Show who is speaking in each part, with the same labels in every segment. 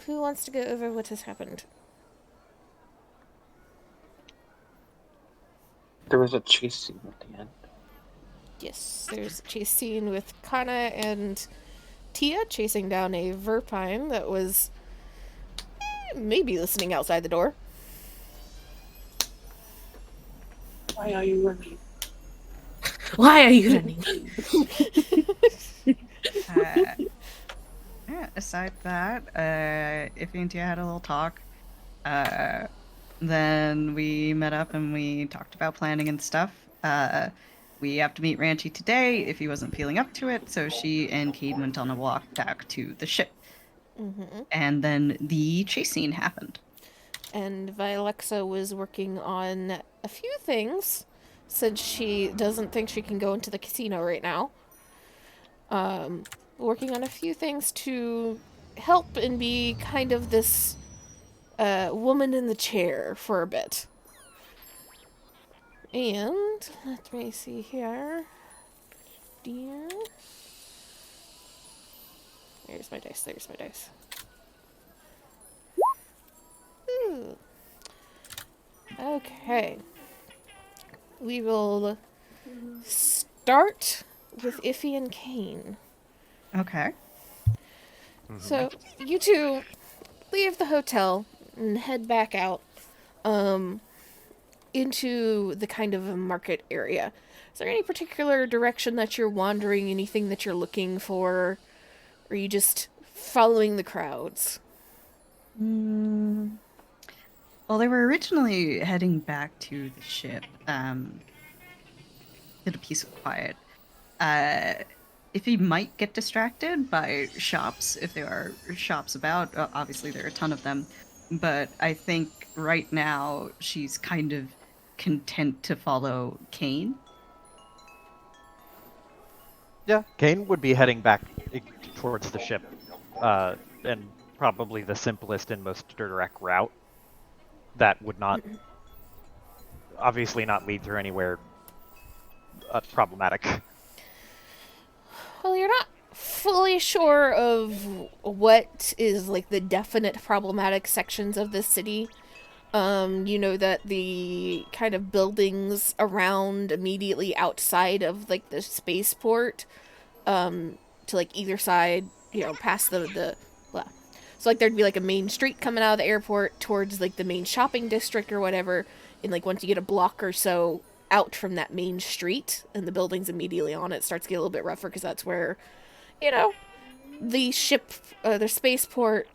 Speaker 1: who wants to go over what has happened?
Speaker 2: There was a chase scene at the end.
Speaker 1: Yes, there's a chase scene with Kana and Tia chasing down a Verpine that was maybe listening outside the door.
Speaker 2: Why are you running?
Speaker 3: Why are you running?
Speaker 4: Yeah, aside that, Iffy and Tia had a little talk. Then we met up and we talked about planning and stuff. We have to meet Ranchi today if he wasn't feeling up to it, so she and Cade went on a walk back to the ship.
Speaker 1: Mm-hmm.
Speaker 4: And then the chase scene happened.
Speaker 1: And Vialexa was working on a few things since she doesn't think she can go into the casino right now. Working on a few things to help and be kind of this woman in the chair for a bit. And let me see here. Dear. There's my dice. There's my dice. Ooh. Okay. We will start with Iffy and Kane.
Speaker 4: Okay.
Speaker 1: So, you two leave the hotel and head back out into the kind of a market area. Is there any particular direction that you're wandering, anything that you're looking for? Or are you just following the crowds?
Speaker 4: Well, they were originally heading back to the ship. Did a piece of quiet. If he might get distracted by shops, if there are shops about, obviously there are a ton of them, but I think right now she's kind of content to follow Kane.
Speaker 5: Yeah, Kane would be heading back towards the ship, and probably the simplest and most direct route that would not, obviously not lead through anywhere problematic.
Speaker 1: Well, you're not fully sure of what is like the definite problematic sections of the city. You know that the kind of buildings around immediately outside of like the spaceport, to like either side, past the well. So like there'd be like a main street coming out of the airport towards like the main shopping district or whatever, and like once you get a block or so out from that main street and the buildings immediately on it starts to get a little bit rougher because that's where, you know, the ship, the spaceport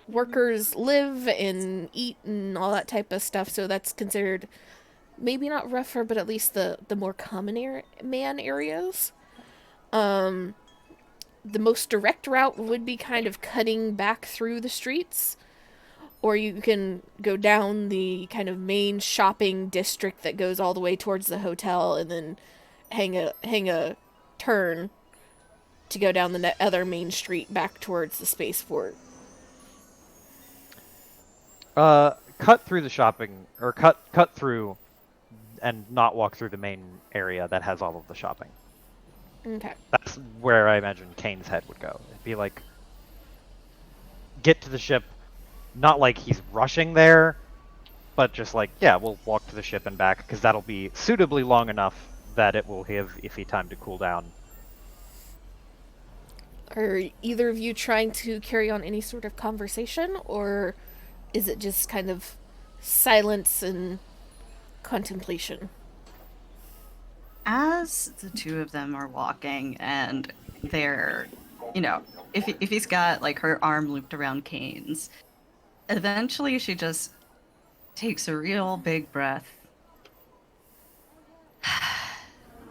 Speaker 1: workers live and eat and all that type of stuff. So that's considered maybe not rougher, but at least the more common man areas. The most direct route would be kind of cutting back through the streets, or you can go down the kind of main shopping district that goes all the way towards the hotel, and then hang a turn to go down the other main street back towards the spaceport.
Speaker 5: Cut through the shopping, or cut through and not walk through the main area that has all of the shopping.
Speaker 1: Okay.
Speaker 5: That's where I imagine Kane's head would go. It'd be like, get to the ship, not like he's rushing there, but just like, yeah, we'll walk to the ship and back, because that'll be suitably long enough that it will give Iffy time to cool down.
Speaker 1: Are either of you trying to carry on any sort of conversation, or is it just kind of silence and contemplation?
Speaker 4: As the two of them are walking and they're, if he's got like her arm looped around Kane's, eventually she just takes a real big breath.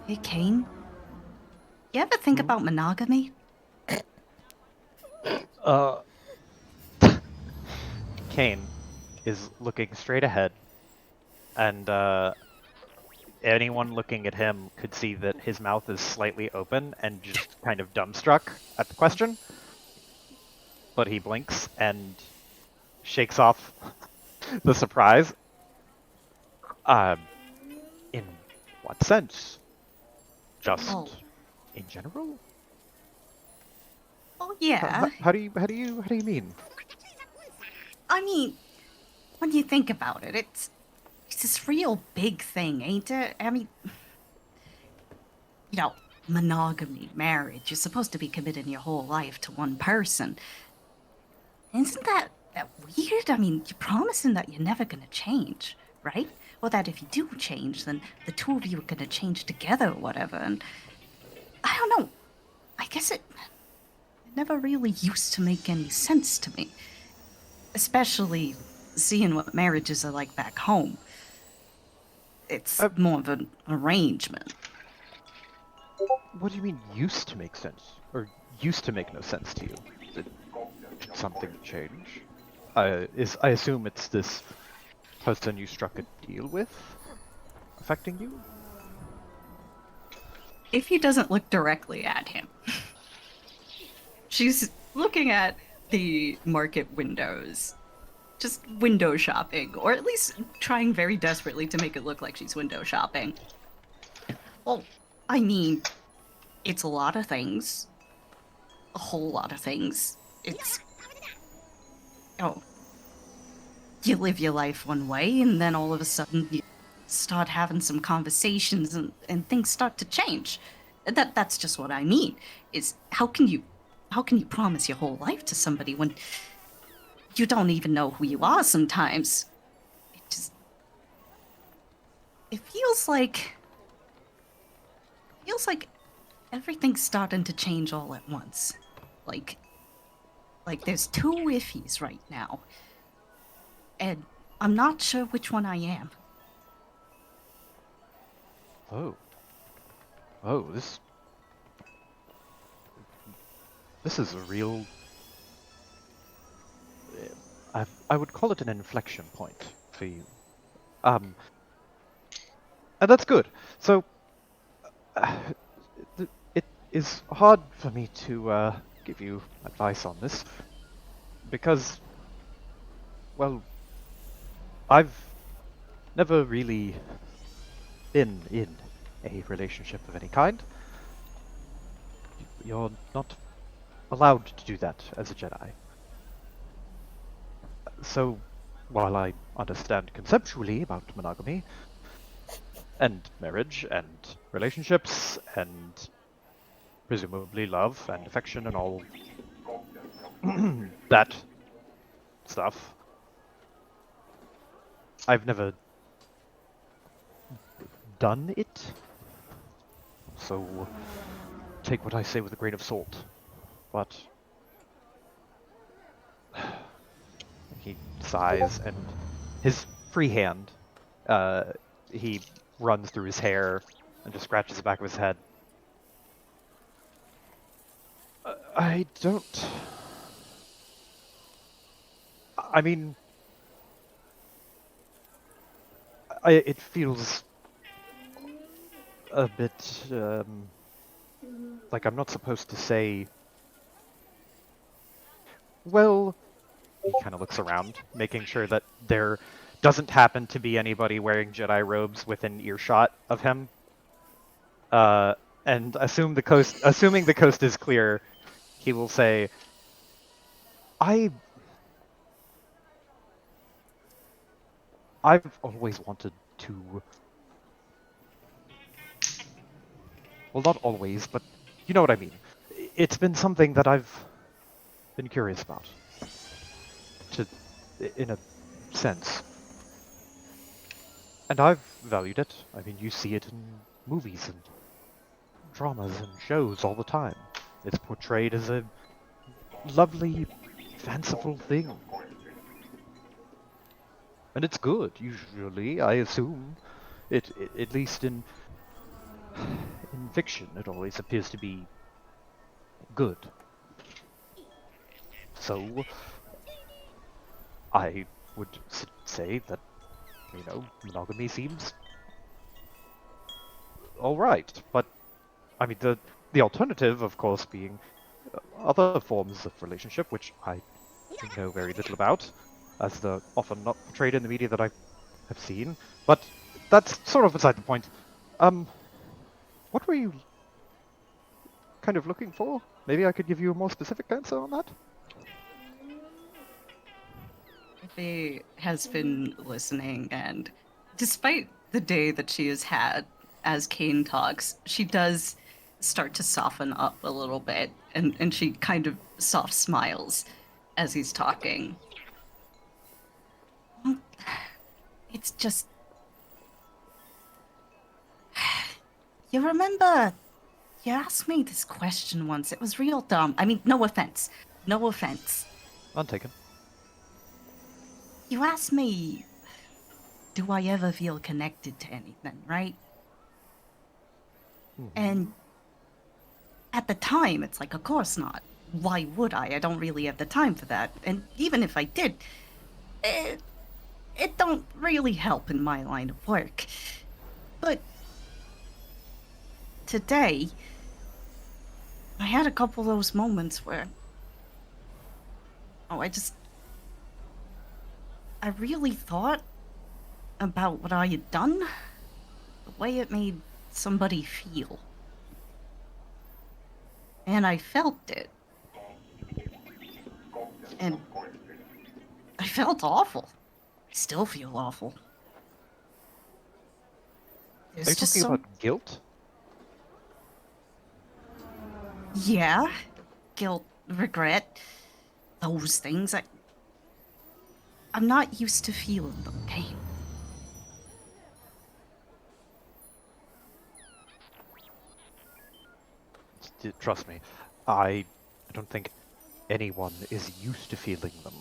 Speaker 4: Hey, Kane, you ever think about monogamy?
Speaker 5: Kane is looking straight ahead, and anyone looking at him could see that his mouth is slightly open and just kind of dumbstruck at the question. But he blinks and shakes off the surprise. In what sense? Just in general?
Speaker 4: Oh yeah.
Speaker 5: How do you mean?
Speaker 4: I mean, when you think about it, it's this real big thing, ain't it? I mean, you know, monogamy, marriage, you're supposed to be committing your whole life to one person. Isn't that weird? I mean, you're promising that you're never gonna change, right? Or that if you do change, then the two of you are gonna change together or whatever. And I don't know. I guess it never really used to make any sense to me. Especially seeing what marriages are like back home. It's
Speaker 5: Uh,
Speaker 4: more of an arrangement.
Speaker 5: what do you mean used to make sense? Or used to make no sense to you? Did something change? I assume it's this person you struck a deal with affecting you?
Speaker 4: If he doesn't look directly at him, she's looking at the market windows, just window shopping, or at least trying very desperately to make it look like she's window shopping. Well, I mean, it's a lot of things. A whole lot of things. It's. Oh. You live your life one way, and then all of a sudden you start having some conversations and things start to change. That's just what I mean. Is how can you promise your whole life to somebody when you don't even know who you are sometimes? It just it feels like everything's starting to change all at once. Like there's two iffies right now. And I'm not sure which one I am.
Speaker 5: Oh. Oh, this is a real. I would call it an inflection point for you. Um, and that's good. So, uh, it is hard for me to give you advice on this because, well, I've never really been in a relationship of any kind. You're not allowed to do that as a Jedi. So, while I understand conceptually about monogamy and marriage and relationships and presumably love and affection and all that stuff, I've never done it. So, take what I say with a grain of salt. But he sighs and his free hand, uh, he runs through his hair and just scratches the back of his head. I don't. I mean, it feels a bit like I'm not supposed to say. Well, he kind of looks around, making sure that there doesn't happen to be anybody wearing Jedi robes within earshot of him. And assuming the coast is clear, he will say, I I've always wanted to. Well, not always, but you know what I mean. It's been something that I've been curious about, to, in a sense. And I've valued it. I mean, you see it in movies and dramas and shows all the time. It's portrayed as a lovely, fanciful thing. And it's good, usually, I assume. At least in fiction, it always appears to be good. So, I would say that, monogamy seems alright. But, I mean, the alternative, of course, being other forms of relationship, which I know very little about, as they're often not portrayed in the media that I have seen. But that's sort of beside the point. Um, what were you kind of looking for? Maybe I could give you a more specific answer on that?
Speaker 4: Faye has been listening, and despite the day that she has had as Kane talks, she does start to soften up a little bit, and she kind of soft smiles as he's talking. Well, it's just. You remember you asked me this question once. It was real dumb. I mean, no offense. No offense.
Speaker 5: Untaken.
Speaker 4: You asked me, do I ever feel connected to anything, right? And at the time, it's like, of course not. Why would I? I don't really have the time for that. And even if I did, it don't really help in my line of work. But today, I had a couple of those moments where, oh, I really thought about what I had done, the way it made somebody feel. And I felt it. And I felt awful. I still feel awful.
Speaker 5: Are you
Speaker 4: There's just
Speaker 5: talking
Speaker 4: some.
Speaker 5: about guilt?
Speaker 4: Yeah. Guilt, regret, those things. I'm not used to feeling them, Kane.
Speaker 5: Trust me, I don't think anyone is used to feeling them.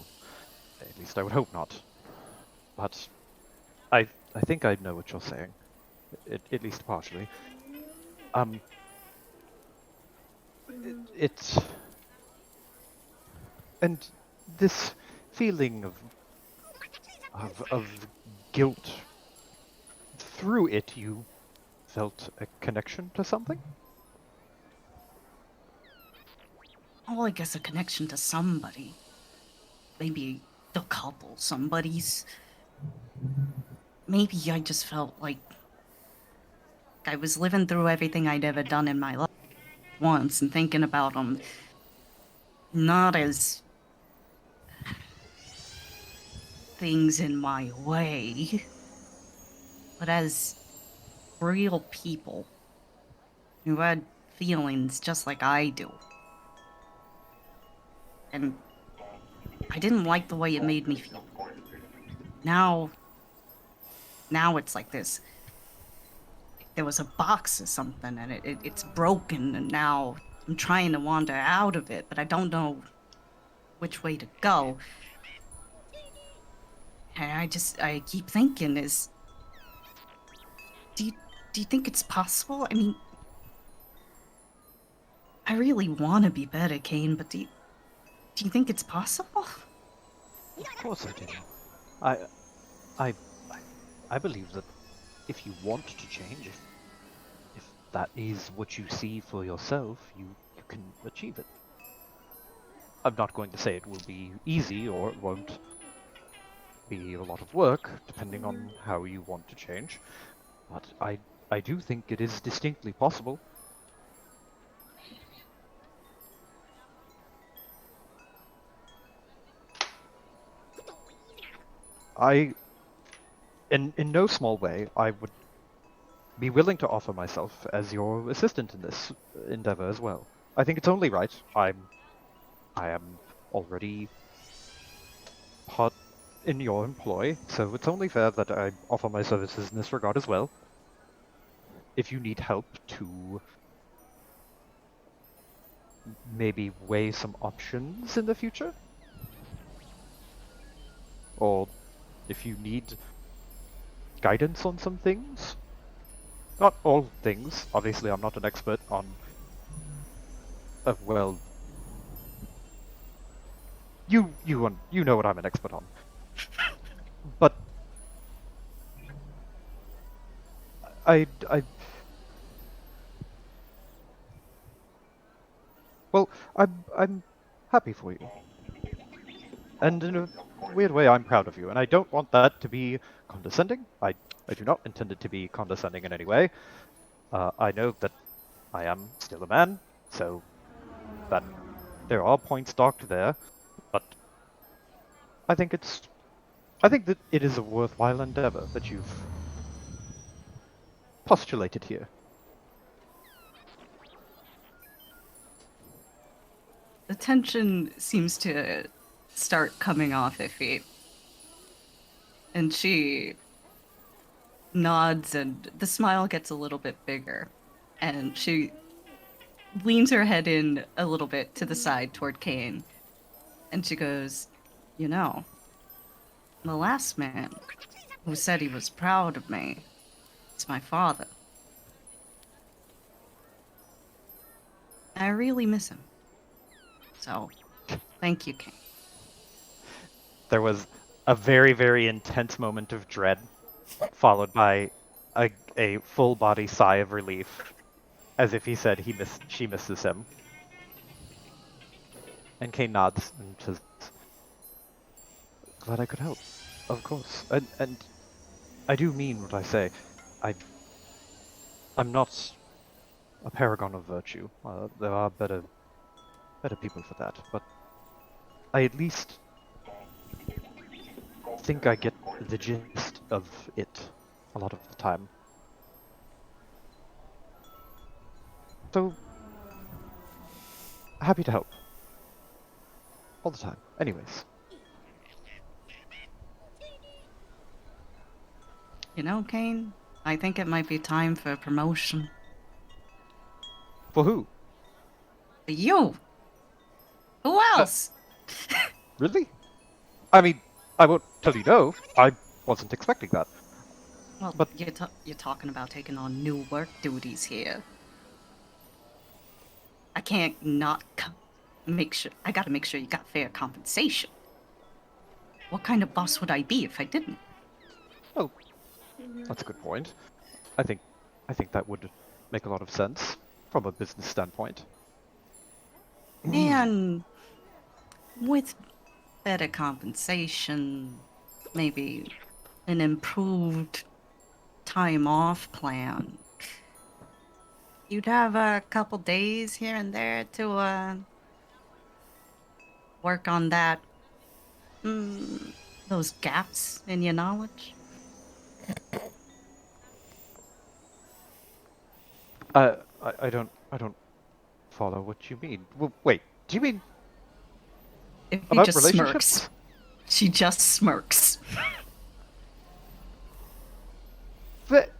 Speaker 5: At least I would hope not. But I think I know what you're saying. At least partially. Um, it's... And this feeling of guilt, through it you felt a connection to something?
Speaker 4: Oh, I guess a connection to somebody. Maybe a couple somebodies. Maybe I just felt like I was living through everything I'd ever done in my life once and thinking about them not as things in my way, but as real people who had feelings just like I do. And I didn't like the way it made me feel. Now, now it's like this. There was a box or something, and it's broken, and now I'm trying to wander out of it, but I don't know which way to go. And I keep thinking, do you, do you think it's possible? I mean, I really want to be better, Kane, but do you think it's possible?
Speaker 5: Of course I do. I, I, I I believe that if you want to change, if that is what you see for yourself, you can achieve it. I'm not going to say it will be easy or it won't be a lot of work, depending on how you want to change, but I do think it is distinctly possible. I, in no small way, I would be willing to offer myself as your assistant in this endeavor as well. I think it's only right. I am already part in your employ, so it's only fair that I offer my services in this regard as well. If you need help to maybe weigh some options in the future, or if you need guidance on some things, not all things, obviously I'm not an expert on, well, you know what I'm an expert on. But I well, I'm happy for you. And in a weird way, I'm proud of you, and I don't want that to be condescending. I do not intend it to be condescending in any way. I know that I am still a man, so that there are points docked there, but I think it's I think that it is a worthwhile endeavor that you've postulated here.
Speaker 4: The tension seems to start coming off Iffy. And she nods and the smile gets a little bit bigger. And she leans her head in a little bit to the side toward Kane. And she goes, "You know, the last man who said he was proud of me is my father. I really miss him. So, thank you, Kane."
Speaker 5: There was a very, very intense moment of dread, followed by a full body sigh of relief, as if he said she misses him. And Kane nods and says, "Glad I could help, of course. And I do mean what I say. I I'm not a paragon of virtue. There are better people for that, but I at least think I get the gist of it a lot of the time. So happy to help. All the time. Anyways.
Speaker 4: You know, Kane, I think it might be time for a promotion.
Speaker 5: For who?
Speaker 4: For you! Who else?
Speaker 5: Really? I mean, I won't tell you no. I wasn't expecting that.
Speaker 4: Well,
Speaker 5: But
Speaker 4: you're talking about taking on new work duties here. I can't not make sure. I gotta make sure you got fair compensation. What kind of boss would I be if I didn't?
Speaker 5: oh, that's a good point. I think that would make a lot of sense from a business standpoint.
Speaker 4: And with better compensation, maybe an improved time off plan, you'd have a couple days here and there to work on that. Those gaps in your knowledge.
Speaker 5: I don't follow what you mean. Wait, do you mean
Speaker 4: If he
Speaker 5: about
Speaker 4: just smirks.
Speaker 5: relationships?
Speaker 4: She just smirks.
Speaker 5: But,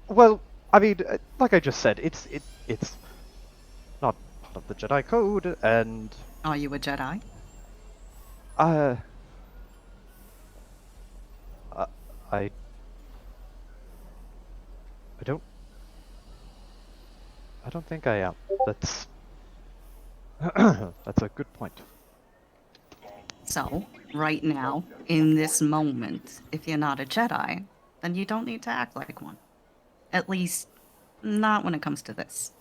Speaker 5: well, I mean, like I just said, it's not part of the Jedi Code, and
Speaker 4: Are you a Jedi?
Speaker 5: uh, uh I I don't think I am. That's that's a good point.
Speaker 4: So, right now, in this moment, if you're not a Jedi, then you don't need to act like one. At least, not when it comes to this.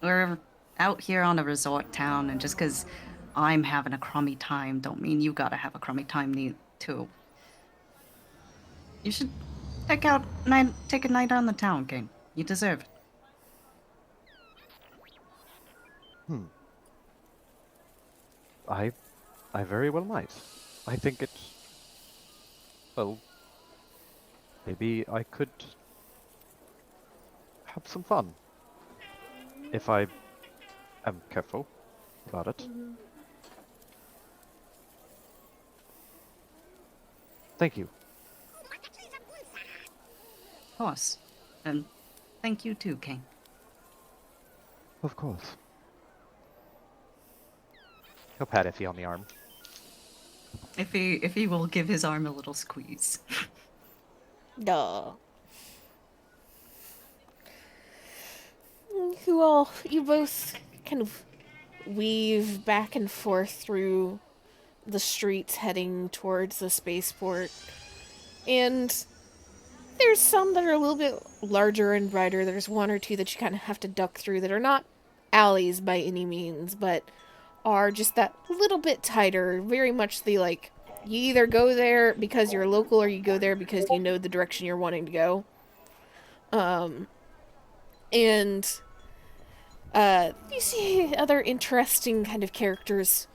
Speaker 4: We're out here on a resort town, and just because I'm having a crummy time, don't mean you gotta have a crummy time too. You should take a night on the town, King. You deserve it.
Speaker 5: Hmm. I very well might. I think it. Well, maybe I could have some fun if I am careful about it. Thank you.
Speaker 4: Of course. And thank you too, King.
Speaker 5: Of course. He'll pat Effie on the arm.
Speaker 4: If he will give his arm a little squeeze.
Speaker 1: Duh. You both kind of weave back and forth through the streets heading towards the spaceport. And there's some that are a little bit larger and brighter. There's one or two that you kind of have to duck through that are not alleys by any means, but are just that little bit tighter. Very much the like, you either go there because you're local or you go there because you know the direction you're wanting to go. And you see other interesting kind of characters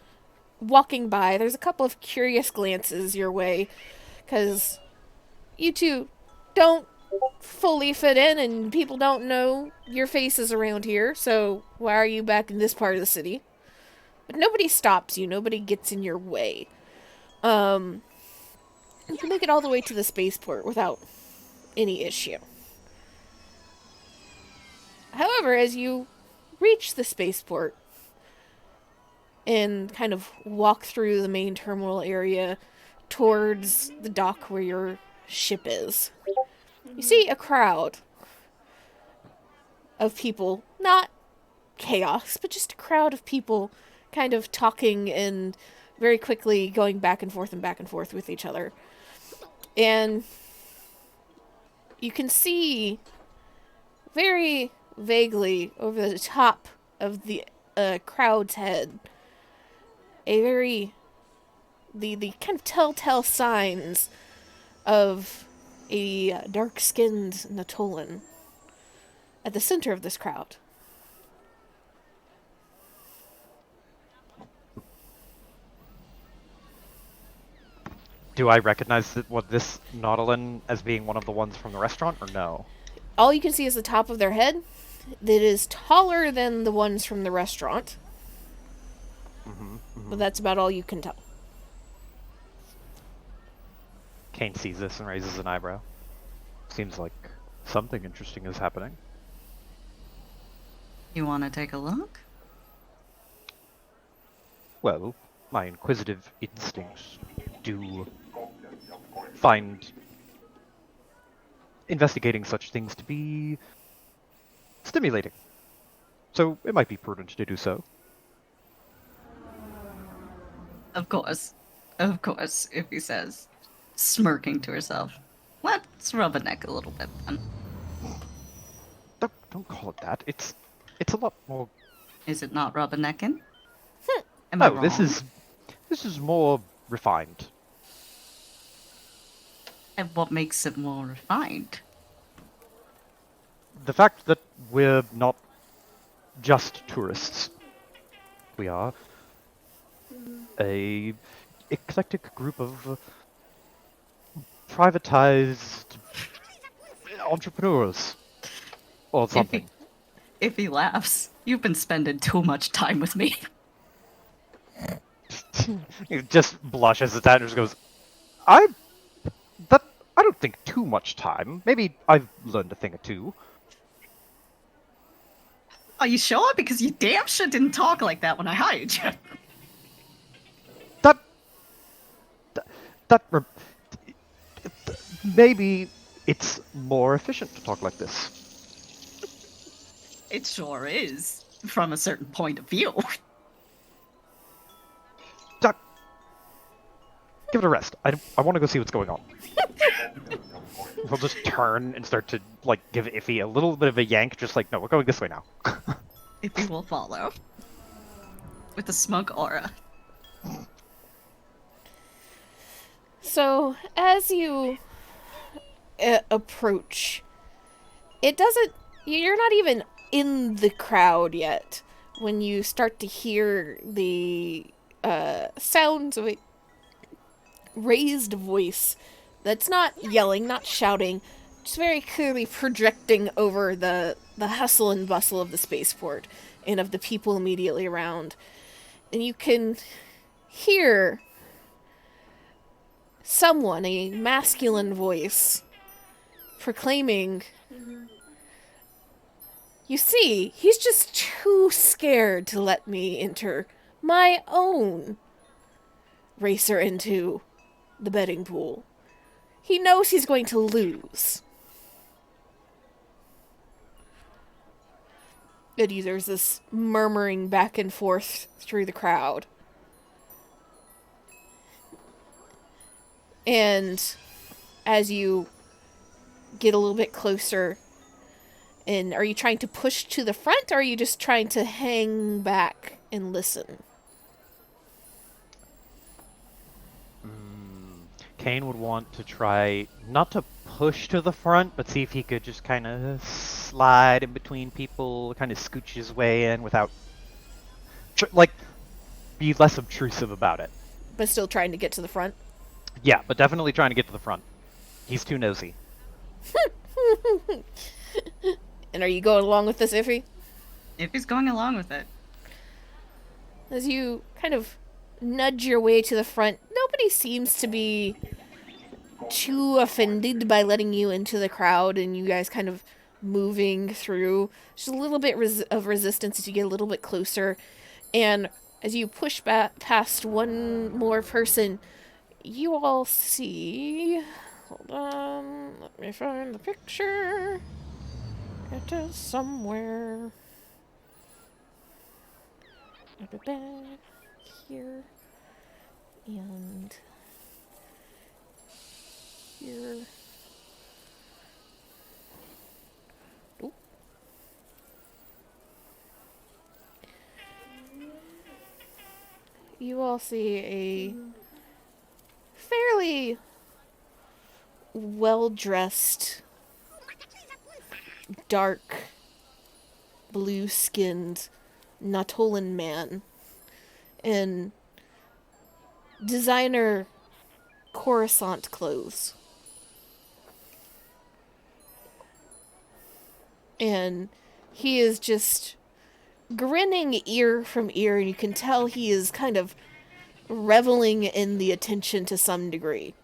Speaker 1: walking by, there's a couple of curious glances your way, because you two don't fully fit in and people don't know your faces around here, so why are you back in this part of the city? But nobody stops you, nobody gets in your way. You can make it all the way to the spaceport without any issue. However, as you reach the spaceport and kind of walk through the main terminal area towards the dock where your ship is, you see a crowd of people, not chaos, but just a crowd of people kind of talking and very quickly going back and forth with each other. And you can see very vaguely over the top of the crowd's head the kind of telltale signs of a dark-skinned Natolan at the center of this crowd.
Speaker 5: Do I recognize this Nautilin as being one of the ones from the restaurant, or no?
Speaker 1: All you can see is the top of their head. That is taller than the ones from the restaurant. But that's about all you can tell.
Speaker 5: Kane sees this and raises an eyebrow. Seems like something interesting is happening.
Speaker 4: You want to take a look?
Speaker 5: Well, my inquisitive instincts do find investigating such things to be stimulating. So it might be prudent to do so.
Speaker 4: Of course, if he says, smirking to herself. Let's rub a neck a little bit then.
Speaker 5: Don't call it that. It's a lot more.
Speaker 4: Is it not rub a necking? Am I
Speaker 5: No,
Speaker 4: wrong?
Speaker 5: this is more refined.
Speaker 4: And what makes it more refined?
Speaker 5: The fact that we're not just tourists. We are a eclectic group of privatized entrepreneurs or something.
Speaker 4: If he laughs, you've been spending too much time with me.
Speaker 5: He just blushes at that and just goes, I don't think too much time. Maybe I've learned a thing or two.
Speaker 4: Are you sure? Because you damn sure didn't talk like that when I hired you.
Speaker 5: Maybe it's more efficient to talk like this.
Speaker 4: It sure is, from a certain point of view.
Speaker 5: That, give it a rest. I want to go see what's going on. He'll just turn and start to like give Iffy a little bit of a yank, just like, no, we're going this way now.
Speaker 4: If he will follow. With a smug aura.
Speaker 1: So, as you approach, you're not even in the crowd yet when you start to hear the sounds of a raised voice that's not yelling, not shouting, just very clearly projecting over the hustle and bustle of the spaceport and of the people immediately around. And you can hear someone, a masculine voice, proclaiming, "You see, he's just too scared to let me enter my own racer into the betting pool. He knows he's going to lose." And there's this murmuring back and forth through the crowd. And as you get a little bit closer, and are you trying to push to the front, or are you just trying to hang back and listen?
Speaker 5: Kane would want to try not to push to the front, but see if he could just kind of slide in between people, kind of scooch his way in without, like, be less obtrusive about it.
Speaker 1: But still trying to get to the front.
Speaker 5: Yeah, but definitely trying to get to the front. He's too nosy.
Speaker 1: And are you going along with this, Iffy?
Speaker 4: If he's going along with it.
Speaker 1: As you kind of nudge your way to the front, nobody seems to be too offended by letting you into the crowd and you guys kind of moving through. Just a little bit of resistance as you get a little bit closer. And as you push back past one more person, you all see... Hold on, let me find the picture. It is somewhere. Here. And here. Oh. You all see a fairly well-dressed, dark, blue-skinned Natolan man in designer Coruscant clothes. And he is just grinning ear from ear, and you can tell he is kind of reveling in the attention to some degree.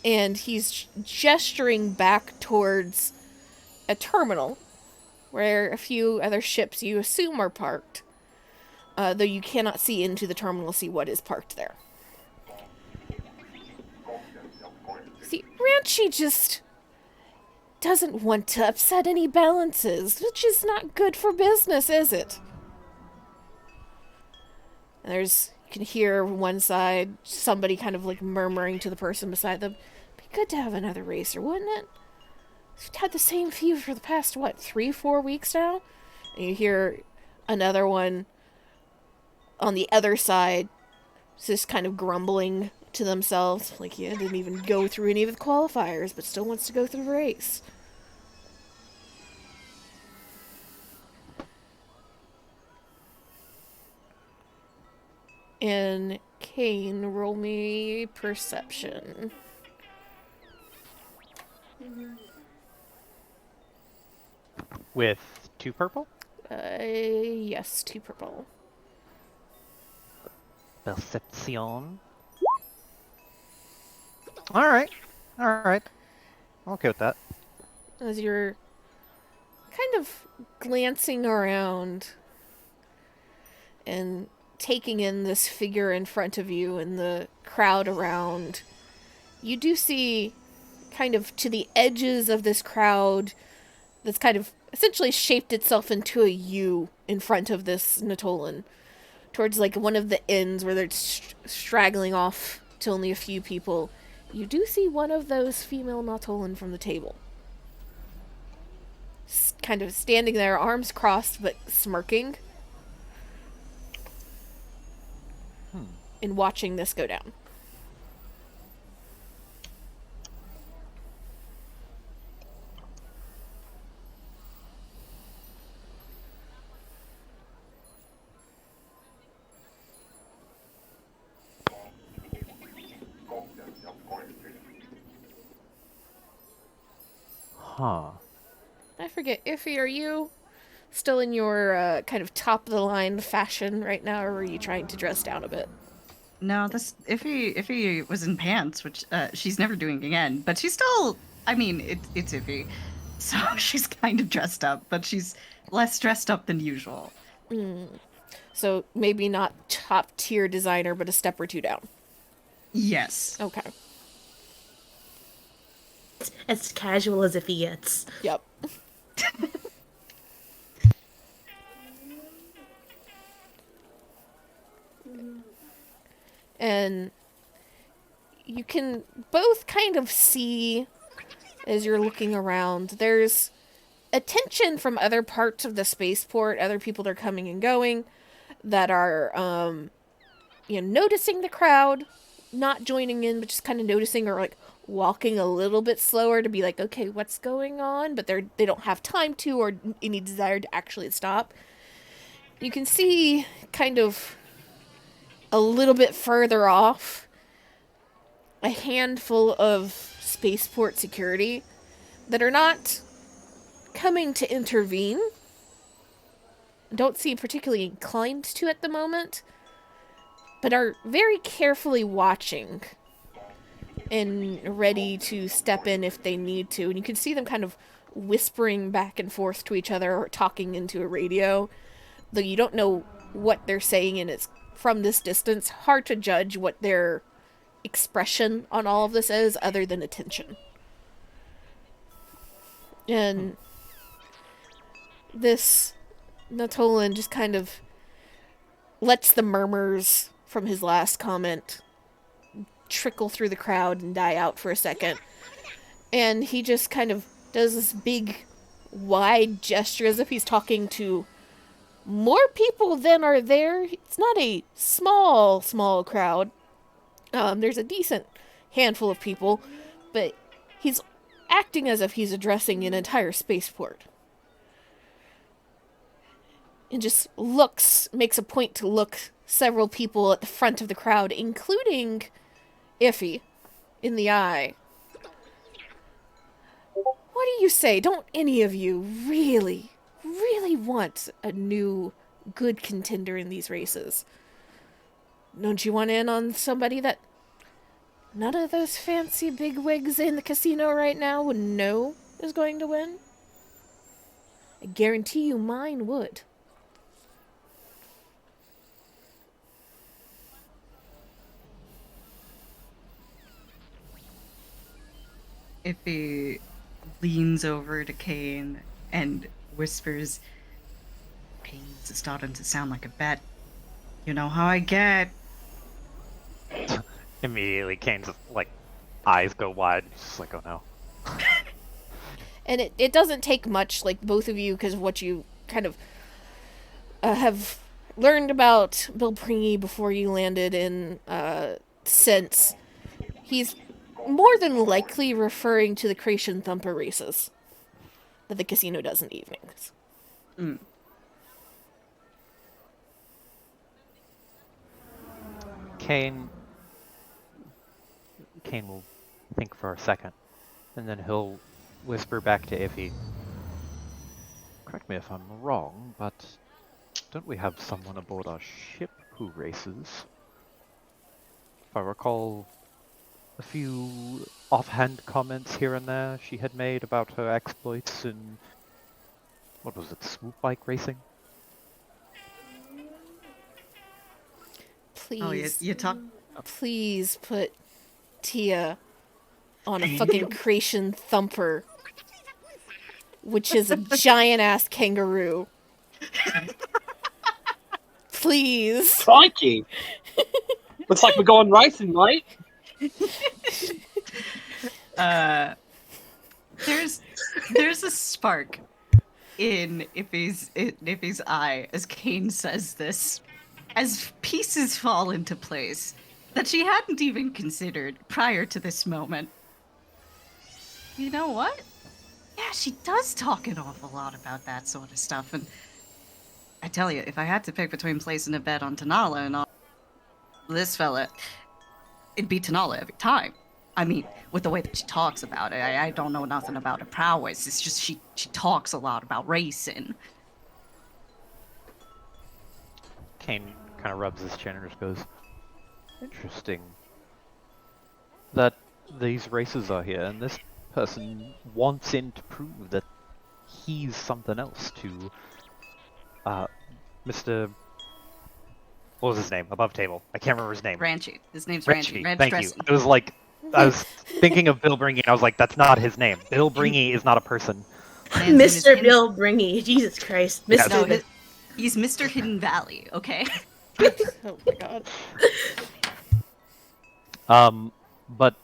Speaker 1: And he's gesturing back towards a terminal where a few other ships you assume are parked, though you cannot see into the terminal to see what is parked there. See, Ranchi just doesn't want to upset any balances, which is not good for business, is it? And you can hear one side, somebody kind of like murmuring to the person beside them, "Be good to have another racer, wouldn't it? We've had the same few for the past, 3-4 weeks now?" And you hear another one on the other side just kind of grumbling to themselves, like, yeah, didn't even go through any of the qualifiers, but still wants to go through the race. And Kane, roll me perception.
Speaker 5: With 2 purple?
Speaker 1: Yes, 2 purple.
Speaker 5: Perception. Alright. Alright. I'm okay with that.
Speaker 1: As you're kind of glancing around and taking in this figure in front of you and the crowd around, you do see kind of to the edges of this crowd that's kind of essentially shaped itself into a U in front of this Natolan, towards like one of the ends where they're straggling off to only a few people. You do see one of those female Natolan from the table, kind of standing there, arms crossed but smirking, and watching this go down.
Speaker 5: Huh.
Speaker 1: I forget, Iffy, are you still in your kind of top-of-the-line fashion right now, or are you trying to dress down a bit?
Speaker 4: No, this if he was in pants, which she's never doing again, but she's still. I mean, it's Iffy, so she's kind of dressed up, but she's less dressed up than usual.
Speaker 1: So maybe not top-tier designer, but a step or two down.
Speaker 4: Yes.
Speaker 1: Okay.
Speaker 3: As casual as if he gets.
Speaker 1: Yep. And you can both kind of see, as you're looking around, there's attention from other parts of the spaceport, other people that are coming and going, that are, noticing the crowd, not joining in, but just kind of noticing, or like walking a little bit slower to be like, okay, what's going on? But they don't have time to, or any desire to actually stop. You can see kind of a little bit further off a handful of spaceport security that are not coming to intervene. Don't seem particularly inclined to at the moment, but are very carefully watching and ready to step in if they need to. And you can see them kind of whispering back and forth to each other or talking into a radio, though you don't know what they're saying, and it's from this distance hard to judge what their expression on all of this is other than attention. And this Natolan just kind of lets the murmurs from his last comment trickle through the crowd and die out for a second. And he just kind of does this big, wide gesture as if he's talking to more people than are there. It's not a small crowd. There's a decent handful of people, but he's acting as if he's addressing an entire spaceport. And just makes a point to look several people at the front of the crowd, including Iffy, in the eye. What do you say? Don't any of you really want a new good contender in these races? Don't you want in on somebody that none of those fancy bigwigs in the casino right now would know is going to win? I guarantee you mine would.
Speaker 4: If he leans over to Kane and whispers, "Kane's starting to sound like a bet. You know how I get."
Speaker 5: Immediately, Kane's like eyes go wide. He's just like, oh no.
Speaker 1: And it doesn't take much, like both of you, because of what you kind of have learned about Bill Pringy before you landed in since. He's more than likely referring to the Creation Thumper races that the casino does in the evenings.
Speaker 4: Mm.
Speaker 5: Kane will think for a second, and then he'll whisper back to Iffy. Correct me if I'm wrong, but don't we have someone aboard our ship who races? If I recall, a few offhand comments here and there she had made about her exploits in, what was it, swoop bike racing?
Speaker 1: Please,
Speaker 4: Oh, you talk.
Speaker 1: please put Tia on a fucking Creation Thumper, which is a giant ass kangaroo. Please.
Speaker 2: Crikey! Looks like we're going racing, mate.
Speaker 4: There's a spark in Iffy's eye as Kane says this, as pieces fall into place that she hadn't even considered prior to this moment. You know what? Yeah, she does talk an awful lot about that sort of stuff, and I tell you, if I had to pick between placing a bet on Tanala and on this fella, it'd be Tanala every time. I mean, with the way that she talks about it, I don't know nothing about her prowess. It's just she talks a lot about racing.
Speaker 5: Kane kind of rubs his chin and just goes, interesting that these races are here, and this person wants in to prove that he's something else to Mr. What was his name? Above table. I can't remember his name.
Speaker 4: Ranchy. His name's Ranchy.
Speaker 5: Thank you. I was thinking of Bill Bringy, and I was like, that's not his name. Bill Bringy is not a person.
Speaker 3: Mr. Bill Bringy. Jesus Christ.
Speaker 5: Yes.
Speaker 3: Mr.
Speaker 4: No, he's Mr. Hidden Valley, okay?
Speaker 1: Oh my god.
Speaker 5: But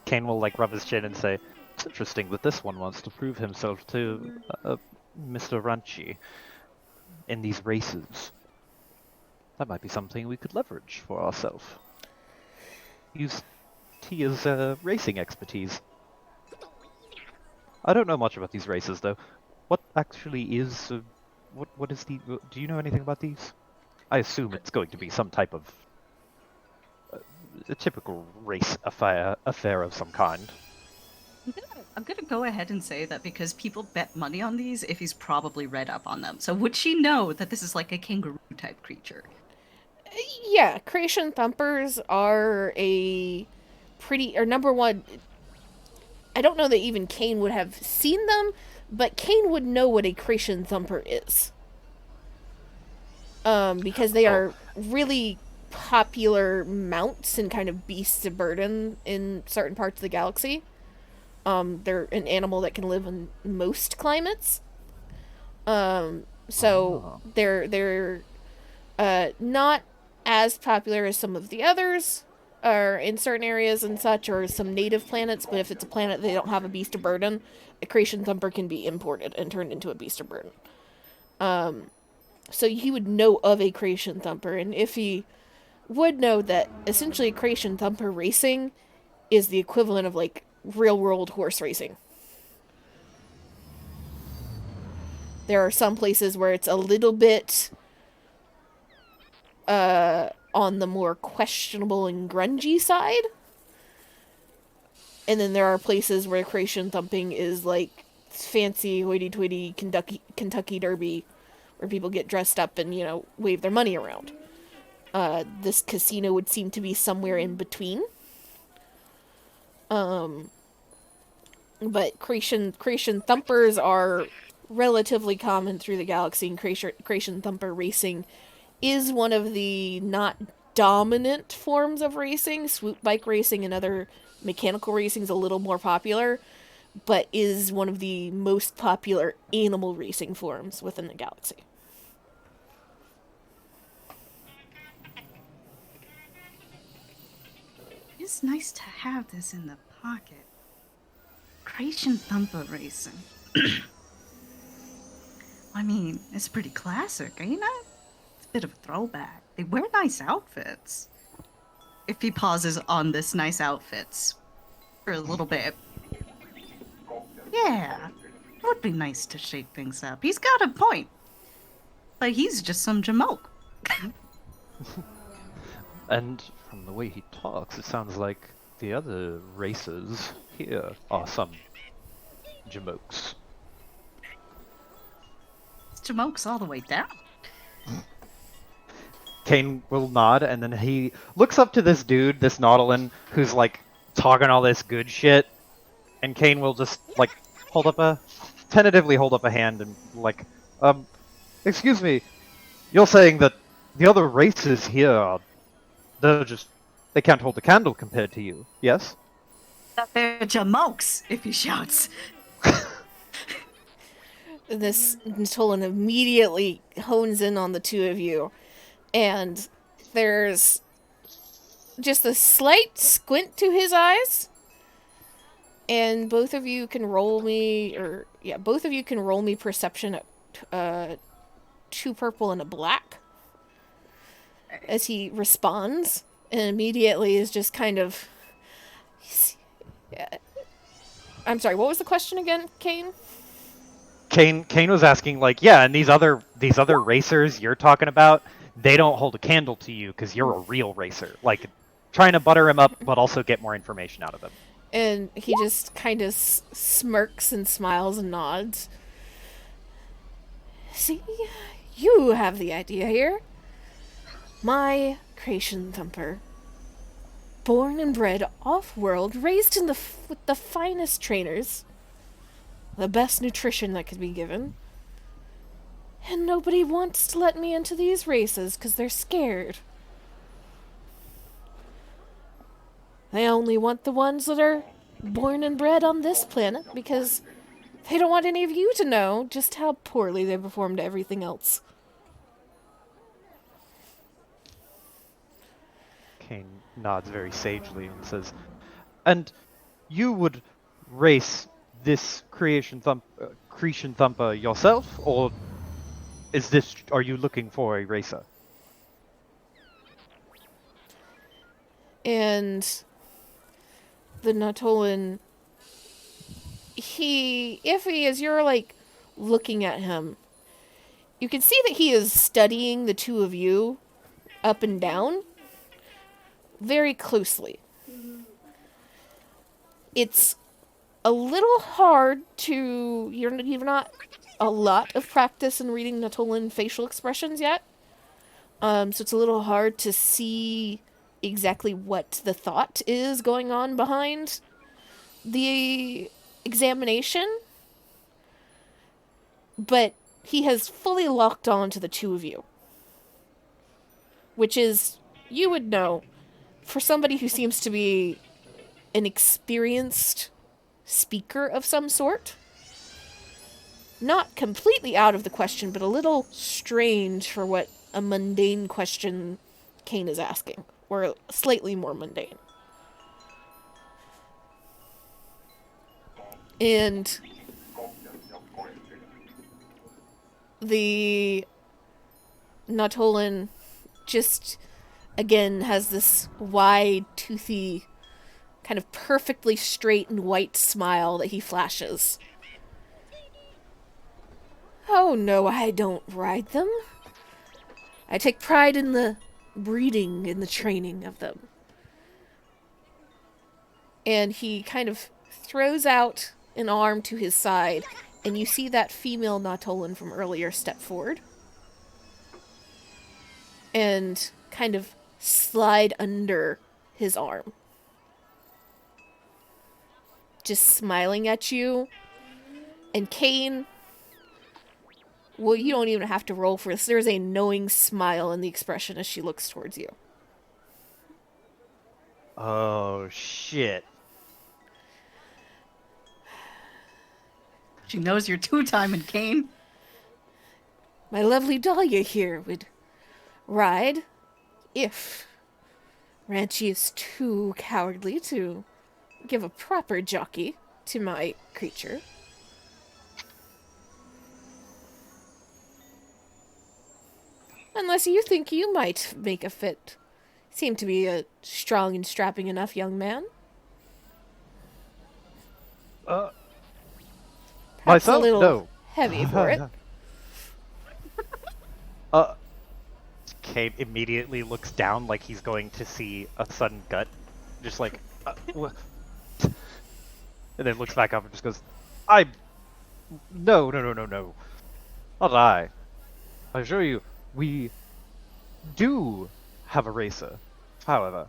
Speaker 5: Kane will like rub his chin and say, it's interesting that this one wants to prove himself to Mr. Ranchi in these races. That might be something we could leverage for ourselves. Use Tia's racing expertise. I don't know much about these races, though. What actually is what is the? Do you know anything about these? I assume it's going to be some type of a typical race affair of some kind.
Speaker 4: I'm gonna go ahead and say that because people bet money on these, if he's probably read up on them. So would she know that this is like a kangaroo type creature?
Speaker 1: Yeah, creation thumpers are a pretty, or number one, I don't know that even Kane would have seen them, but Kane would know what a creation thumper is. Because they are really popular mounts and kind of beasts of burden in certain parts of the galaxy. They're an animal that can live in most climates. So they're not as popular as some of the others, or in certain areas and such, or some native planets. But if it's a planet they don't have a beast of burden, a creation thumper can be imported and turned into a beast of burden. So he would know of a creation thumper, and if he would know that essentially creation thumper racing is the equivalent of like real world horse racing. There are some places where it's a little bit on the more questionable and grungy side. And then there are places where creation thumping is like fancy hoity-toity Kentucky Derby, where people get dressed up and, wave their money around. This casino would seem to be somewhere in between. But creation thumpers are relatively common through the galaxy, and creation thumper racing is one of the not dominant forms of racing. Swoop bike racing and other mechanical racing is a little more popular, but is one of the most popular animal racing forms within the galaxy.
Speaker 4: It's nice to have this in the pocket. Creation Thumper Racing. I mean, it's pretty classic, ain't it? It's a bit of a throwback. They wear nice outfits. If he pauses on this nice outfits for a little bit. Yeah, it would be nice to shake things up. He's got a point. But he's just some jamoke.
Speaker 5: And from the way he talks, it sounds like the other races here are some jamokes.
Speaker 4: Jamoke's all the way down.
Speaker 5: Kane will nod, and then he looks up to this dude, this Nautilin, who's like talking all this good shit, and Kane will just like tentatively hold up a hand and like, excuse me, you're saying that the other races here they can't hold a candle compared to you, yes?
Speaker 4: They're jamokes, if he shouts.
Speaker 1: This Tolan immediately hones in on the two of you, and there's just a slight squint to his eyes, and both of you can roll me perception at 2 purple and a black as he responds, and immediately is just kind of... I'm sorry, what was the question again, Kane?
Speaker 5: Kane was asking, like, yeah, and these other racers you're talking about, they don't hold a candle to you because you're a real racer. Like, trying to butter him up, but also get more information out of him.
Speaker 1: And he just kind of smirks and smiles and nods. See, you have the idea here. My creation thumper. Born and bred off-world, raised in with the finest trainers. The best nutrition that could be given. And nobody wants to let me into these races because they're scared. They only want the ones that are born and bred on this planet because they don't want any of you to know just how poorly they performed everything else.
Speaker 5: Kane nods very sagely and says, and you would race this Creation Thumper yourself, or are you looking for a racer?
Speaker 1: And the Nautolan, as you're like looking at him, You can see that he is studying the two of you up and down very closely. It's a little hard to... You've not a lot of practice in reading Natolan facial expressions yet. So it's a little hard to see exactly what the thought is going on behind the examination. But he has fully locked on to the two of you. Which is, you would know, for somebody who seems to be an experienced speaker of some sort, not completely out of the question, but a little strange for what a mundane question Kane is asking, or slightly more mundane. And the Natolan just, again, has this wide, toothy, kind of perfectly straight and white smile that he flashes. Oh no, I don't ride them. I take pride in the breeding and the training of them. And he kind of throws out an arm to his side, and you see that female Natolan from earlier step forward. And kind of slide under his arm. Just smiling at you. And Kane... Well, you don't even have to roll for this. There's a knowing smile in the expression as she looks towards you.
Speaker 5: Oh, shit.
Speaker 4: She knows you're two-timing, Kane.
Speaker 1: My lovely Dahlia here would ride if Ranchi is too cowardly to give a proper jockey to my creature. Unless you think you might make a fit. Seem to be a strong and strapping enough young man. Perhaps
Speaker 5: Myself?
Speaker 1: a little
Speaker 5: No.
Speaker 1: heavy for it.
Speaker 5: Kate immediately looks down like he's going to see a sudden gut. Just like, what? And then looks back up and just goes, No. Not I. I assure you, we do have a racer, however.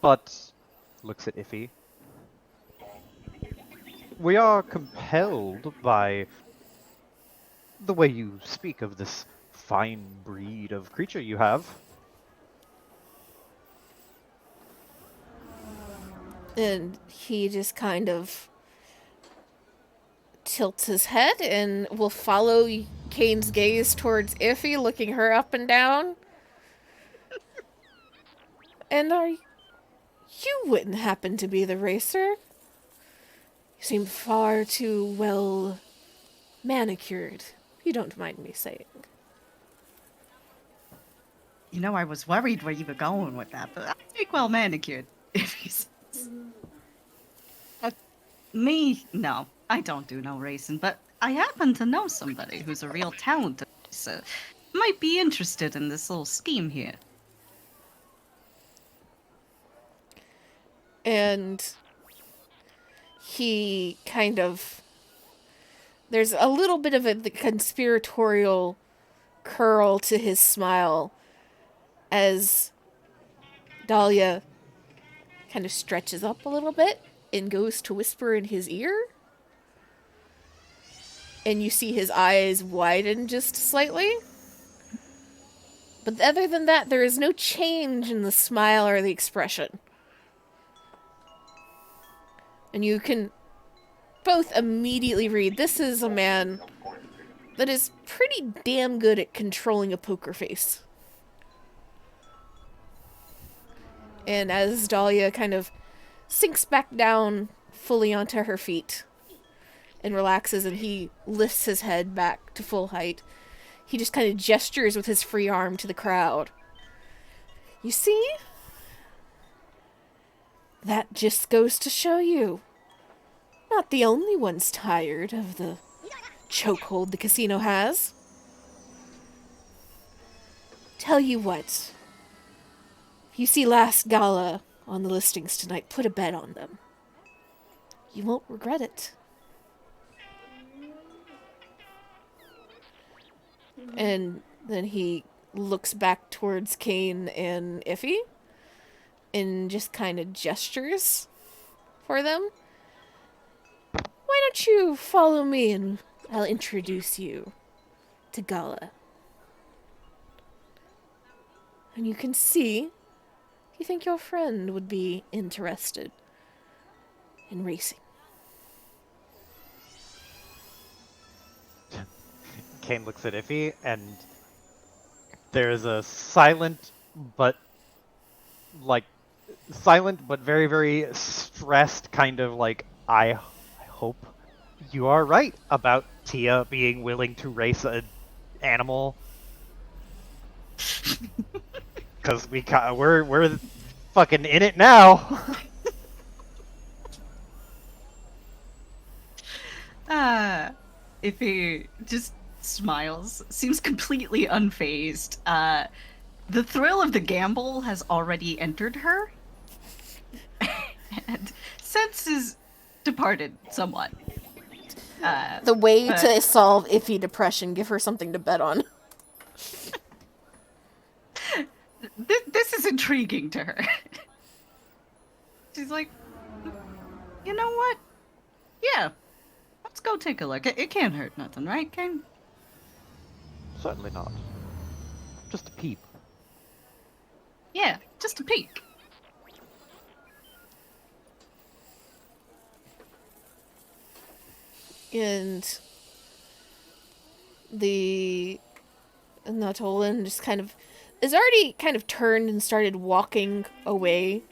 Speaker 5: But, looks at Iffy. We are compelled by the way you speak of this fine breed of creature you have.
Speaker 1: And he just kind of tilts his head and will follow Kane's gaze towards Iffy, looking her up and down. And you wouldn't happen to be the racer? You seem far too well manicured, if you don't mind me saying.
Speaker 4: You know, I was worried where you were going with that, but I think well manicured. Me? No, I don't do no racing, but I happen to know somebody who's a real talented racer. Might be interested in this little scheme here.
Speaker 1: And he kind of... There's a little bit of the conspiratorial curl to his smile as Dahlia kind of stretches up a little bit and goes to whisper in his ear. And you see his eyes widen just slightly. But other than that, there is no change in the smile or the expression. And you can both immediately read, this is a man that is pretty damn good at controlling a poker face. And as Dahlia kind of sinks back down fully onto her feet and relaxes, and he lifts his head back to full height, he just kind of gestures with his free arm to the crowd. You see? That just goes to show you. Not the only ones tired of the chokehold the casino has. Tell you what. If you see last gala on the listings tonight, put a bet on them. You won't regret it. And then he looks back towards Kane and Iffy and just kind of gestures for them. Why don't you follow me and I'll introduce you to Gala. And you can see you think your friend would be interested in racing.
Speaker 5: Kane looks at Iffy, and there's a silent but very, very stressed kind of like, I hope you are right about Tia being willing to race an animal. Because we're fucking in it now.
Speaker 4: If he just smiles, seems completely unfazed. The thrill of the gamble has already entered her, and sense is departed somewhat.
Speaker 1: The way to solve iffy depression, give her something to bet on.
Speaker 4: This is intriguing to her. She's like, you know what? Yeah, let's go take a look. It can't hurt nothing, right, Kane?
Speaker 5: Certainly not. Just a peep.
Speaker 4: Yeah, just a peek.
Speaker 1: And the Natolan just kind of is already kind of turned and started walking away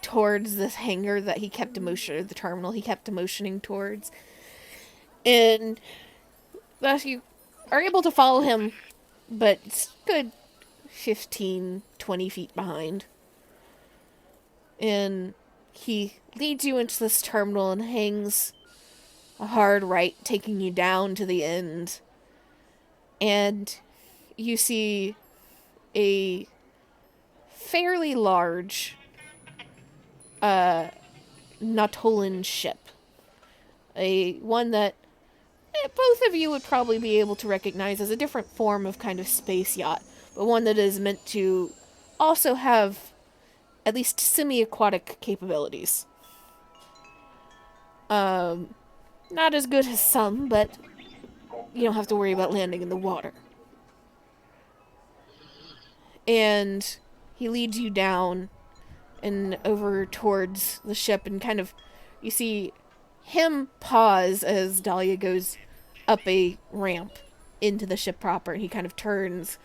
Speaker 1: towards this hangar that he kept the terminal he kept motioning towards. And thus you are able to follow him, but it's good 15, 20 feet behind. And he leads you into this terminal and hangs a hard right, taking you down to the end. And you see a fairly large Natolan ship. One that both of you would probably be able to recognize as a different form of kind of space yacht, but one that is meant to also have at least semi-aquatic capabilities. Not as good as some, but you don't have to worry about landing in the water. And he leads you down and over towards the ship, and kind of, you see him pause as Dahlia goes up a ramp into the ship proper, and he kind of turns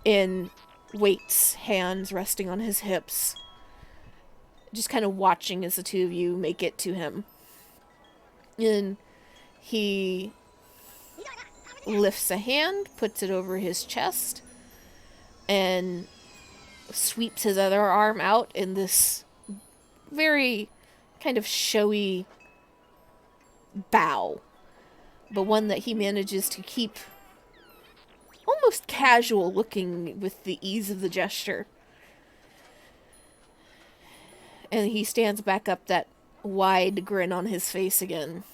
Speaker 1: and waits, hands resting on his hips, just kind of watching as the two of you make it to him. And he lifts a hand, puts it over his chest, and sweeps his other arm out in this very kind of showy bow, but one that he manages to keep almost casual looking with the ease of the gesture. And he stands back up, that wide grin on his face again.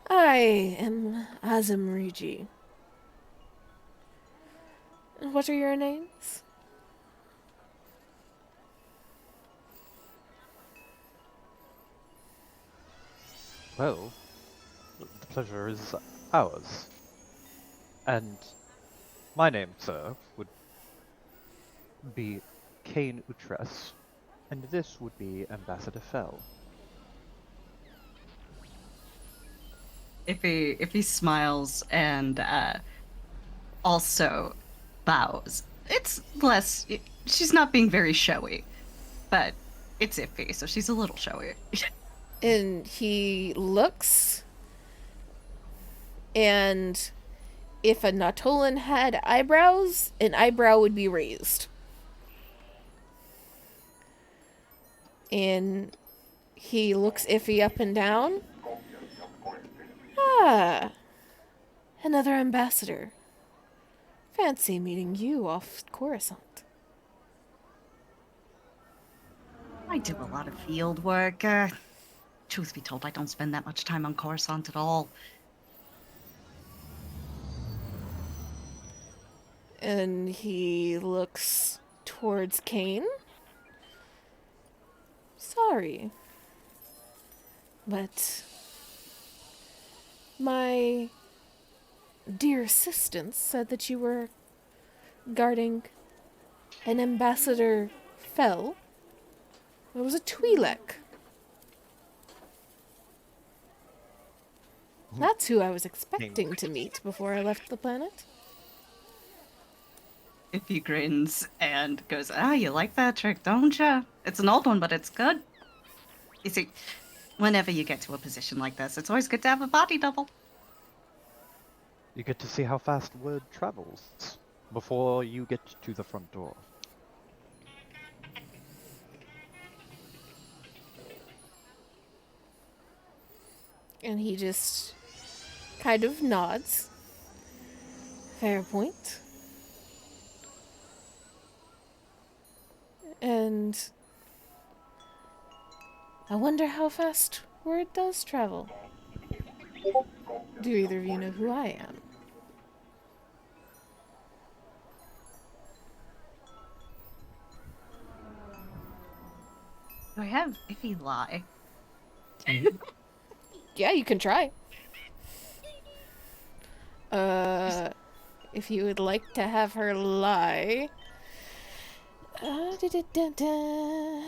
Speaker 1: I am Azam Riji. What are your names?
Speaker 5: Well, the pleasure is ours. And my name, sir, would be Kane Utres, and this would be Ambassador Fell.
Speaker 4: If he smiles and also bows, it's less. She's not being very showy, but it's iffy, so she's a little showy.
Speaker 1: And he looks, and if a Natolan had eyebrows, an eyebrow would be raised. And he looks iffy up and down. Ah, another ambassador. Fancy meeting you off Coruscant.
Speaker 4: I do a lot of field work. Truth be told, I don't spend that much time on Coruscant at all.
Speaker 1: And he looks towards Kane. Sorry. But my dear assistant said that you were guarding an Ambassador Fell. It was a Twi'lek. That's who I was expecting to meet before I left the planet.
Speaker 4: If he grins and goes, "Ah, you like that trick, don't ya? It's an old one, but it's good." You see, whenever you get to a position like this, it's always good to have a body double.
Speaker 5: You get to see how fast word travels before you get to the front door.
Speaker 1: And he just kind of nods. Fair point. And I wonder how fast word does travel. Do either of you know who I am?
Speaker 4: Do I have iffy lie?
Speaker 1: Yeah, you can try. If you would like to have her lie. Da-da-da-da.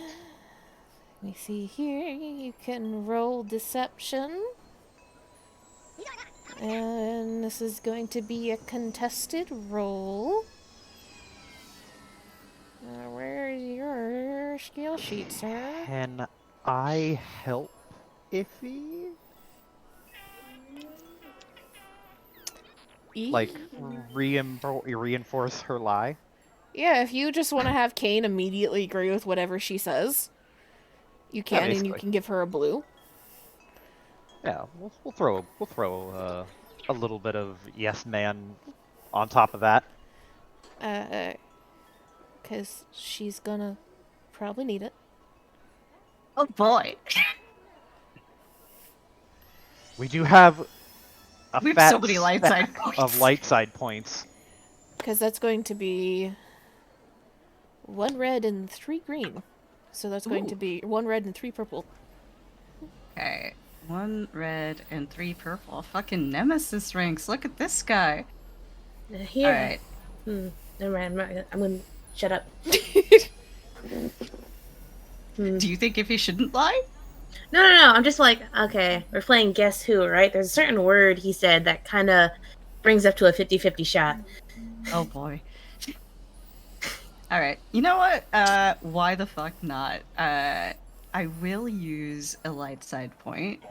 Speaker 1: Let me see here. You can roll deception. And this is going to be a contested roll. Where's your skill sheet, sir?
Speaker 5: Can I help Iffy? Like, reinforce her lie?
Speaker 1: Yeah, if you just want to have Kane immediately agree with whatever she says, you can, and you
Speaker 5: basically.
Speaker 1: can give her a blue.
Speaker 5: Yeah, we'll throw a little bit of yes man on top of that.
Speaker 1: Because she's gonna probably need it.
Speaker 4: Oh boy.
Speaker 5: We do have a
Speaker 4: We have
Speaker 5: fat
Speaker 4: so many light side
Speaker 5: stack
Speaker 4: points.
Speaker 5: of light side points.
Speaker 1: Because that's going to be 1 red and 3 green. So that's going to be 1 red and 3 purple.
Speaker 4: Okay, 1 red and 3 purple. Fucking nemesis ranks. Look at this guy.
Speaker 3: Here.
Speaker 4: Alright.
Speaker 3: Never mind. I'm gonna shut up.
Speaker 4: Do you think if he shouldn't lie?
Speaker 3: No. I'm just like, okay, we're playing Guess Who, right? There's a certain word he said that kind of brings up to a 50-50 shot.
Speaker 4: Oh boy. Alright, you know what? Why the fuck not? I will use a light side point.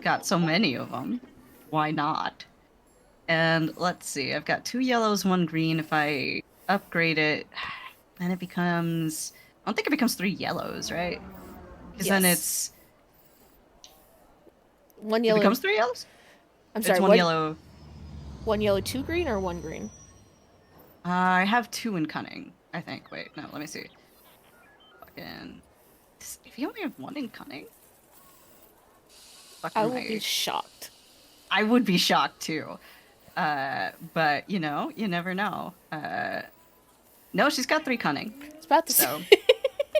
Speaker 4: Got so many of them. Why not? And let's see, I've got 2 yellows, 1 green. If I upgrade it, then it becomes... I don't think it becomes 3 yellows, right? Because then
Speaker 1: Yes.
Speaker 4: it's...
Speaker 1: 1
Speaker 4: It
Speaker 1: yellow.
Speaker 4: becomes 3 yellows?
Speaker 1: I'm sorry,
Speaker 4: It's 1 yellow.
Speaker 1: 1 yellow, 2 green, or 1 green?
Speaker 4: I have 2 in cunning, I think. Wait, no, let me see. Fucking... If you only have 1 in cunning?
Speaker 1: I will be shocked.
Speaker 4: I would be shocked too. But, you know, you never know. No, she's got 3 cunning.
Speaker 1: It's about to
Speaker 4: So,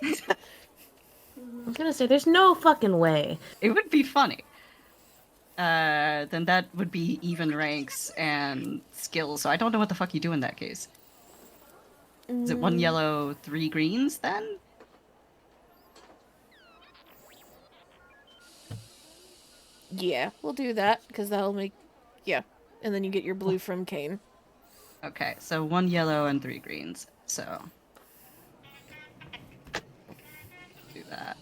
Speaker 3: I was gonna say, there's no fucking way.
Speaker 4: it would be funny. Then that would be even ranks and skills. So I don't know what the fuck you do in that case. Is it 1 yellow, 3 greens then?
Speaker 1: Yeah, we'll do that, because that'll make... Yeah. And then you get your blue from Kane.
Speaker 4: Okay, so 1 yellow and 3 greens. So do that.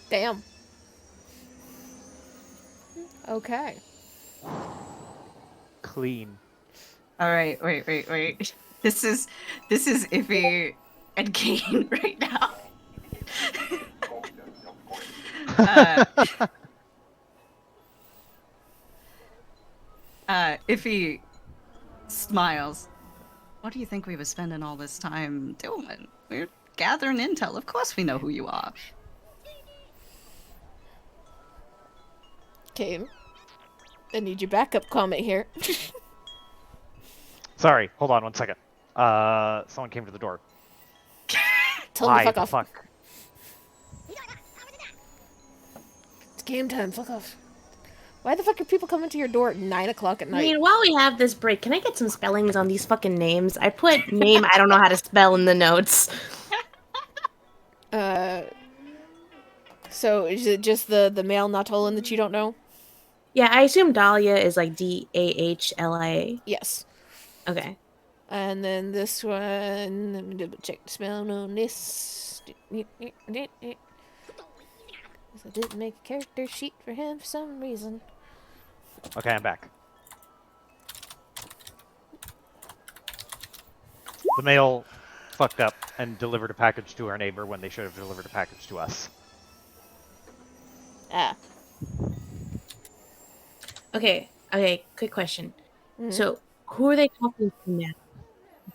Speaker 1: Damn. Okay.
Speaker 5: Clean.
Speaker 4: All right, wait. This is Iffy and Kane right now. Iffy smiles. What do you think we were spending all this time doing? We're gathering intel. Of course we know who you are.
Speaker 1: Okay. I need your backup comment here.
Speaker 5: Sorry, hold on 1 second. Someone came to the door.
Speaker 1: Tell him to
Speaker 5: Why
Speaker 1: fuck
Speaker 5: the
Speaker 1: off.
Speaker 5: fuck?
Speaker 1: It's game time. Fuck off. Why the fuck are people coming to your door at 9 o'clock at
Speaker 3: I
Speaker 1: night?
Speaker 3: mean, while we have this break, can I get some spellings on these fucking names? I put name I don't know how to spell in the notes.
Speaker 1: So is it just the male Natolan that you don't know?
Speaker 3: Yeah, I assume Dahlia is like Dahlia.
Speaker 1: Yes.
Speaker 3: Okay.
Speaker 1: And then this one, let me double check the spell on this. I didn't make a character sheet for him for some reason.
Speaker 5: Okay, I'm back. The male fucked up and delivered a package to our neighbor when they should have delivered a package to us.
Speaker 1: Ah.
Speaker 3: Okay, quick question.
Speaker 1: Mhm.
Speaker 3: So, who are they talking to now?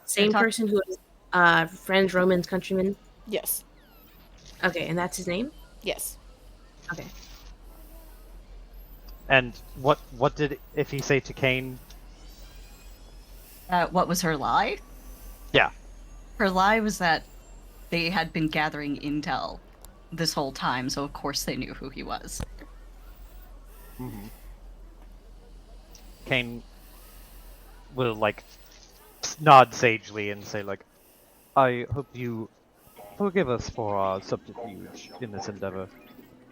Speaker 3: Same
Speaker 4: talk-
Speaker 3: person who is friends, Roman's countryman?
Speaker 1: Yes.
Speaker 3: Okay, and that's his name?
Speaker 1: Yes.
Speaker 3: Okay.
Speaker 5: And what did Iffy say to Kane?
Speaker 4: What was her lie?
Speaker 5: Yeah.
Speaker 4: Her lie was that they had been gathering intel this whole time, so of course they knew who he was.
Speaker 5: Mm-hmm. Kane will like nod sagely and say like, "I hope you forgive us for our subterfuge in this endeavor.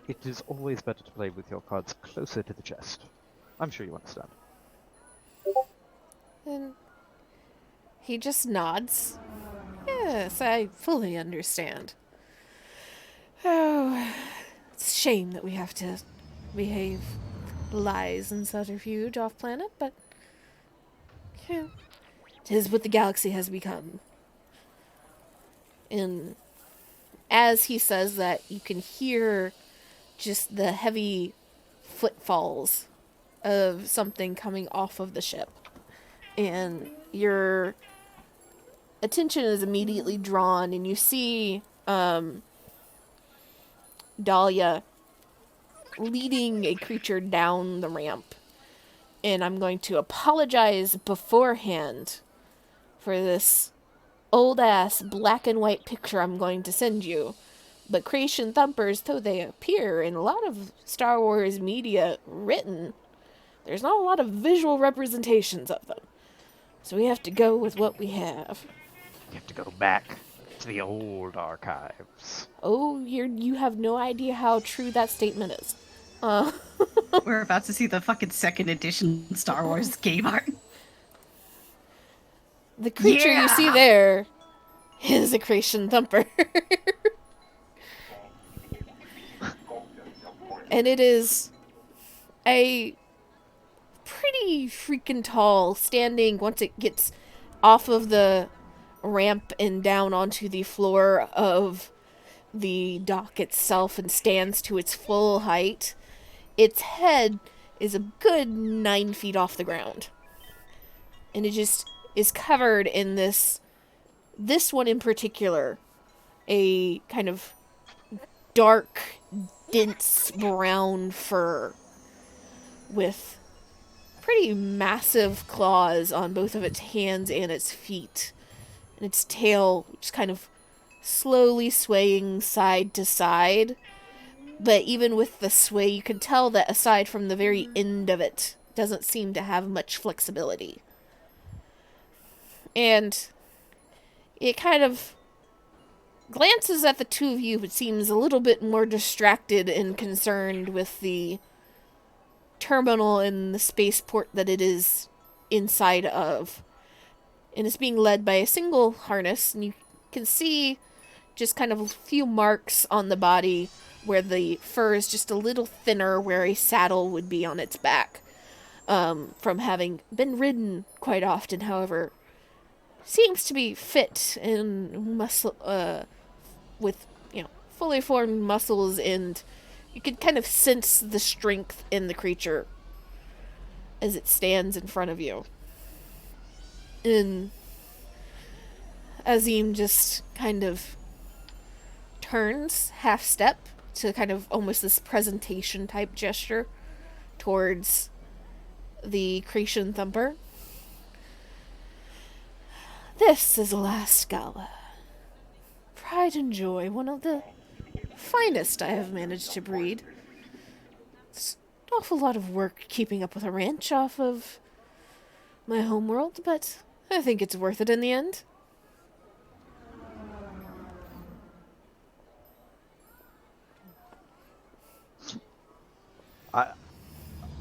Speaker 5: It is always better to play with your cards closer to the chest. I'm sure you understand."
Speaker 1: And he just nods. Yes, I fully understand. Oh, it's a shame that we have to behave lies and subterfuge off planet, but yeah, it is what the galaxy has become. And as he says that, you can hear just the heavy footfalls of something coming off of the ship. And your attention is immediately drawn, and you see Dahlia leading a creature down the ramp. And I'm going to apologize beforehand for this old-ass black and white picture I'm going to send you. But creation thumpers, though they appear in a lot of Star Wars media written, there's not a lot of visual representations of them. So we have to go with what we have.
Speaker 5: You have to go back to the old archives.
Speaker 1: Oh, you have no idea how true that statement is.
Speaker 4: We're about to see the fucking second edition Star Wars game art.
Speaker 1: The creature you see there is a creation thumper. And it is a pretty freaking tall, standing once it gets off of the ramp and down onto the floor of the dock itself and stands to its full height. Its head is a good 9 feet off the ground. And it just is covered in this one in particular, a kind of dark, dense brown fur with pretty massive claws on both of its hands and its feet. And its tail just kind of slowly swaying side to side. But even with the sway, you can tell that aside from the very end of it, doesn't seem to have much flexibility. And it kind of glances at the two of you, but seems a little bit more distracted and concerned with the terminal and the spaceport that it is inside of. And it's being led by a single harness, and you can see just kind of a few marks on the body where the fur is just a little thinner, where a saddle would be on its back, from having been ridden quite often. However, seems to be fit and muscle, with, fully formed muscles, and you can kind of sense the strength in the creature. as it stands in front of you. And Azim just kind of turns half step to kind of almost this presentation type gesture towards the Cretan Thumper. This is Last Gala. Pride and joy, one of the finest I have managed to breed. It's an awful lot of work keeping up with a ranch off of my homeworld, but I think it's worth it in the end.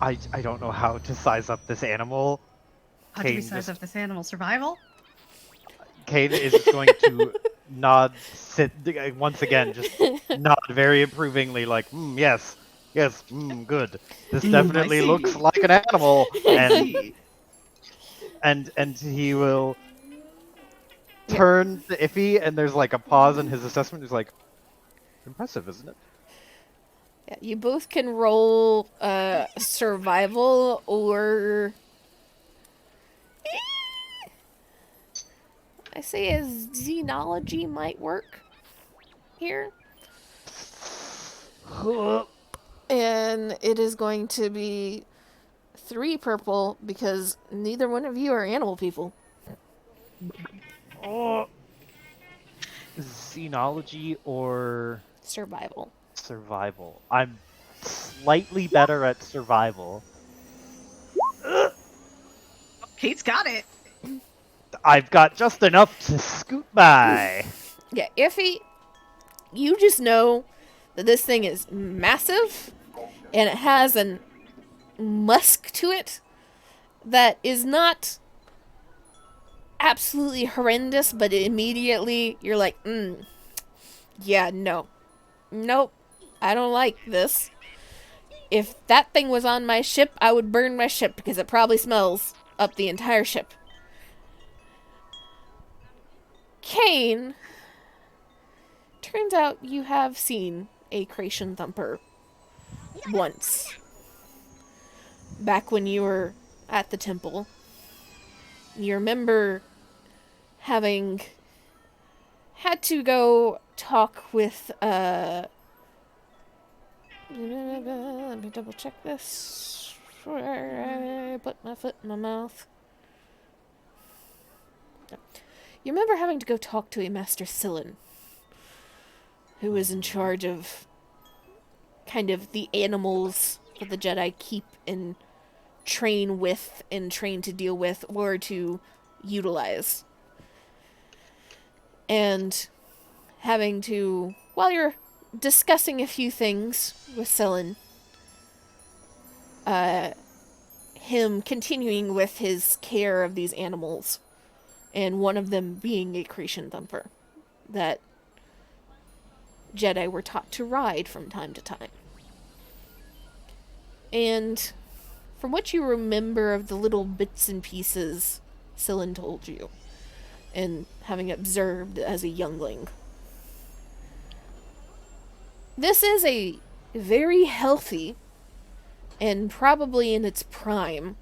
Speaker 5: I don't know how to size up this animal.
Speaker 4: How do we
Speaker 5: Kane
Speaker 4: size
Speaker 5: just-
Speaker 4: up this animal? Survival?
Speaker 5: Kane is just going to nod, once again, just nod very approvingly, like, yes, good. This definitely
Speaker 4: see.
Speaker 5: looks like an animal, and he will turn to Iffy, and there's like a pause in his assessment. He's like, impressive, isn't it?
Speaker 1: Yeah, you both can roll survival or I say a xenology might work here. And it is going to be 3 purple because neither one of you are animal people.
Speaker 5: Oh, xenology or
Speaker 1: Survival.
Speaker 5: survival. I'm slightly better at survival.
Speaker 4: Kate's got it.
Speaker 5: I've got just enough to scoot by.
Speaker 1: Yeah, Iffy, you just know that this thing is massive and it has an musk to it that is not absolutely horrendous, but immediately you're like, yeah, no. Nope. I don't like this. If that thing was on my ship, I would burn my ship because it probably smells up the entire ship. Kane, turns out you have seen a Cretan Thumper once. Back when you were at the temple. You remember having had to go talk with, let me double check this. I put my foot in my mouth. You remember having to go talk to a Master Sillin, who was in charge of kind of the animals that the Jedi keep and train with and train to deal with or to utilize. And having to, while you're discussing a few things with Sillin, him continuing with his care of these animals, and one of them being a Cretan Thumper that Jedi were taught to ride from time to time. And from what you remember of the little bits and pieces Sillin told you, and having observed as a youngling, this is a very healthy and probably in its prime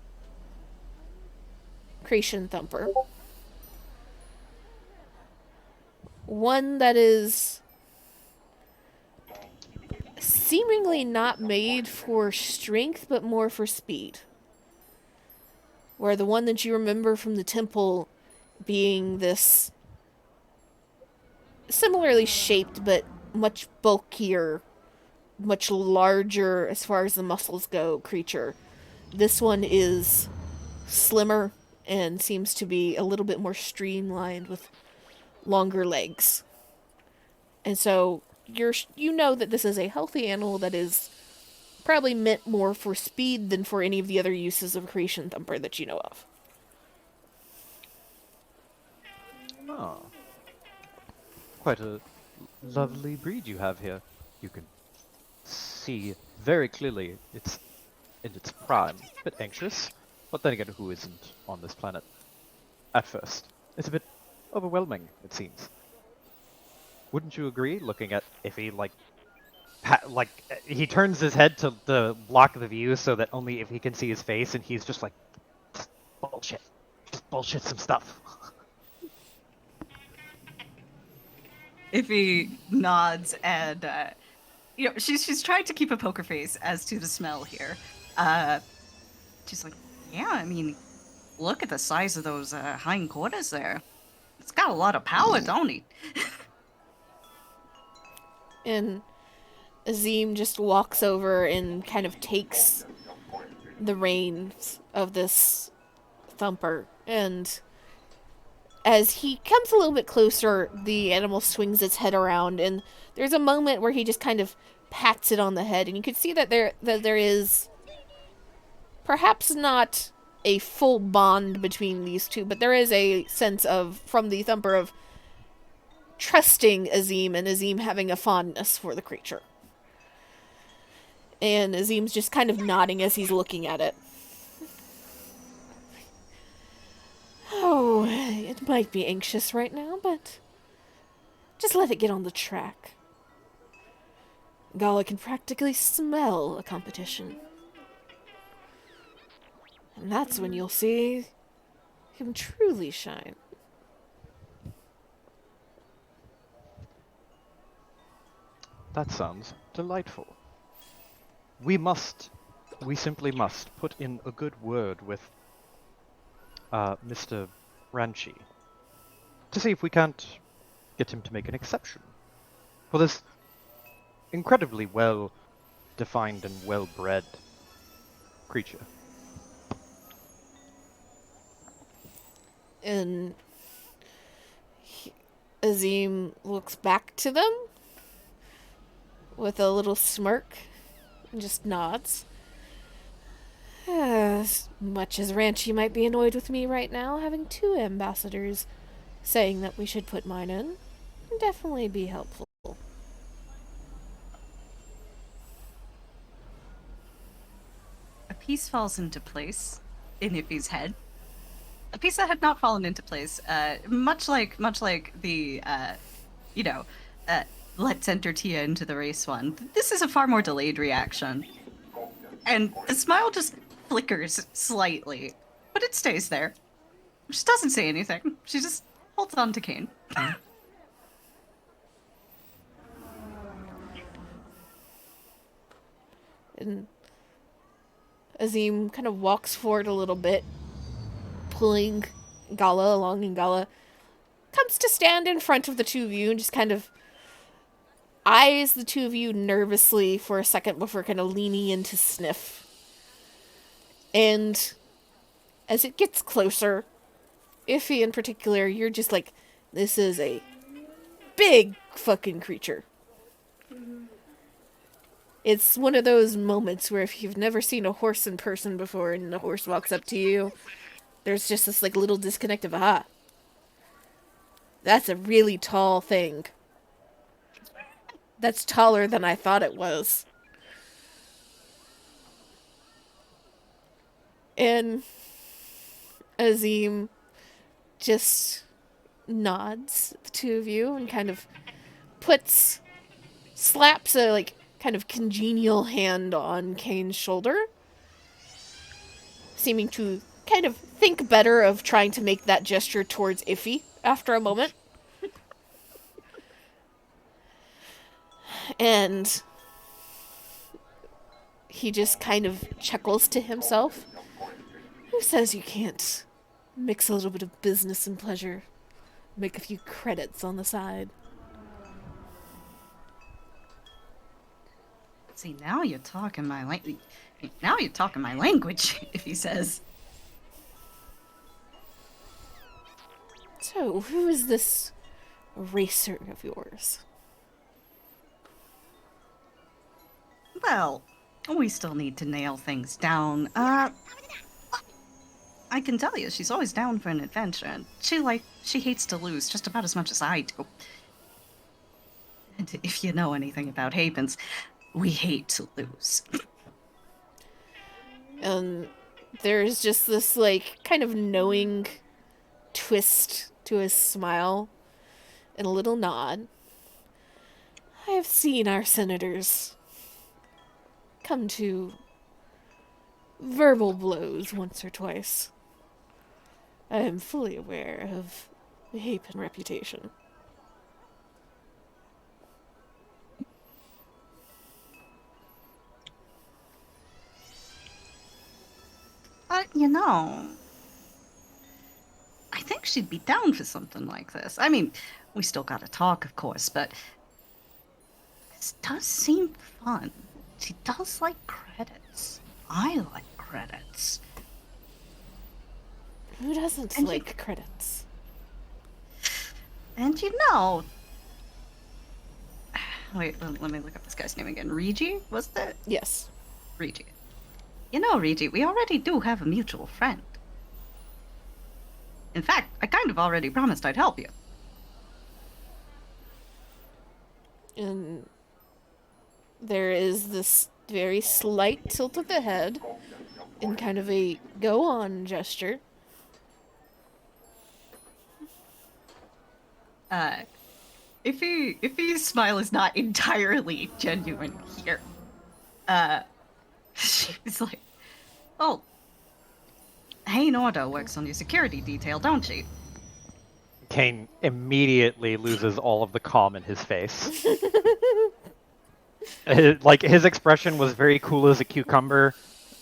Speaker 1: Cretan Thumper. One that is seemingly not made for strength, but more for speed. Where the one that you remember from the temple being this similarly shaped, but much bulkier, much larger as far as the muscles go creature. This one is slimmer and seems to be a little bit more streamlined with longer legs. And so you know that this is a healthy animal that is probably meant more for speed than for any of the other uses of Cretan Thumper that you know of.
Speaker 5: Oh. Quite a lovely breed you have here. You can see very clearly it's in its prime. A bit anxious, but then again, who isn't on this planet at first? It's a bit overwhelming, it seems. Wouldn't you agree, looking at Iffy, like, he turns his head to block the view so that only if he can see his face, and he's just like, bullshit, just bullshit some stuff.
Speaker 4: Iffy nods and she's trying to keep a poker face as to the smell here. She's like, yeah, I mean, look at the size of those hindquarters there. It's got a lot of power, don't it?
Speaker 1: And Azim just walks over and kind of takes the reins of this thumper, and as he comes a little bit closer, the animal swings its head around, and there's a moment where he just kind of pats it on the head, and you can see that there is perhaps not a full bond between these two, but there is a sense of, from the thumper, of trusting Azim and Azim having a fondness for the creature. And Azim's just kind of nodding as he's looking at it. Oh, it might be anxious right now, but just let it get on the track. Gala can practically smell a competition. And that's when you'll see him truly shine.
Speaker 5: That sounds delightful. We simply must put in a good word with Mr. Ranchi to see if we can't get him to make an exception for this incredibly well-defined and well-bred creature.
Speaker 1: And Azim looks back to them with a little smirk and just nods. As much as Ranchi might be annoyed with me right now, having 2 ambassadors saying that we should put mine in would definitely be helpful.
Speaker 4: A piece falls into place in Iffy's head. A piece that had not fallen into place, much like the, let's enter Tia into the race one. This is a far more delayed reaction. And the smile just flickers slightly, but it stays there. She doesn't say anything. She just holds on to Kane.
Speaker 1: And Azim kind of walks forward a little bit, pulling Gala along, and Gala comes to stand in front of the 2 of you and just kind of eyes the 2 of you nervously for a second before kind of leaning in to sniff. And as it gets closer, Iffy in particular, you're just like, this is a big fucking creature. It's one of those moments where if you've never seen a horse in person before and the horse walks up to you, there's just this like little disconnect of, aha, that's a really tall thing. That's taller than I thought it was. And Azim just nods at the 2 of you and kind of slaps a like kind of congenial hand on Kane's shoulder, seeming to kind of think better of trying to make that gesture towards Iffy after a moment. And he just kind of chuckles to himself. Who says you can't mix a little bit of business and pleasure? Make a few credits on the side.
Speaker 4: See, now you're talking my language. Now you're talking my language, if he says.
Speaker 1: So, who is this racer of yours?
Speaker 4: Well, we still need to nail things down. I can tell you, she's always down for an adventure. She hates to lose just about as much as I do. And if you know anything about Havens, we hate to lose.
Speaker 1: And there's just this, like, kind of knowing twist to his smile and a little nod. I have seen our senators come to verbal blows once or twice. I am fully aware of the Hapen reputation.
Speaker 4: You know, I think she'd be down for something like this. I mean, we still gotta talk, of course, but this does seem fun. She does like credits. I like credits.
Speaker 1: Who doesn't
Speaker 4: And
Speaker 1: like credits?
Speaker 4: And you know... Wait, let me look up this guy's name again. Regi, was that?
Speaker 1: Yes.
Speaker 4: Regi. You know, Regi, we already do have a mutual friend. In fact, I kind of already promised I'd help you.
Speaker 1: And there is this very slight tilt of the head in kind of a go on gesture.
Speaker 4: If his smile is not entirely genuine here, she's like, oh, Hayne Ordo works on your security detail, don't she?
Speaker 5: Kane immediately loses all of the calm in his face. Like, his expression was very cool as a cucumber,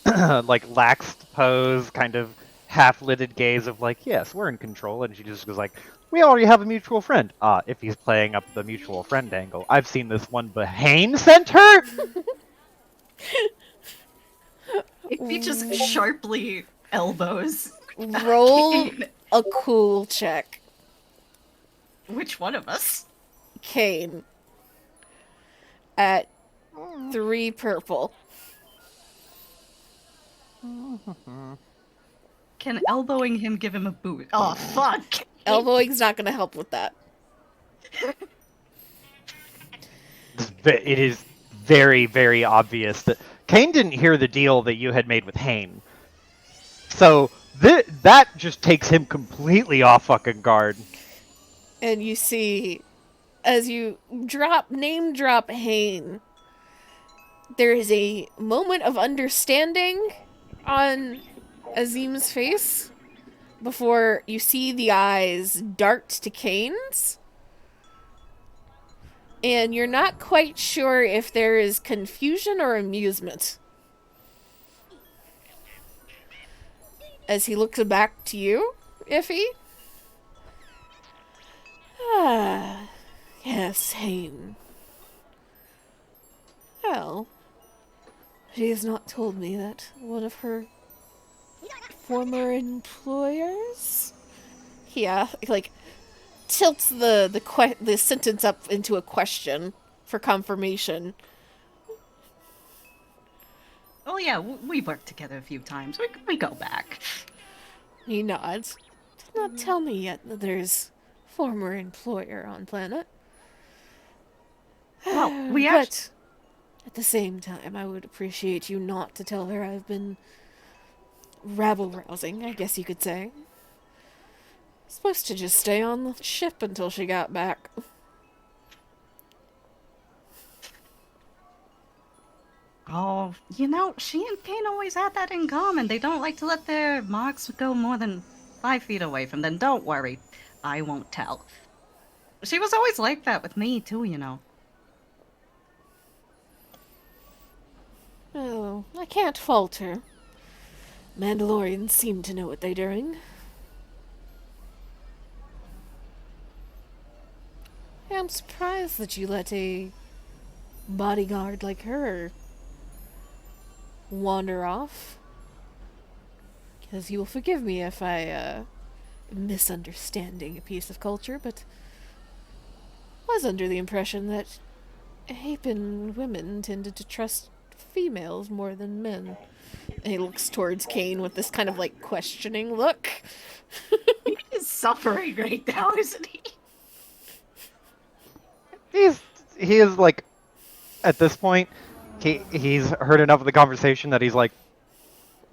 Speaker 5: like laxed pose, kind of half-lidded gaze of like, yes, we're in control, and she just goes like, we already have a mutual friend. Ah, if he's playing up the mutual friend angle. I've seen this one Bahane sent her?
Speaker 4: If he just sharply elbows.
Speaker 1: Roll a cool check.
Speaker 4: Which one of us?
Speaker 1: Kane. At 3 purple.
Speaker 4: Can elbowing him give him a boot? Oh, fuck!
Speaker 1: Elbowing's not gonna help with that.
Speaker 5: It is very, very obvious that Kane didn't hear the deal that you had made with Hayne. So that just takes him completely off fucking guard.
Speaker 1: And you see, as you name drop Hayne, there is a moment of understanding on Azim's face before you see the eyes dart to Kane's. And you're not quite sure if there is confusion or amusement. As he looks back to you, Iffy. Ah, yes, Hayne. Well, she has not told me that one of her former employers? Yeah, like, tilts the sentence up into a question for confirmation.
Speaker 4: Oh yeah, we've worked together a few times. We go back.
Speaker 1: He nods. Did not tell me yet that there's former employer on planet.
Speaker 4: Well,
Speaker 1: But at the same time, I would appreciate you not to tell her I've been rabble-rousing, I guess you could say. Supposed to just stay on the ship until she got back.
Speaker 4: Oh, you know, she and Kane always had that in common. They don't like to let their marks go more than 5 feet away from them. Don't worry, I won't tell. She was always like that with me, too, you know.
Speaker 1: Oh, I can't fault her. Mandalorians seem to know what they're doing. I'm surprised that you let a bodyguard like her wander off. Because you will forgive me if I am misunderstanding a piece of culture, but was under the impression that Hapen women tended to trust females more than men. And he looks towards Kane with this kind of like questioning look.
Speaker 4: He's suffering right now, isn't he?
Speaker 5: He is like, at this point, he's heard enough of the conversation that he's like,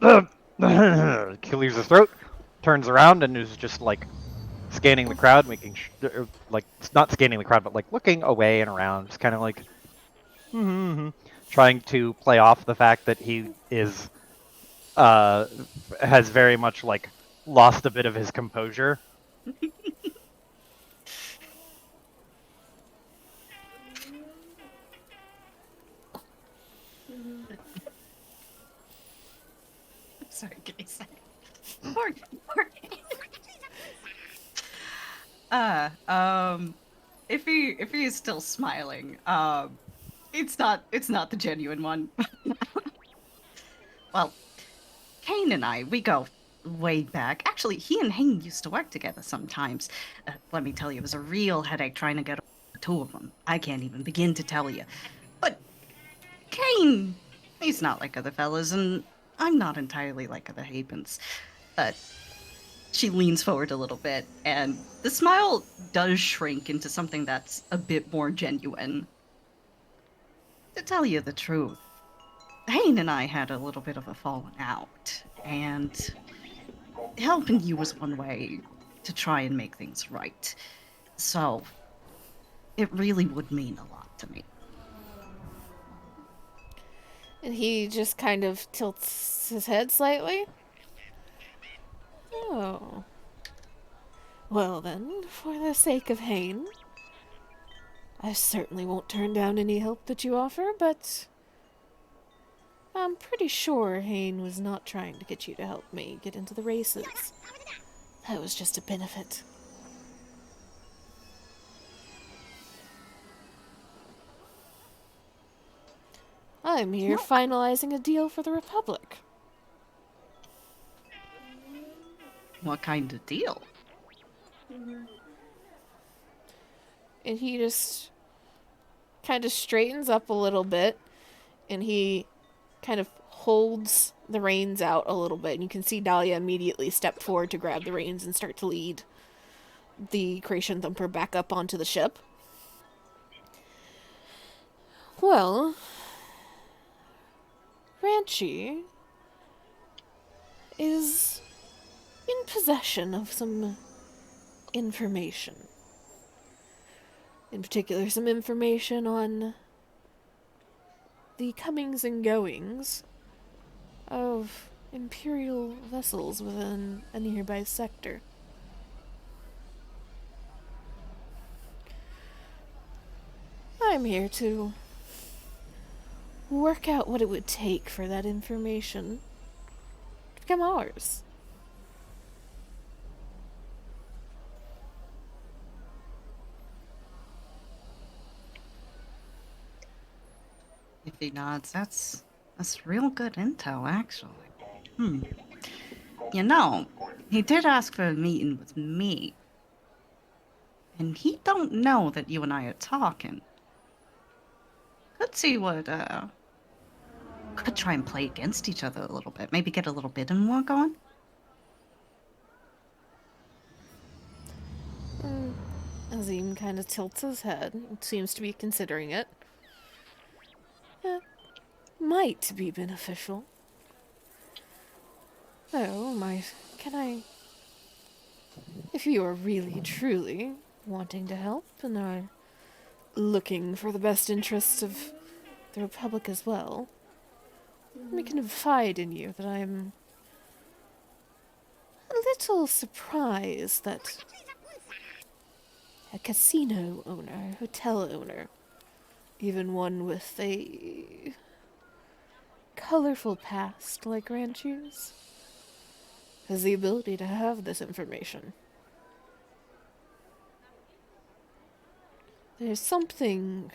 Speaker 5: clears his throat, turns around, and is just like scanning the crowd, like not scanning the crowd, but like looking away and around, just kind of like trying to play off the fact that he is has very much like lost a bit of his composure.
Speaker 4: Sorry, give me a second. Poor Kane. If he is still smiling, it's not the genuine one. Well, Kane and I, we go way back. Actually, he and Hain used to work together sometimes. Let me tell you, it was a real headache trying to get the two of them. I can't even begin to tell you. But Kane, he's not like other fellas, and I'm not entirely like other Havens. But she leans forward a little bit, and the smile does shrink into something that's a bit more genuine. To tell you the truth, Hain and I had a little bit of a falling out, and helping you was one way to try and make things right. So, it really would mean a lot to me.
Speaker 1: And he just kind of tilts his head slightly. Oh. Well then, for the sake of Hain, I certainly won't turn down any help that you offer, but I'm pretty sure Hain was not trying to get you to help me get into the races. That was just a benefit. I'm here finalizing a deal for the Republic.
Speaker 4: What kind of deal?
Speaker 1: And he just kind of straightens up a little bit, and he kind of holds the reins out a little bit, and you can see Dahlia immediately step forward to grab the reins and start to lead the Creation Thumper back up onto the ship. Well, Ranchi is in possession of some information. In particular, some information on the comings and goings of Imperial vessels within a nearby sector. I'm here to work out what it would take for that information to become ours.
Speaker 4: If he nods, that's real good intel, actually. You know, he did ask for a meeting with me. And he don't know that you and I are talking. Could see what, could try and play against each other a little bit. Maybe get a little bidding war going.
Speaker 1: Azim kind of tilts his head and seems to be considering it. Might be beneficial. Oh, can I... If you are really, truly wanting to help and are looking for the best interests of the Republic as well, let me confide in you that I'm a little surprised that a casino owner, hotel owner, even one with a colorful past like Ranchu's, has the ability to have this information. There's something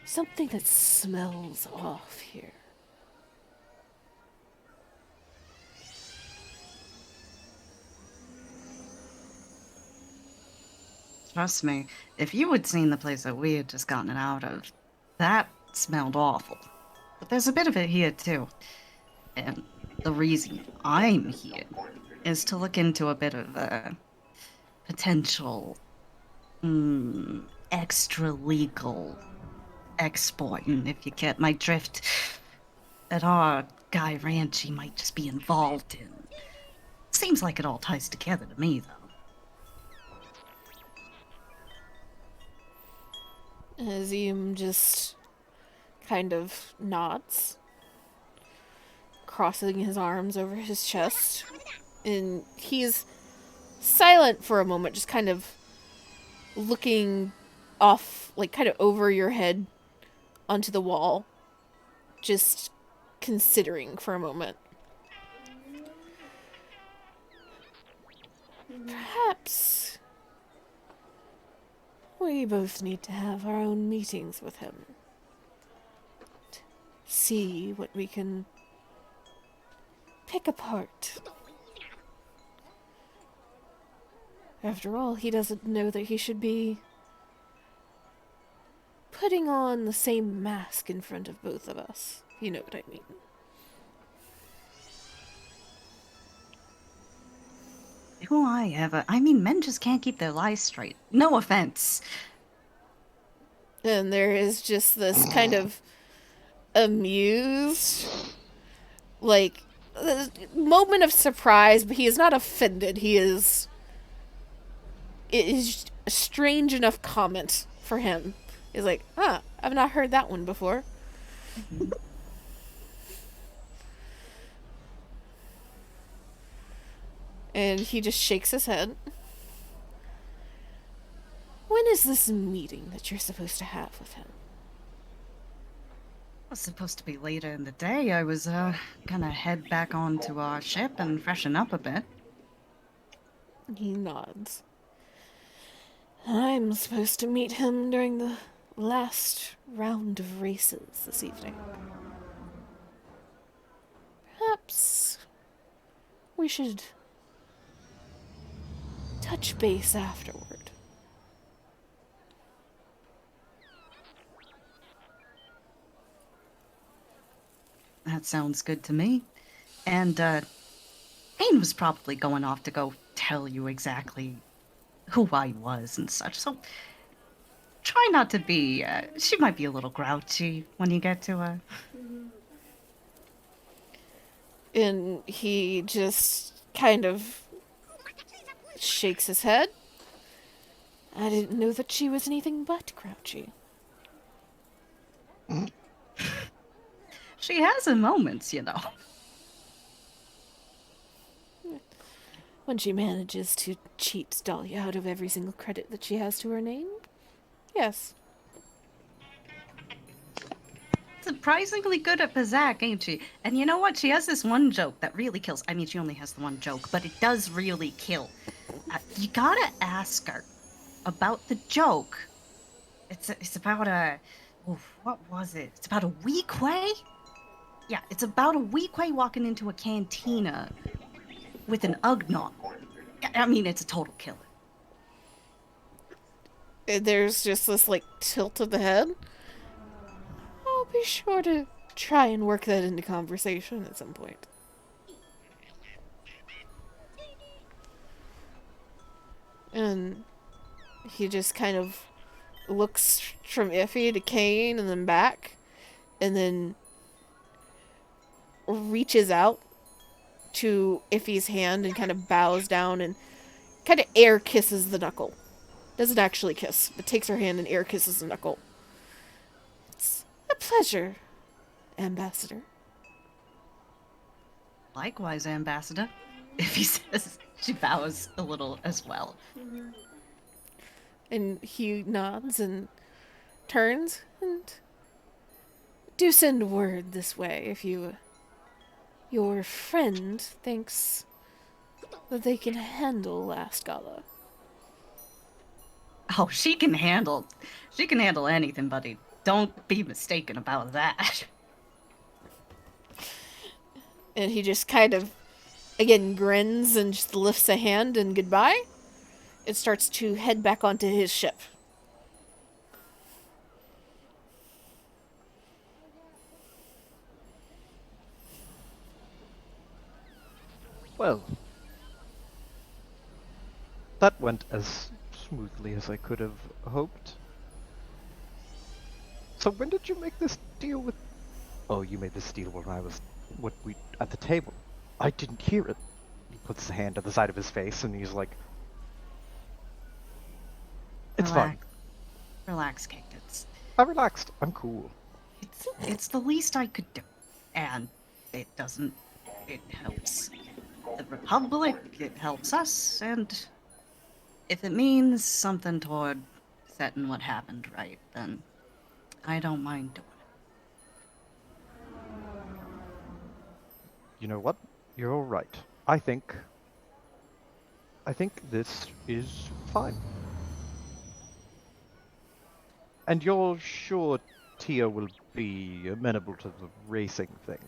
Speaker 1: that smells off here.
Speaker 4: Trust me, if you had seen the place that we had just gotten out of, that smelled awful. But there's a bit of it here, too. And the reason I'm here is to look into a bit of potential extra-legal exporting, if you get my drift, that our guy Ranchi might just be involved in. Seems like it all ties together to me, though.
Speaker 1: Azim just kind of nods, crossing his arms over his chest, and he's silent for a moment, just kind of looking off, like kind of over your head onto the wall, just considering for a moment. Perhaps we both need to have our own meetings with him. See what we can pick apart. After all, he doesn't know that he should be putting on the same mask in front of both of us. You know what I mean.
Speaker 4: Do I ever? I mean, men just can't keep their lies straight. No offense.
Speaker 1: And there is just this kind of amused, like, moment of surprise, but he is not offended. He is... It is a strange enough comment for him. He's like, I've not heard that one before. And he just shakes his head. When is this meeting that you're supposed to have with him?
Speaker 4: It was supposed to be later in the day. I was, gonna head back onto our ship and freshen up a bit.
Speaker 1: He nods. I'm supposed to meet him during the last round of races this evening. Perhaps we should touch base afterward.
Speaker 4: That sounds good to me. And, Ain was probably going off to go tell you exactly who I was and such, so try not to be, she might be a little grouchy when you get to her.
Speaker 1: And he just kind of shakes his head. I didn't know that she was anything but grouchy.
Speaker 4: She has her moments, you know.
Speaker 1: When she manages to cheat Dahlia out of every single credit that she has to her name? Yes.
Speaker 4: Surprisingly good at Pizzac, ain't she? And you know what? She has this one joke that really kills. I mean, she only has the one joke, but it does really kill. You gotta ask her about the joke. It's about a... what was it? It's about a Weequay? Yeah, it's about a Weequay walking into a cantina with an Ugnaught. I mean, it's a total killer.
Speaker 1: There's just this, like, tilt of the head. I'll be sure to try and work that into conversation at some point. And he just kind of looks from Iffy to Kane and then back, and then reaches out to Iffy's hand and kind of bows down and kind of air kisses the knuckle. Doesn't actually kiss, but takes her hand and air kisses the knuckle. It's a pleasure, Ambassador.
Speaker 4: Likewise, Ambassador. If he says, she bows a little as well.
Speaker 1: And he nods and turns and do send word this way if your friend thinks that they can handle Last Gala.
Speaker 4: Oh, she can handle anything, buddy. Don't be mistaken about that.
Speaker 1: And he just kind of, again, grins and just lifts a hand and goodbye. It starts to head back onto his ship.
Speaker 5: Well, that went as smoothly as I could have hoped. So when did you make this deal with... Oh, you made this deal when I was... at the table. I didn't hear it. puts his hand to the side of his face, and he's like, "It's fine.
Speaker 4: Relax, Kate.
Speaker 5: I'm relaxed. I'm cool."
Speaker 4: It's the least I could do, and it doesn't. It helps the Republic. It helps us, and if it means something toward setting what happened right, then I don't mind doing
Speaker 5: You know what? You're right. I think this is fine. And you're sure Tia will be amenable to the racing thing?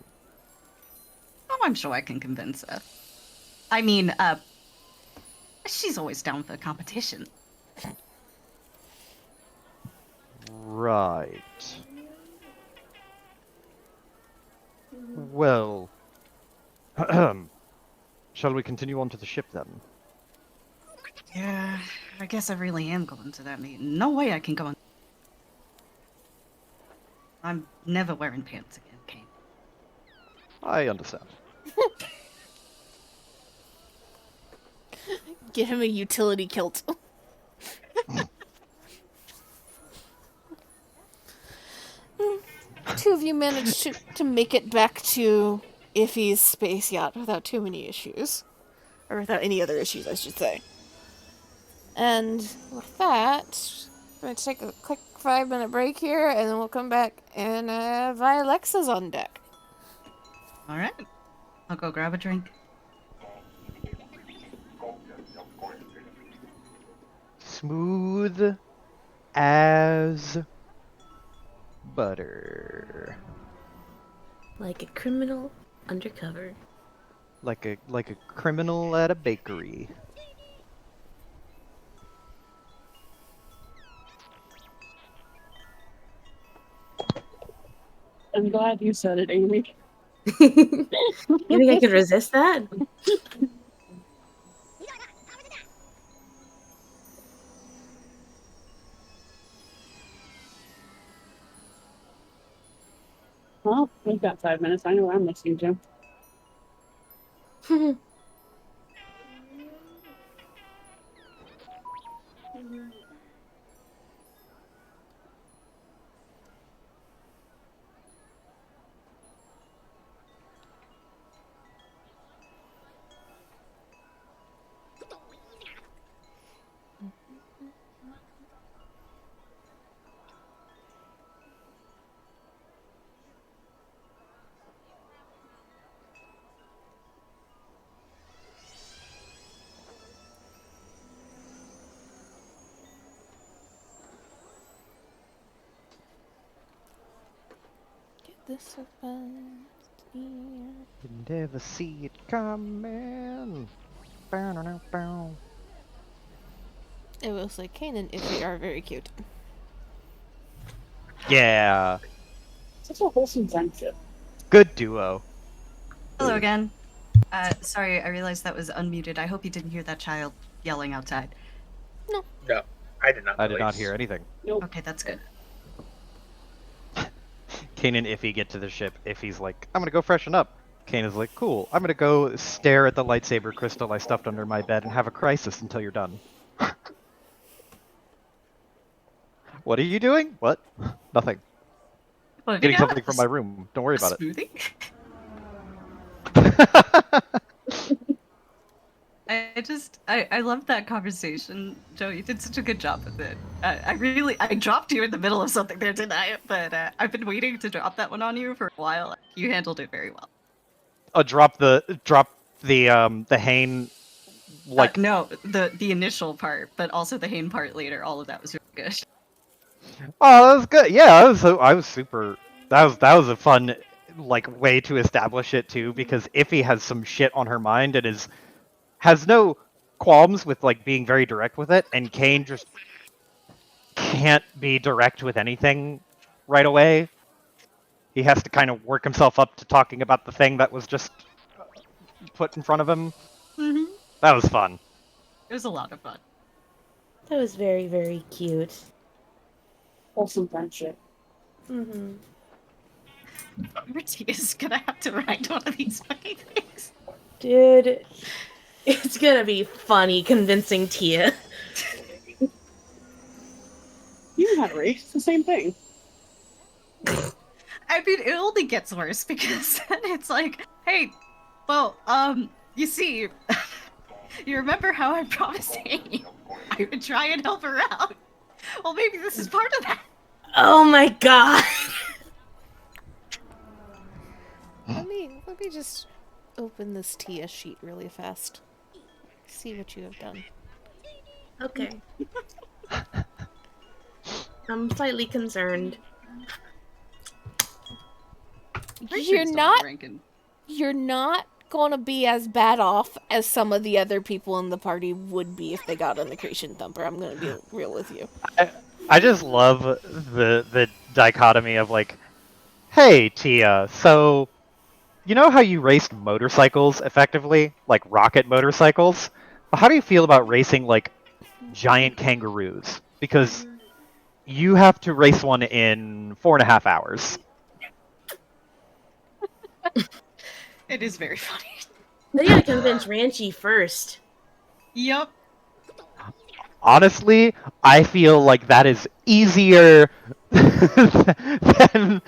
Speaker 4: Oh, I'm sure I can convince her. I mean, she's always down for competition.
Speaker 5: Right. Well, shall we continue on to the ship then?
Speaker 4: Yeah, I guess I really am going to that meeting. No way I can go on. I'm never wearing pants again, Kate.
Speaker 5: I understand.
Speaker 1: Get him a utility kilt. Two of you managed to make it back to Iffy's space yacht without too many issues. Or without any other issues, I should say. And with that, we're going to take a quick 5-minute break here, and then we'll come back and Violexa's on deck.
Speaker 4: All right, I'll go grab a drink.
Speaker 5: Smooth as butter.
Speaker 3: Like a criminal undercover.
Speaker 5: Like a criminal at a bakery.
Speaker 2: I'm glad you said it, Amy.
Speaker 3: You think I could resist that?
Speaker 2: Well, we've got 5 minutes. I know what I'm listening to.
Speaker 1: Get this open.
Speaker 5: You never see it coming. Bow.
Speaker 1: It looks like Kane and Iffy are very cute.
Speaker 5: Yeah.
Speaker 2: Such a wholesome friendship.
Speaker 5: Good duo.
Speaker 4: Hello again. Sorry, I realized that was unmuted. I hope you didn't hear that child yelling outside.
Speaker 6: No, I did not.
Speaker 5: I did not hear anything.
Speaker 2: Nope.
Speaker 4: Okay, that's good.
Speaker 5: Kane and Iffy get to the ship. Iffy's like, I'm gonna go freshen up. Kane is like, cool. I'm gonna go stare at the lightsaber crystal I stuffed under my bed and have a crisis until you're done. What are you doing? What? Nothing. Getting something from my room. Don't worry about
Speaker 4: Smoothie?
Speaker 5: it.
Speaker 4: I love that conversation, Joe. You did such a good job with it. I dropped you in the middle of something there tonight, but I've been waiting to drop that one on you for a while. You handled it very well.
Speaker 5: Drop the Hane like
Speaker 4: no, the initial part, but also the Hane part later. All of that was really good.
Speaker 5: Oh, that was good. Yeah, I was super. That was a fun like way to establish it too, because Iffy has some shit on her mind and has no qualms with like being very direct with it, and Kane just can't be direct with anything right away. He has to kind of work himself up to talking about the thing that was just put in front of him.
Speaker 4: Mm-hmm.
Speaker 5: That was fun.
Speaker 4: It was a lot of fun.
Speaker 3: That was very, very cute.
Speaker 2: Wholesome friendship.
Speaker 3: Mm-hmm.
Speaker 4: Martia's gonna have to write one of these fucking things.
Speaker 3: Dude, It's gonna be funny convincing Tia.
Speaker 7: You know how to race. It's the same thing.
Speaker 4: I mean, it only gets worse because then it's like, hey, well, you see, you remember how I promised Amy I would try and help her out? Well, maybe this is part of that.
Speaker 3: Oh my god.
Speaker 1: Let me just open this Tia sheet really fast. See what you have done.
Speaker 3: Okay. I'm slightly concerned.
Speaker 4: Pretty sure
Speaker 1: You're
Speaker 4: it's
Speaker 1: not
Speaker 4: Rankin.
Speaker 1: you're not gonna be as bad off as some of the other people in the party would be if they got on the creation thumper. I'm gonna be real with you.
Speaker 5: I just love the dichotomy of like, hey Tia, so you know how you raced motorcycles effectively, like rocket motorcycles? But how do you feel about racing like giant kangaroos? Because you have to race one in 4.5 hours.
Speaker 4: It is very funny.
Speaker 3: I gotta convince Ranchi first.
Speaker 4: Yup.
Speaker 5: Honestly, I feel like that is easier than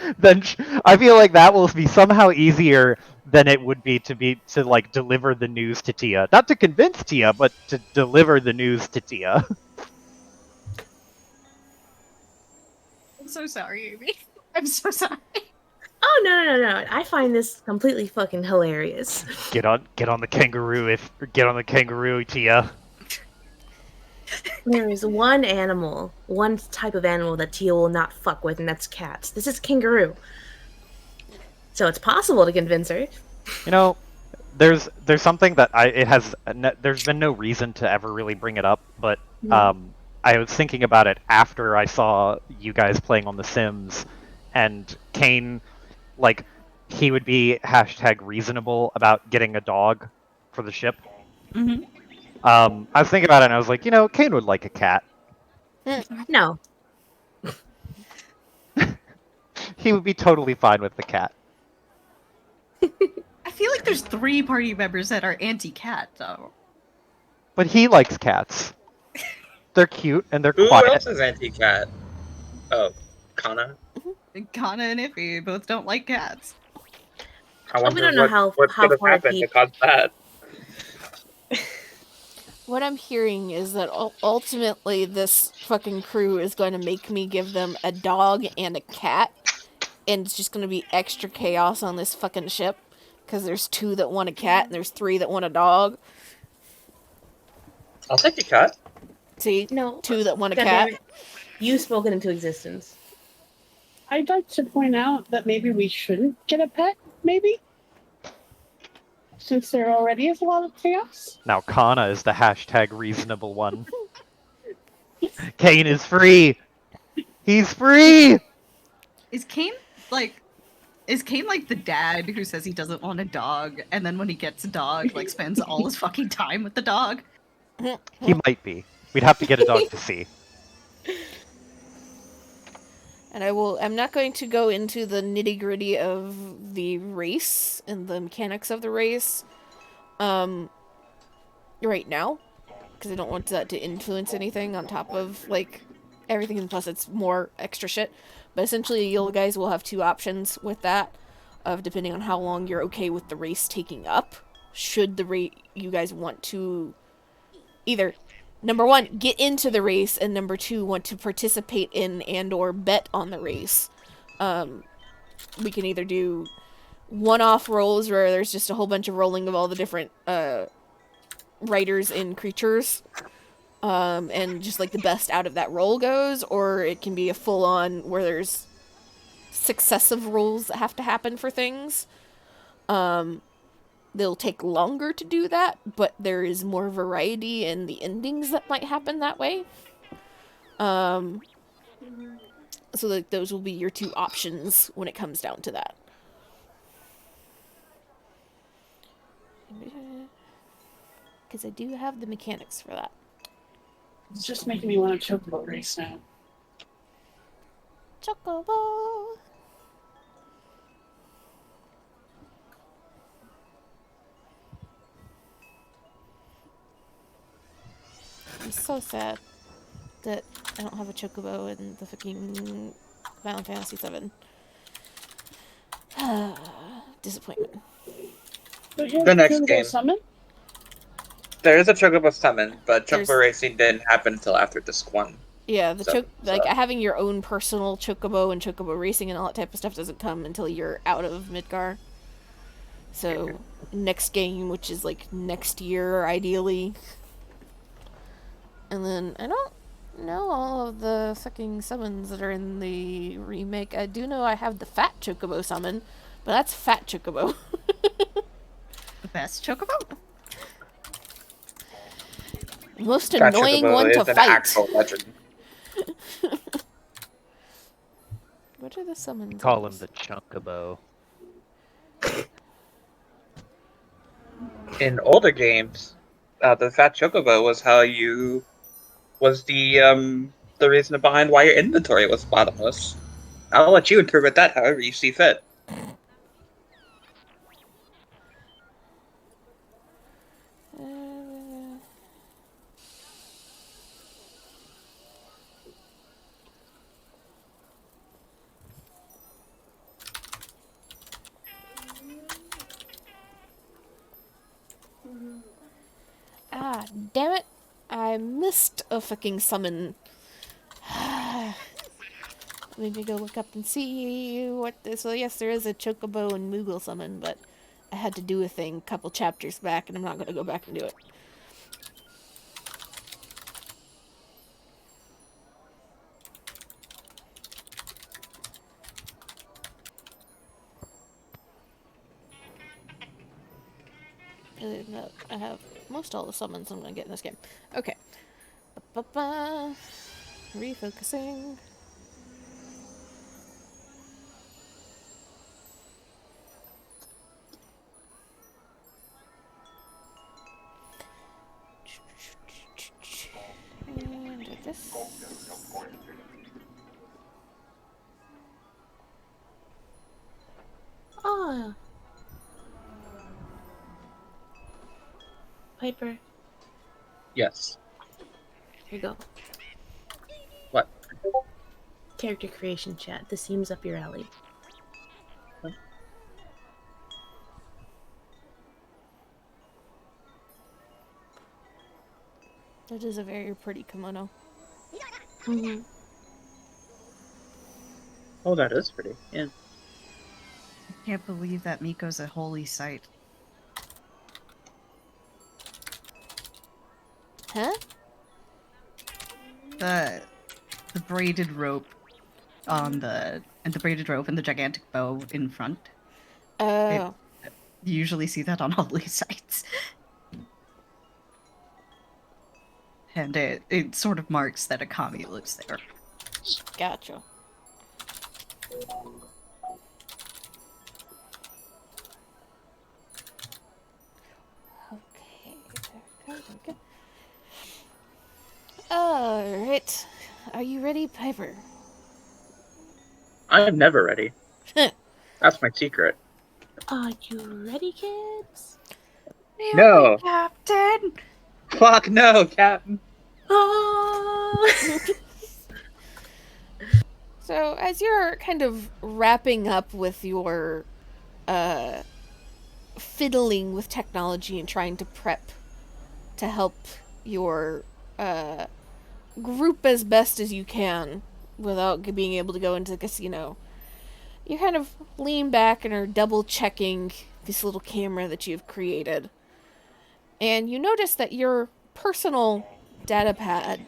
Speaker 5: I feel like that will be somehow easier than it would be to like deliver the news to Tia. Not to convince Tia, but to deliver the news to Tia.
Speaker 4: I'm so sorry, Amy. I'm so sorry.
Speaker 3: Oh no. I find this completely fucking hilarious.
Speaker 5: Get on the kangaroo get on the kangaroo, Tia.
Speaker 3: There is one animal, one type of animal that Tia will not fuck with, and that's cats. This is kangaroo. So it's possible to convince her.
Speaker 5: You know, there's something that there's been no reason to ever really bring it up, but I was thinking about it after I saw you guys playing on The Sims, and Kane, like, he would be hashtag reasonable about getting a dog for the ship.
Speaker 4: Mm-hmm.
Speaker 5: I was thinking about it and I was like, you know, Kane would like a cat.
Speaker 3: No.
Speaker 5: He would be totally fine with the cat.
Speaker 4: I feel like there's 3 party members that are anti-cat, though.
Speaker 5: But he likes cats. They're cute and they're
Speaker 6: Who
Speaker 5: quiet.
Speaker 6: else is anti-cat? Oh, Kana?
Speaker 4: And Kana and Iffy both don't like cats.
Speaker 6: I
Speaker 3: we
Speaker 6: wonder
Speaker 3: don't know how
Speaker 6: what could have
Speaker 3: far
Speaker 6: happened to
Speaker 3: deep-
Speaker 6: cause that.
Speaker 1: What I'm hearing is that ultimately this fucking crew is going to make me give them a dog and a cat, and it's just going to be extra chaos on this fucking ship because there's 2 that want a cat and there's 3 that want a dog.
Speaker 6: I'll take a cat.
Speaker 1: See,
Speaker 3: No.
Speaker 1: 2 that want a
Speaker 3: God
Speaker 1: cat.
Speaker 3: damn it. You spoke it into existence.
Speaker 7: I'd like to point out that maybe we shouldn't get a pet, maybe? Since there already is a lot of chaos.
Speaker 5: Now Kana is the hashtag reasonable one. Kane is free! He's free!
Speaker 4: Is Kane like the dad who says he doesn't want a dog, and then when he gets a dog, like spends all his fucking time with the dog?
Speaker 5: He might be. We'd have to get a dog to see.
Speaker 1: And I'm not going to go into the nitty-gritty of the race and the mechanics of the race right now, because I don't want that to influence anything on top of, like, everything, and plus it's more extra shit. But essentially, you guys will have 2 options with that, of depending on how long you're okay with the race taking up. Should you guys want to either, number 1, get into the race, and number 2, want to participate in and or bet on the race. We can either do one-off rolls where there's just a whole bunch of rolling of all the different writers and creatures, and just like the best out of that roll goes, or it can be a full-on where there's successive rolls that have to happen for things. They'll take longer to do that, but there is more variety in the endings that might happen that way. So like those will be your 2 options when it comes down to that. Because I do have the mechanics for that.
Speaker 7: It's just making me want to chocobo race now.
Speaker 1: Chocobo! so sad that I don't have a chocobo in the fucking Final Fantasy VII. Disappointment.
Speaker 7: But here's
Speaker 6: The next
Speaker 7: Chocobo
Speaker 6: game.
Speaker 7: Summon.
Speaker 6: There is a Chocobo Summon, but
Speaker 1: There's-
Speaker 6: Chocobo Racing didn't happen until after disc 1.
Speaker 1: Yeah, the
Speaker 6: So-
Speaker 1: like
Speaker 6: so-
Speaker 1: having your own personal chocobo and chocobo racing and all that type of stuff doesn't come until you're out of Midgar. So next game, which is like next year ideally. And then I don't know all of the fucking summons that are in the remake. I do know I have the fat chocobo summon, but that's fat chocobo.
Speaker 4: The best chocobo?
Speaker 1: Most
Speaker 6: Fat
Speaker 1: annoying
Speaker 6: Chocobo
Speaker 1: one to
Speaker 6: is an
Speaker 1: fight.
Speaker 6: actual legend.
Speaker 1: What are the summons?
Speaker 5: Call
Speaker 1: on
Speaker 5: him
Speaker 1: this?
Speaker 5: the Chunkabo.
Speaker 6: In older games, the Fat Chocobo was the reason behind why your inventory was bottomless. I'll let you interpret that however you see fit.
Speaker 1: Uh, Ah, damn it. I missed a fucking summon. Let me go look up and see what this. So yes, there is a chocobo and Moogle summon, but I had to do a thing a couple chapters back, and I'm not gonna go back and do it. No, I have most all the summons I'm gonna get in this game. Okay. Ba-ba-ba. Refocusing. And do this.
Speaker 3: Oh. Piper,
Speaker 6: Yes.
Speaker 3: here you go.
Speaker 6: What?
Speaker 3: Character creation chat. This seems up your alley.
Speaker 1: That is a very pretty kimono.
Speaker 3: Mm-hmm.
Speaker 6: Oh, that is pretty. Yeah.
Speaker 4: Can't believe that Miko's a holy site.
Speaker 1: Huh?
Speaker 4: The braided rope on the braided rope and the gigantic bow in front.
Speaker 1: Oh,
Speaker 4: You usually see that on holy sites. And it sort of marks that a kami lives there.
Speaker 1: gotcha. Okay, there we go. Alright. Are you ready, Piper?
Speaker 6: I am never ready. That's my secret.
Speaker 3: Are you ready, kids?
Speaker 6: No.
Speaker 4: Captain!
Speaker 6: Fuck no, Captain.
Speaker 3: Oh!
Speaker 1: So, as you're kind of wrapping up with your fiddling with technology and trying to prep to help your group as best as you can without being able to go into the casino, you kind of lean back and are double checking this little camera that you've created. And you notice that your personal data pad,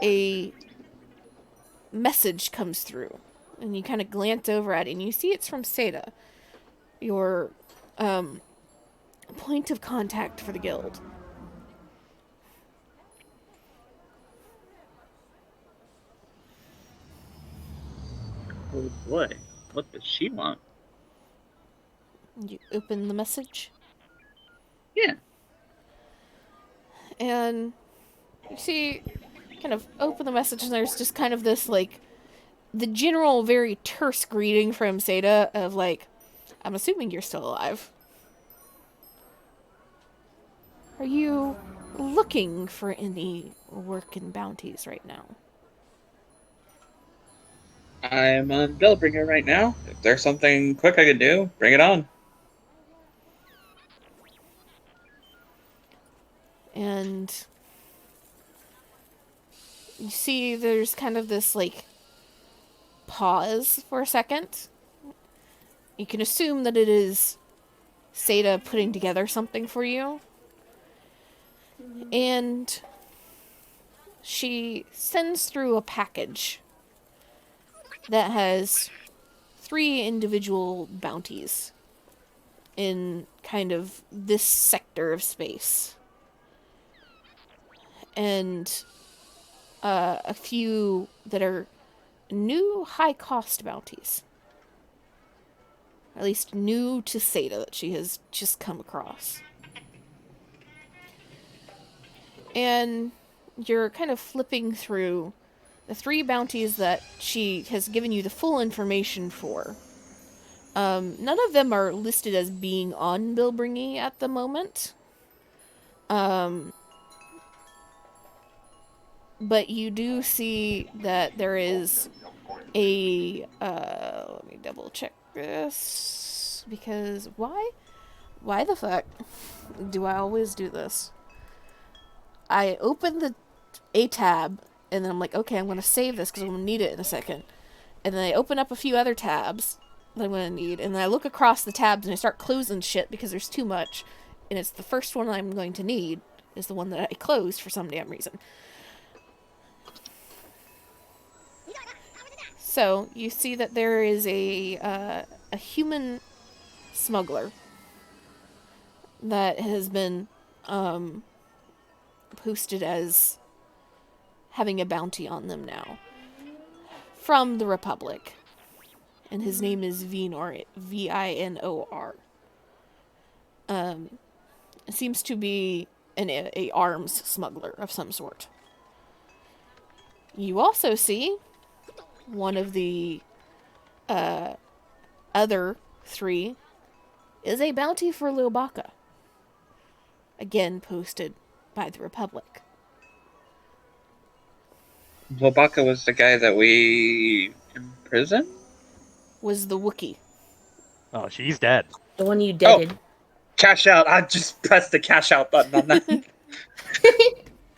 Speaker 1: a message comes through. And you kind of glance over at it and you see it's from Seda, your point of contact for the guild.
Speaker 6: Oh boy. What does she want?
Speaker 1: You open the message.
Speaker 6: Yeah.
Speaker 1: And you see, kind of open the message, and there's just kind of this, like, the general very terse greeting from Seda of, like, I'm assuming you're still alive. Are you looking for any work in bounties right now.
Speaker 6: I'm on Billbringer right now. If there's something quick I can do, bring it on.
Speaker 1: And you see there's kind of this, like, pause for a second. You can assume that it is Seda putting together something for you. And she sends through a package that has 3 individual bounties in kind of this sector of space. And a few that are new high-cost bounties. At least new to Seda that she has just come across. And you're kind of flipping through the 3 bounties that she has given you the full information for. None of them are listed as being on Billbringy at the moment. But you do see that there is a... let me double check this. Because why? Why the fuck do I always do this? I open a tab, and then I'm like, okay, I'm going to save this because I'm going to need it in a second. And then I open up a few other tabs that I'm going to need, and then I look across the tabs and I start closing shit because there's too much. And it's the first one I'm going to need is the one that I closed for some damn reason. So, you see that there is a human smuggler that has been posted as having a bounty on them now from the Republic. And his name is Vinor, Vinor. It seems to be a arms smuggler of some sort. You also see one of the other 3 is a bounty for Lobaka. Again, posted by the Republic.
Speaker 6: Lobaka was the guy that we imprisoned?
Speaker 1: Was the Wookiee.
Speaker 5: Oh, she's dead.
Speaker 3: The one you deaded.
Speaker 6: Cash out. I just pressed the cash out button on that.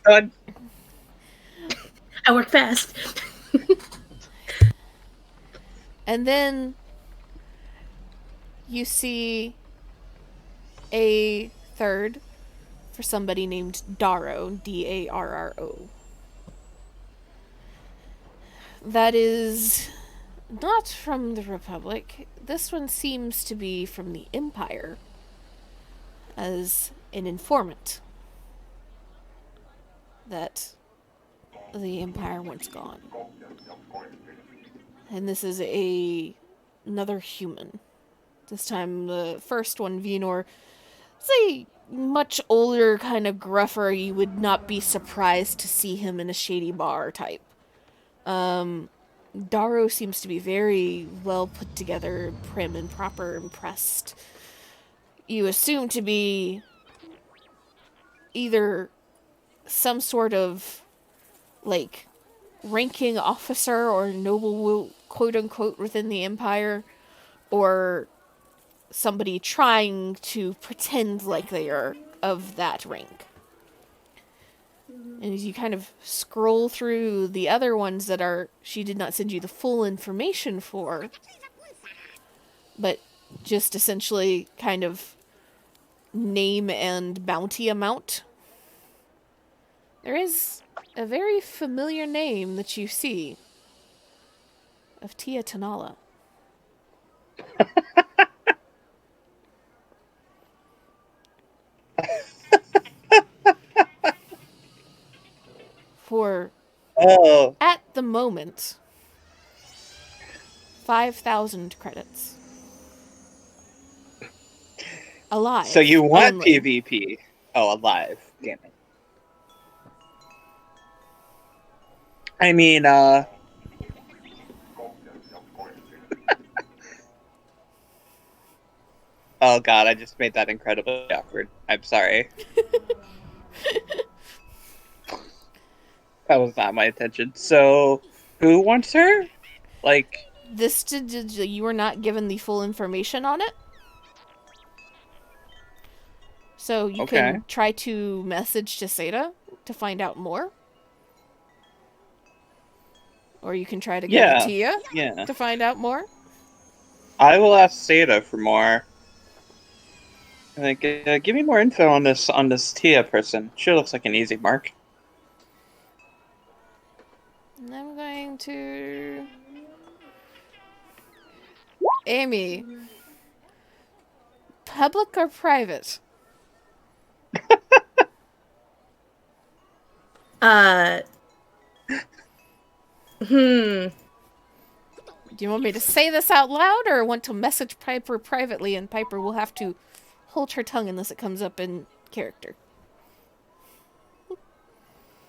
Speaker 6: Done.
Speaker 3: I work fast.
Speaker 1: And then you see a third for somebody named Darrow, Darro. That is not from the Republic. This one seems to be from the Empire as an informant that the Empire wants gone. And this is another human. This time the first one, Vinor, is a much older, kind of gruffer. You would not be surprised to see him in a shady bar type. Darrow seems to be very well put together, prim and proper, impressed. You assume to be either some sort of, like, ranking officer or noble, quote-unquote, within the Empire, or somebody trying to pretend like they are of that rank. And as you kind of scroll through the other ones that she did not send you the full information for, but just essentially kind of name and bounty amount, there is a very familiar name that you see of Tia Tanala. For, at the moment, 5,000 credits. Alive.
Speaker 6: So you want
Speaker 1: only.
Speaker 6: PvP? Oh, alive. Damn it. I mean, oh god, I just made that incredibly awkward. I'm sorry. That was not my intention. So, who wants her? Like,
Speaker 1: You were not given the full information on it. So you
Speaker 6: okay.
Speaker 1: can try to message to Seda to find out more. Or you can try to go to
Speaker 6: Yeah.
Speaker 1: Tia
Speaker 6: Yeah.
Speaker 1: to find out more.
Speaker 6: I will ask Seda for more. Like, give me more info on this Tia person. Sure looks like an easy mark.
Speaker 1: And I'm going to... Amy. Public or private?
Speaker 3: Uh. Hmm.
Speaker 1: Do you want me to say this out loud or want to message Piper privately and Piper will have to hold her tongue unless it comes up in character?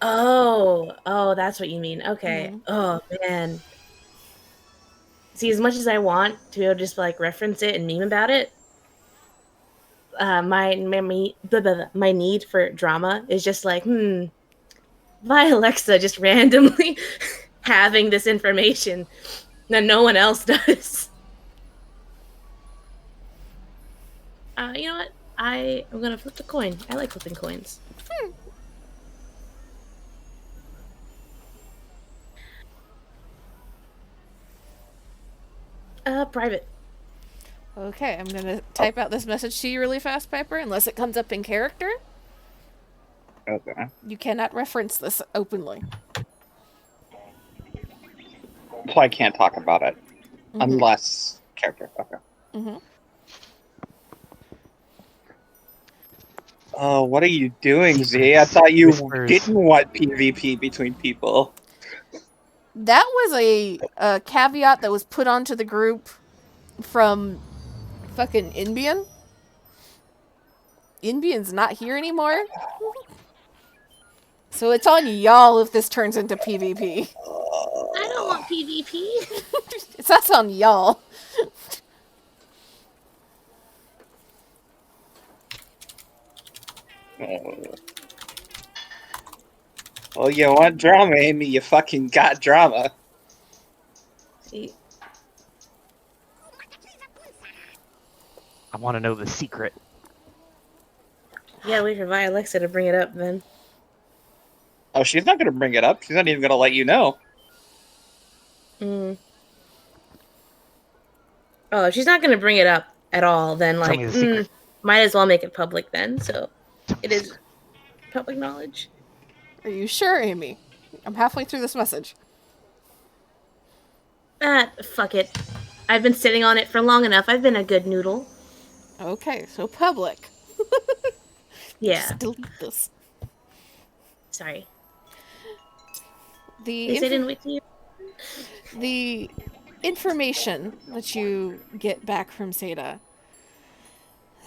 Speaker 3: Oh, that's what you mean. Okay.
Speaker 1: Mhm.
Speaker 3: Oh man. See, as much as I want to be able to just like reference it and meme about it, my need for drama is just like, why Alexa just randomly having this information that no one else does. You know what? I'm gonna flip the coin. I like flipping coins. Private.
Speaker 1: Okay, I'm gonna type out this message to you really fast, Piper, unless it comes up in character.
Speaker 6: Okay.
Speaker 1: You cannot reference this openly.
Speaker 6: So I can't talk about it.
Speaker 1: Mhm.
Speaker 6: Unless character. Okay.
Speaker 1: Mhm.
Speaker 6: Oh, what are you doing, Z? I thought you
Speaker 5: Whispers.
Speaker 6: didn't want PvP between people.
Speaker 1: That was a caveat that was put onto the group from fucking Inbian. Inbian's not here anymore. So it's on y'all if this turns into PvP.
Speaker 3: I don't want PvP.
Speaker 1: That's on y'all.
Speaker 6: Well, you want drama, Amy? You fucking got drama.
Speaker 3: See,
Speaker 5: I want to know the secret.
Speaker 3: yeah, wait for Vi Alexa to bring it up then.
Speaker 6: Oh, she's not gonna bring it up. She's not even gonna let you know.
Speaker 3: Oh, if she's not gonna bring it up at all, then
Speaker 5: Tell
Speaker 3: like,
Speaker 5: me the secret.
Speaker 3: might as well make it public then. So it is public knowledge.
Speaker 1: Are you sure, Amy? I'm halfway through this message.
Speaker 3: Fuck it. I've been sitting on it for long enough. I've been a good noodle.
Speaker 1: Okay, so public.
Speaker 3: Yeah.
Speaker 1: Just delete this.
Speaker 3: Sorry.
Speaker 1: The
Speaker 3: They say didn't wait to you.
Speaker 1: the information that you get back from Seda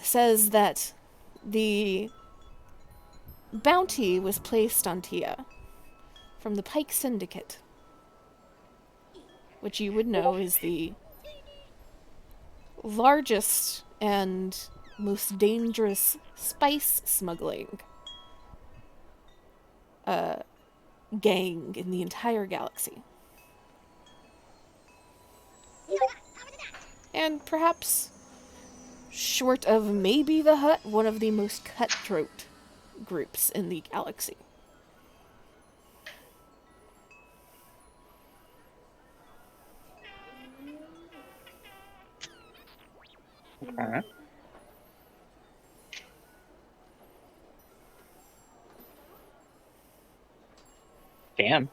Speaker 1: says that the bounty was placed on Tia from the Pike Syndicate, which you would know is the largest and most dangerous spice smuggling gang in the entire galaxy. And perhaps, short of maybe the Hut, one of the most cutthroat groups in the galaxy.
Speaker 6: Okay. Damn.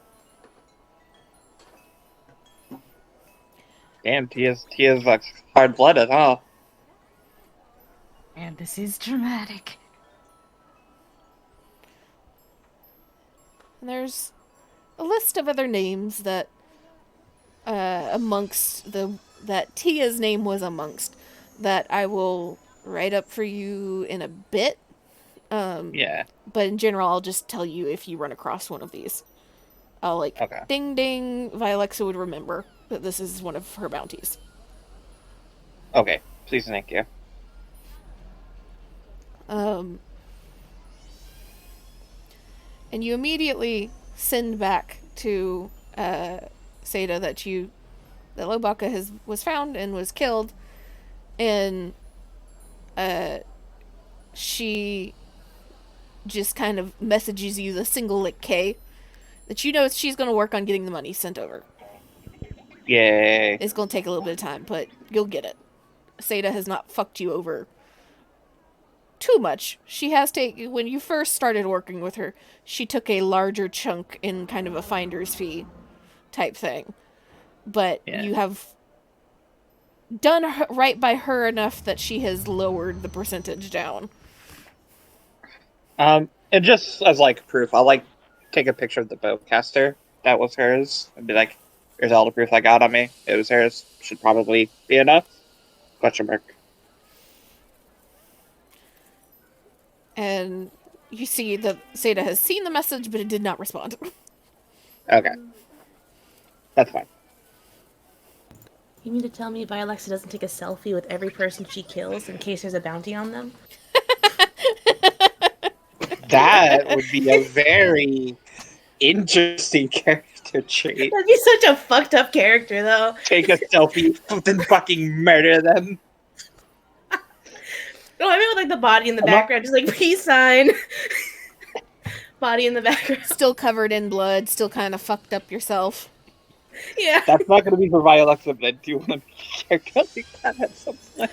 Speaker 6: Damn, Tia's like hard-blooded, huh?
Speaker 4: And this is dramatic.
Speaker 1: And there's a list of other names that that Tia's name was amongst that I will write up for you in a bit.
Speaker 6: Yeah.
Speaker 1: But in general, I'll just tell you if you run across one of these. I'll
Speaker 6: Okay.
Speaker 1: ding ding, Vialexa would remember that this is one of her bounties.
Speaker 6: Okay. Please, thank you.
Speaker 1: And you immediately send back to Seda that Lobaka was found and was killed, and she just kind of messages you the single K that you know she's going to work on getting the money sent over.
Speaker 6: Yay.
Speaker 1: It's going to take a little bit of time, but you'll get it. Seda has not fucked you over too much. She has taken, when you first started working with her, she took a larger chunk in kind of a finder's fee type thing. But
Speaker 6: Yeah.
Speaker 1: you have done right by her enough that she has lowered the percentage down.
Speaker 6: And just as like proof, I'll like take a picture of the bowcaster that was hers and be like, "Here's all the proof I got on me. It was hers. Should probably be enough." Question mark.
Speaker 1: And you see that Seda has seen the message, but it did not respond.
Speaker 6: Okay, that's fine.
Speaker 3: You mean to tell me Alexa doesn't take a selfie with every person she kills in case there's a bounty on them?
Speaker 6: That would be a very interesting character trait.
Speaker 3: That'd be such a fucked up character, though.
Speaker 6: Take a selfie, then fucking murder them.
Speaker 3: No, I mean with like the body in the background, just like peace sign. Body in the background.
Speaker 1: Still covered in blood, still kind of fucked up yourself.
Speaker 3: Yeah.
Speaker 6: That's not going to be for Alexa, but I do want to be a character like that at some point.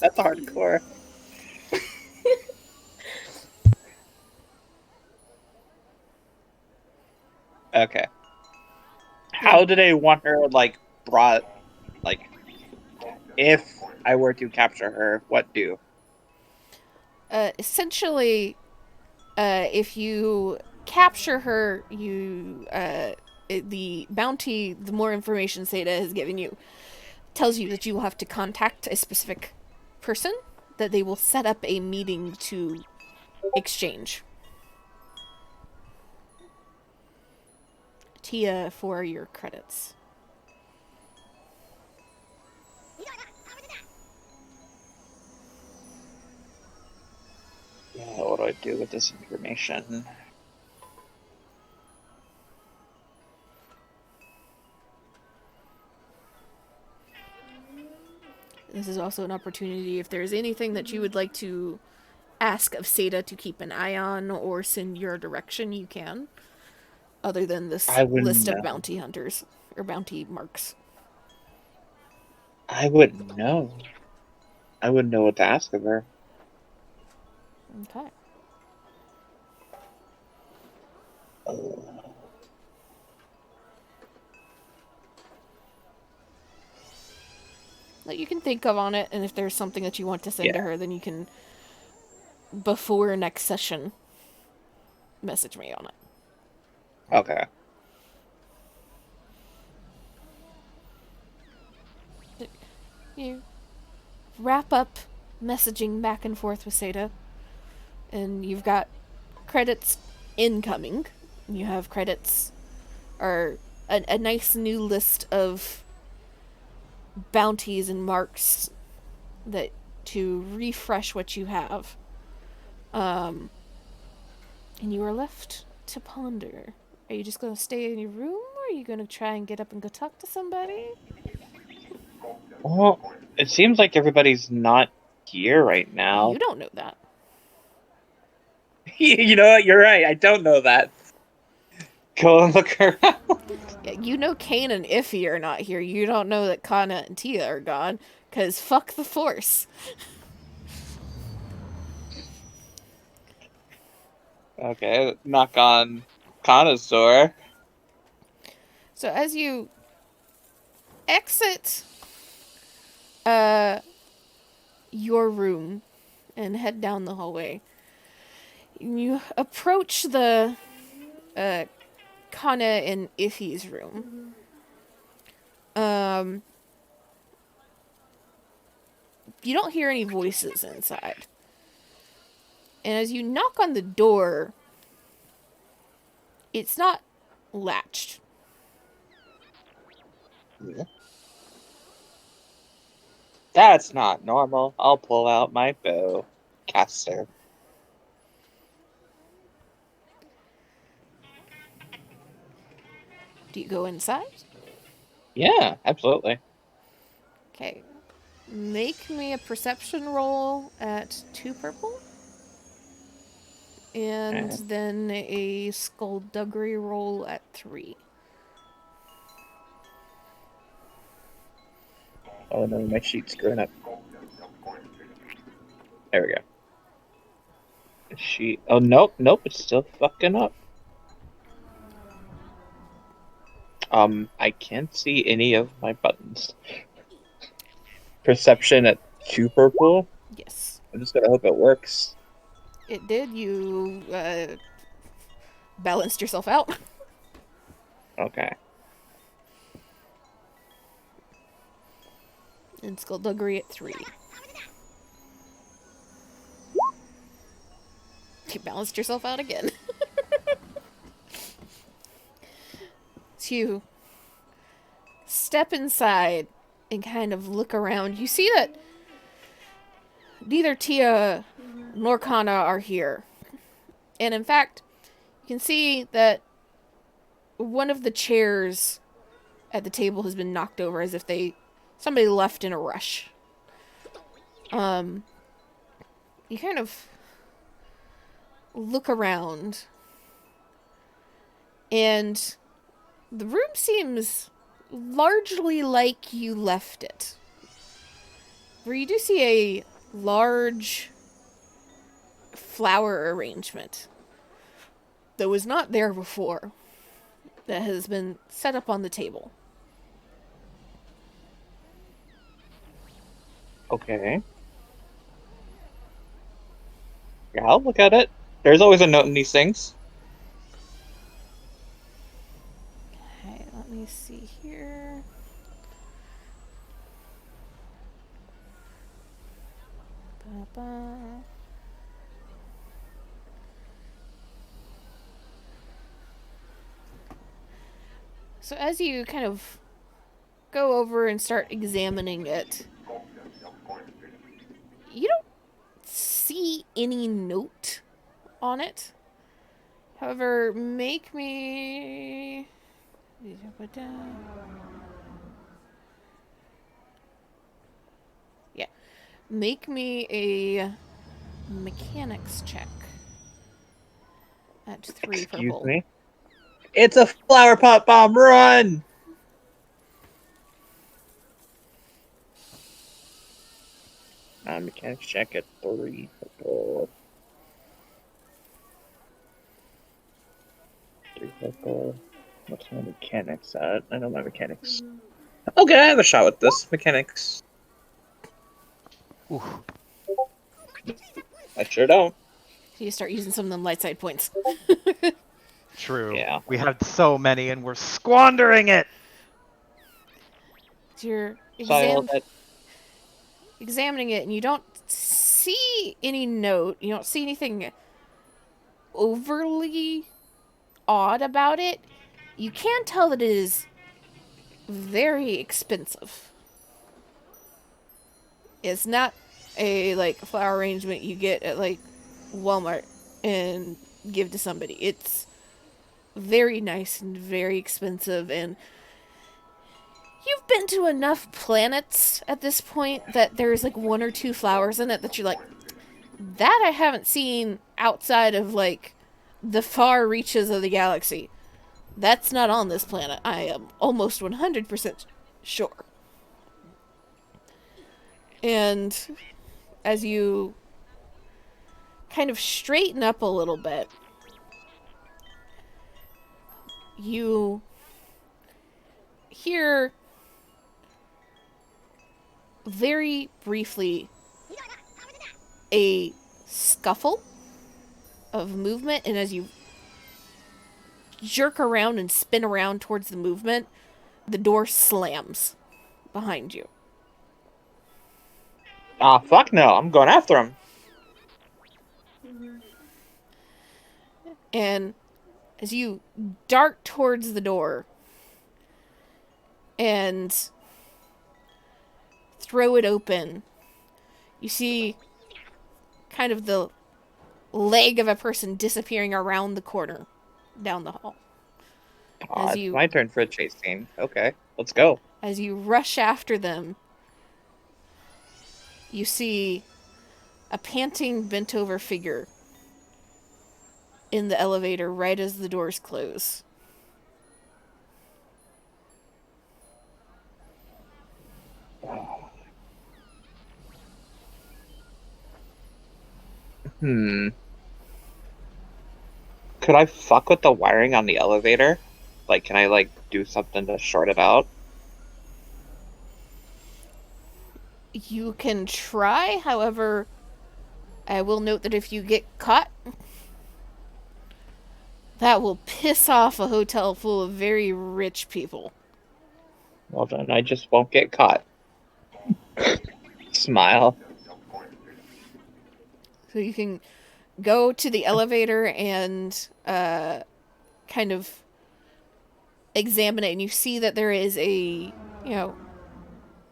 Speaker 6: That's hardcore. Okay. How do they want her, like, brought, like, if I were to capture her, what do?
Speaker 1: Essentially, if you capture her, the bounty, the more information Seda has given you, tells you that you will have to contact a specific person, that they will set up a meeting to exchange. Tia, for your credits.
Speaker 6: Yeah, what do I do with this information?
Speaker 1: This is also an opportunity if there's anything that you would like to ask of Seda to keep an eye on or send your direction, you can. Other than this list of bounty hunters or bounty marks.
Speaker 6: I wouldn't know. I wouldn't know what to ask of her.
Speaker 1: Okay. That you can think of on it, and if there's something that you want to send to her, then you can, before next session, message me on it.
Speaker 6: Okay.
Speaker 1: You wrap up messaging back and forth with Seda, and you've got credits incoming. You have credits, or a nice new list of bounties and marks that to refresh what you have. And you are left to ponder. Are you just going to stay in your room, or are you going to try and get up and go talk to somebody?
Speaker 6: Well, it seems like everybody's not here right now.
Speaker 1: You don't know that.
Speaker 6: You know what? You're right. I don't know that. Go and look around.
Speaker 1: Yeah, you know Kane and Iffy are not here. You don't know that Kana and Tia are gone, because fuck the Force.
Speaker 6: Okay, knock on Kana's door.
Speaker 1: So as you exit your room and head down the hallway, you approach the Kana and Iffy's room. You don't hear any voices inside. And as you knock on the door, it's not latched.
Speaker 6: Yeah. That's not normal. I'll pull out my bow caster.
Speaker 1: Do you go inside?
Speaker 6: Yeah, absolutely.
Speaker 1: Okay. Make me a perception roll at 2 purple. And
Speaker 6: Okay.
Speaker 1: then a skullduggery roll at 3.
Speaker 6: Oh no, my sheet's screwing up. There we go. Sheet. Oh nope, it's still fucking up. I can't see any of my buttons. Perception at 2 purple.
Speaker 1: Yes.
Speaker 6: I'm just gonna hope it works.
Speaker 1: It did. You balanced yourself out.
Speaker 6: Okay.
Speaker 1: And skullduggery at 3. You balanced yourself out again. So you step inside and kind of look around. You see that neither Tia nor Kana are here. And in fact, you can see that one of the chairs at the table has been knocked over as if somebody left in a rush. You kind of look around, and the room seems largely like you left it. Where you do see a large flower arrangement that was not there before, that has been set up on the table.
Speaker 6: Okay. Yeah, I'll look at it. There's always a note in these things.
Speaker 1: Okay, let me see here. Ba-ba. So as you kind of go over and start examining it, you don't see any note on it. However, make me... Yeah. Make me a mechanics check. At 3
Speaker 6: Excuse
Speaker 1: purple.
Speaker 6: me. It's a flower pot bomb. Run! Mechanics check at 3 purple. 3 purple. What's my mechanics at? I know my mechanics. Okay, I have a shot with this. Mechanics.
Speaker 5: Ooh.
Speaker 6: I sure don't.
Speaker 1: So you start using some of them light side points.
Speaker 5: True.
Speaker 6: Yeah.
Speaker 5: We had so many and we're squandering it!
Speaker 1: So you're
Speaker 6: Sorry, all that.
Speaker 1: examining it, and you don't see any note. You don't see anything overly odd about it. You can tell that it is very expensive. It's not a like flower arrangement you get at like Walmart and give to somebody. It's very nice and very expensive, and you've been to enough planets at this point that there's like 1 or 2 flowers in it that you're like, that I haven't seen outside of like the far reaches of the galaxy. That's not on this planet. I am almost 100% sure. And as you kind of straighten up a little bit, you hear very briefly a scuffle of movement, and as you jerk around and spin around towards the movement, the door slams behind you.
Speaker 6: Ah, fuck no. I'm going after him.
Speaker 1: And as you dart towards the door and throw it open, you see kind of the leg of a person disappearing around the corner down the hall.
Speaker 6: Aw,
Speaker 1: As
Speaker 6: it's
Speaker 1: you
Speaker 6: my turn for a chase scene. Okay, let's go.
Speaker 1: as you rush after them, you see a panting, bent-over figure in the elevator right as the doors close.
Speaker 6: Hmm. Could I fuck with the wiring on the elevator? Like, can I, like, do something to short it out?
Speaker 1: You can try, however, I will note that if you get caught, that will piss off a hotel full of very rich people.
Speaker 6: Well, then I just won't get caught. Smile.
Speaker 1: So you can go to the elevator and kind of examine it, and you see that there is a,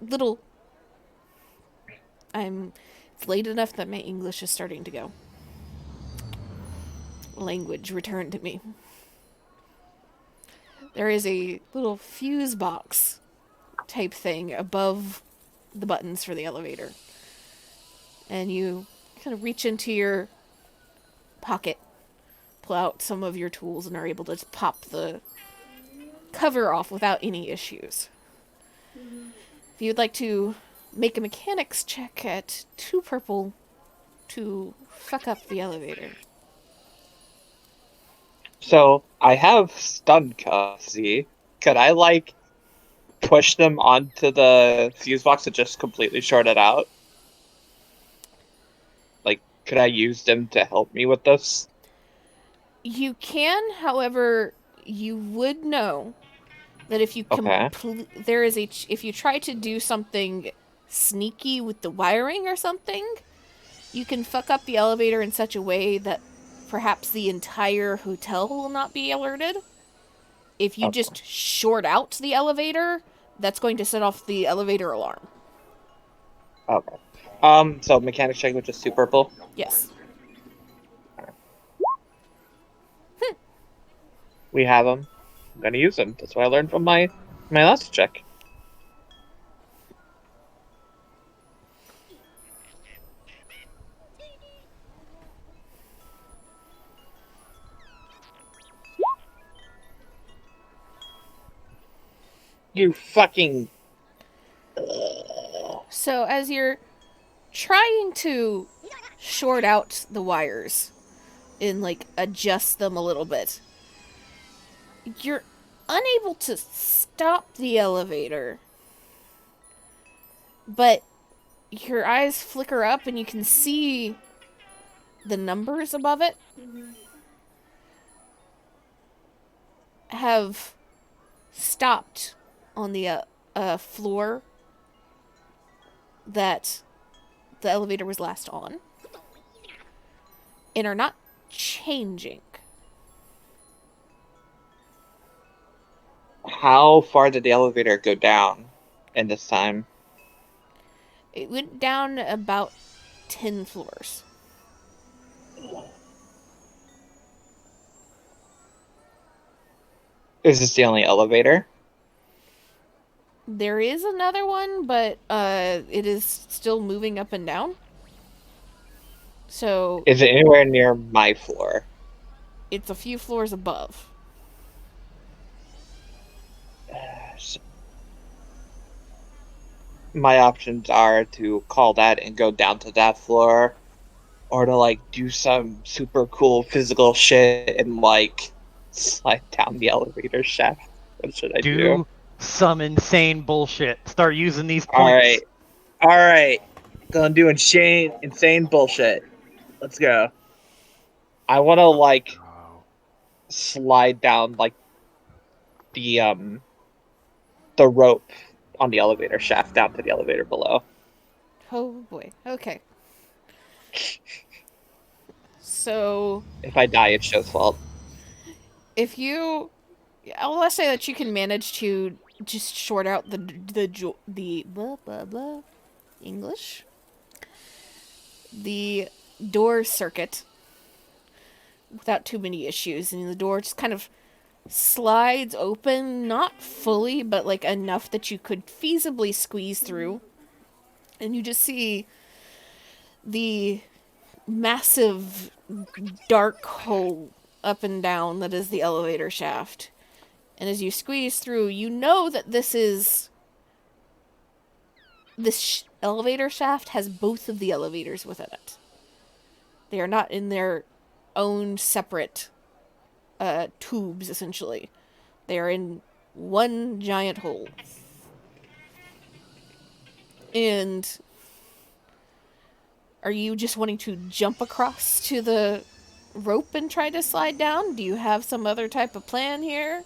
Speaker 1: little. It's late enough that my English is starting to go. Language returned to me. There is a little fuse box type thing above the buttons for the elevator. And you kind of reach into your pocket, pull out some of your tools, and are able to pop the cover off without any issues. If you'd like to make a mechanics check at 2 purple to fuck up the elevator.
Speaker 6: So, I have stun cuffs, see? Could I, like, push them onto the fuse box and just completely short it out? Like, could I use them to help me with this?
Speaker 1: You can, however, you would know that if you
Speaker 6: Okay.
Speaker 1: if you try to do something sneaky with the wiring or something, you can fuck up the elevator in such a way that perhaps the entire hotel will not be alerted. If you
Speaker 6: Okay.
Speaker 1: just short out the elevator, that's going to set off the elevator alarm.
Speaker 6: Okay. So mechanics check with just 2 purple?
Speaker 1: Yes.
Speaker 6: We have them. I'm gonna use them. That's what I learned from my last check. You fucking...
Speaker 1: So as you're trying to short out the wires and like adjust them a little bit, you're unable to stop the elevator, but your eyes flicker up and you can see the numbers above it have stopped on the floor that the elevator was last on and are not changing.
Speaker 6: How far did the elevator go down in this time?
Speaker 1: It went down about 10 floors.
Speaker 6: Is this the only elevator?
Speaker 1: There is another one, but it is still moving up and down. So
Speaker 6: Is it anywhere near my floor?
Speaker 1: it's a few floors above.
Speaker 6: My options are to call that and go down to that floor, or to like do some super cool physical shit and like slide down the elevator shaft. What should I do?
Speaker 5: Do some insane bullshit. Start using these
Speaker 6: All
Speaker 5: points.
Speaker 6: right. Gonna do insane bullshit. Let's go. I want to like slide down like the rope on the elevator shaft down to the elevator below.
Speaker 1: Oh boy. Okay. So
Speaker 6: If I die, it's Joe's fault.
Speaker 1: if you, let's say that you can manage to just short out the blah blah blah English, the door circuit without too many issues, and the door just kind of slides open, not fully, but like enough that you could feasibly squeeze through. And you just see the massive dark hole up and down that is the elevator shaft. And as you squeeze through, you know that this elevator shaft has both of the elevators within it. They are not in their own separate tubes, essentially. They are in one giant hole. And are you just wanting to jump across to the rope and try to slide down? Do you have some other type of plan here?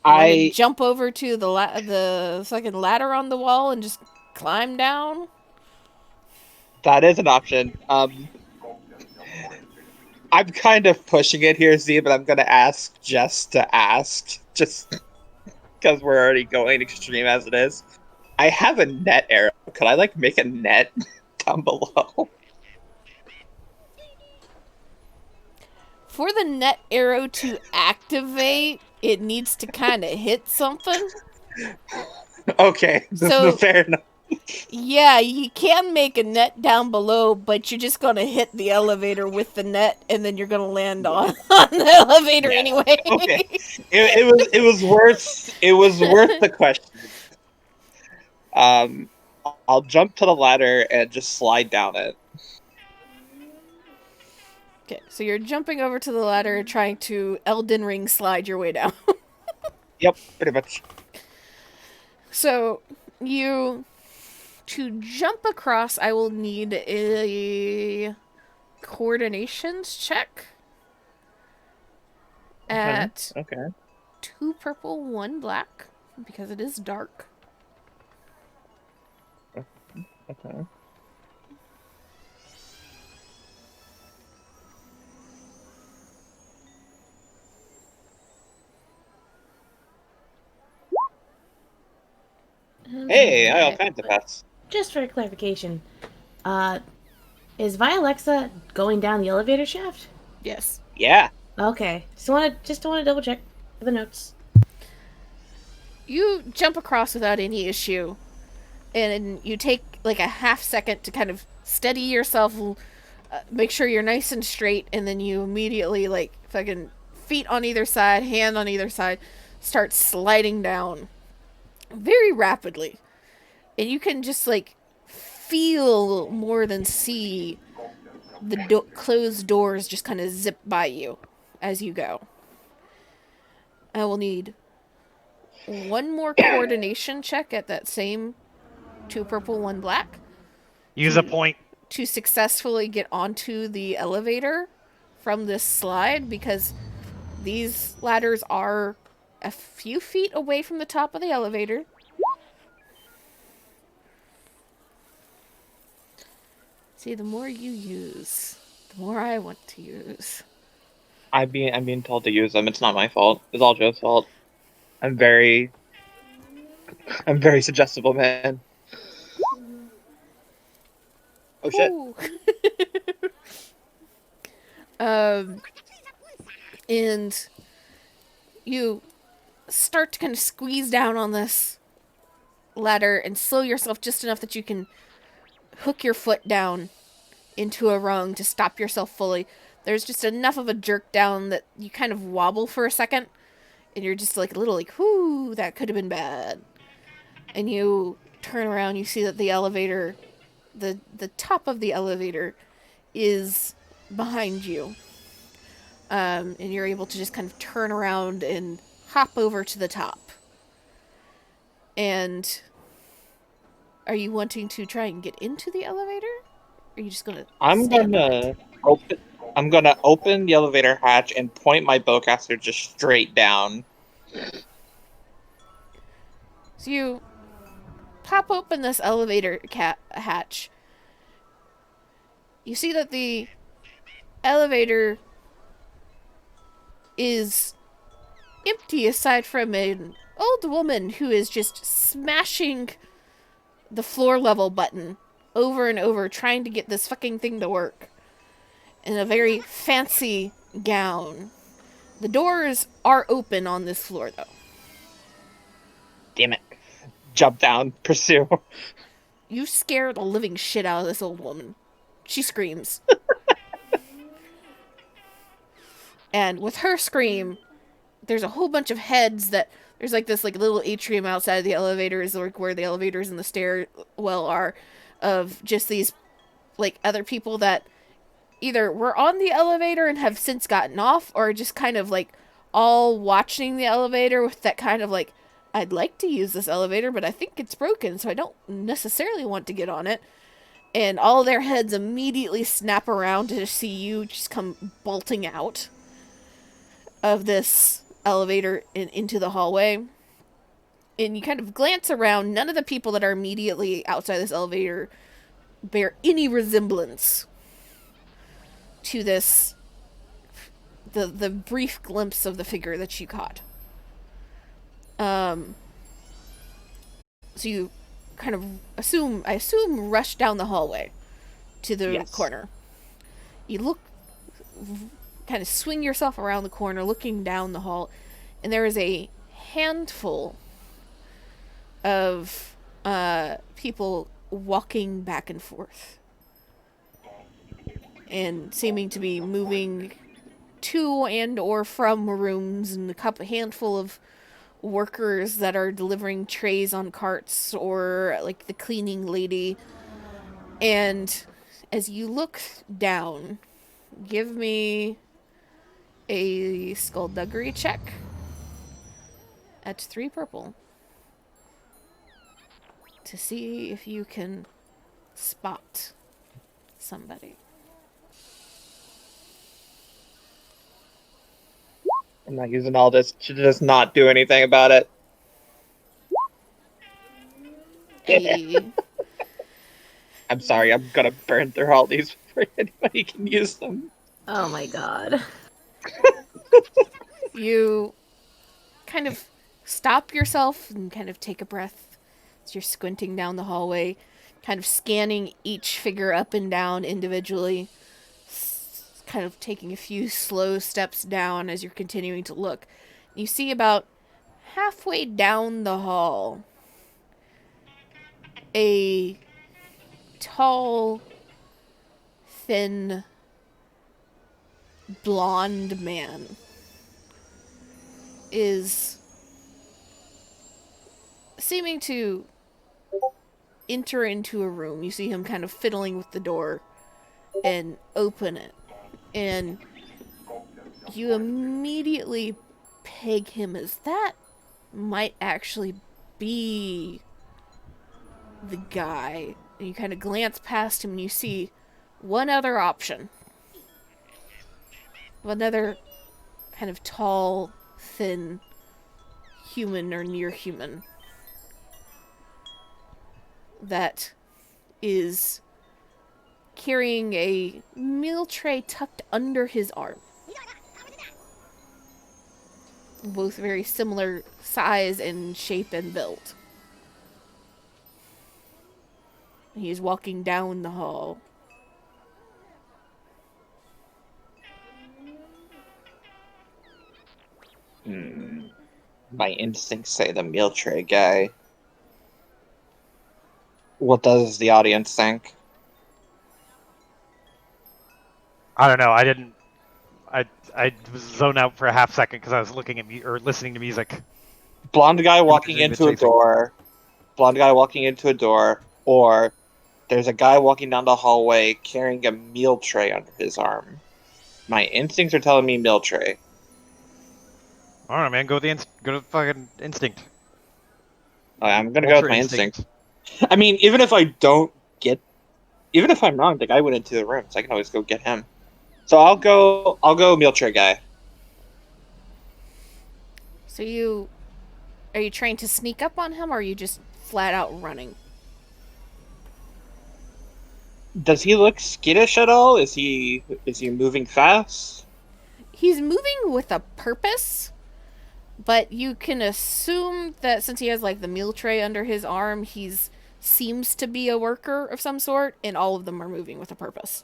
Speaker 1: Want to jump over to the fucking ladder on the wall and just climb down?
Speaker 6: That is an option. I'm kind of pushing it here, Z, but I'm gonna ask just to ask, just because we're already going extreme as it is. I have a net arrow. Could I like make a net down below?
Speaker 1: For the net arrow to activate, it needs to kind of hit something.
Speaker 6: Okay,
Speaker 1: So
Speaker 6: fair enough.
Speaker 1: yeah, you can make a net down below, but you're just gonna hit the elevator with the net, and then you're gonna land on the elevator anyway.
Speaker 6: Okay, it was worth the question. I'll jump to the ladder and just slide down it.
Speaker 1: Okay, so you're jumping over to the ladder, trying to Elden Ring slide your way down.
Speaker 6: Yep, pretty much.
Speaker 1: So to jump across, I will need a coordinations check at
Speaker 6: Okay.
Speaker 1: 2 purple, 1 black, because it is dark.
Speaker 6: Okay. Hey, I all kinds of paths.
Speaker 3: Just for clarification, is Vialexa going down the elevator shaft?
Speaker 1: Yes.
Speaker 6: Yeah.
Speaker 3: Okay. Just want to double check for the notes.
Speaker 1: You jump across without any issue, and you take like a half second to kind of steady yourself, make sure you're nice and straight, and then you immediately like fucking feet on either side, hand on either side, start sliding down very rapidly. And you can just like feel more than see the closed doors just kind of zip by you as you go. I will need one more coordination check at that same 2 purple, 1 black.
Speaker 5: Use a point.
Speaker 1: To successfully get onto the elevator from this slide, because these ladders are a few feet away from the top of the elevator. See, the more you use, the more I want to use.
Speaker 6: I'm being told to use them. It's not my fault. It's all Joe's fault. I'm very suggestible, man. Oh shit.
Speaker 1: And you start to kind of squeeze down on this ladder and slow yourself just enough that you can hook your foot down into a rung to stop yourself fully. There's just enough of a jerk down that you kind of wobble for a second, and you're just like a little like, whoo, that could have been bad. And you turn around, you see that the elevator, the top of the elevator is behind you. And you're able to just kind of turn around and hop over to the top. And are you wanting to try and get into the elevator? Or are you just gonna
Speaker 6: I'm gonna open the elevator hatch and point my bowcaster just straight down.
Speaker 1: So you pop open this elevator hatch. You see that the elevator is empty aside from an old woman who is just smashing the floor level button over and over, trying to get this fucking thing to work, in a very fancy gown. The doors are open on this floor, though.
Speaker 6: Damn it. Jump down, pursue.
Speaker 1: You scare the living shit out of this old woman. She screams. And with her scream, there's a whole bunch of heads that there's like this like little atrium outside of the elevators, like where the elevators and the stairwell are, of just these like other people that either were on the elevator and have since gotten off, or just kind of like all watching the elevator with that kind of like, I'd like to use this elevator, but I think it's broken, so I don't necessarily want to get on it. And all their heads immediately snap around to see you just come bolting out of this elevator and into the hallway. And you kind of glance around. None of the people that are immediately outside this elevator bear any resemblance to this, the brief glimpse of the figure that you caught. So you kind of I assume rush down the hallway to the
Speaker 6: Yes.
Speaker 1: corner. You look, kind of swing yourself around the corner, looking down the hall, and there is a handful of people walking back and forth and seeming to be moving to and or from rooms, and a handful of workers that are delivering trays on carts, or like the cleaning lady. And as you look down, give me a skullduggery check at 3 purple to see if you can spot somebody.
Speaker 6: I'm not using all this to just not do anything about it. I'm sorry, I'm gonna burn through all these before anybody can use them.
Speaker 3: Oh my god.
Speaker 1: You kind of stop yourself and kind of take a breath as you're squinting down the hallway, kind of scanning each figure up and down individually, kind of taking a few slow steps down as you're continuing to look. You see about halfway down the hall a tall, thin, blonde man is seeming to enter into a room. You see him kind of fiddling with the door and open it. And you immediately peg him as that might actually be the guy. And you kind of glance past him and you see one other option. One other kind of tall, thin human or near human that is carrying a meal tray tucked under his arm. Both very similar size and shape and build. He's walking down the hall.
Speaker 6: My instincts say the meal tray guy. What does the audience think?
Speaker 5: I don't know. I didn't. I was zoned out for a half second because I was looking at or listening to music.
Speaker 6: Blonde guy walking
Speaker 5: Imagining the
Speaker 6: into a
Speaker 5: chasing.
Speaker 6: door. Blonde guy walking into a door. Or there's a guy walking down the hallway carrying a meal tray under his arm. My instincts are telling me meal tray.
Speaker 5: I don't know, man. Go to fucking instinct.
Speaker 6: I'm gonna go with
Speaker 5: Ultra
Speaker 6: my
Speaker 5: instinct.
Speaker 6: instinct. I mean, even if I'm wrong, the guy went into the room, so I can always go get him. So I'll go meal tray guy.
Speaker 1: So are you trying to sneak up on him, or are you just flat out running?
Speaker 6: Does he look skittish at all? Is he moving fast?
Speaker 1: He's moving with a purpose, but you can assume that since he has like the meal tray under his arm, he's seems to be a worker of some sort, and all of them are moving with a purpose.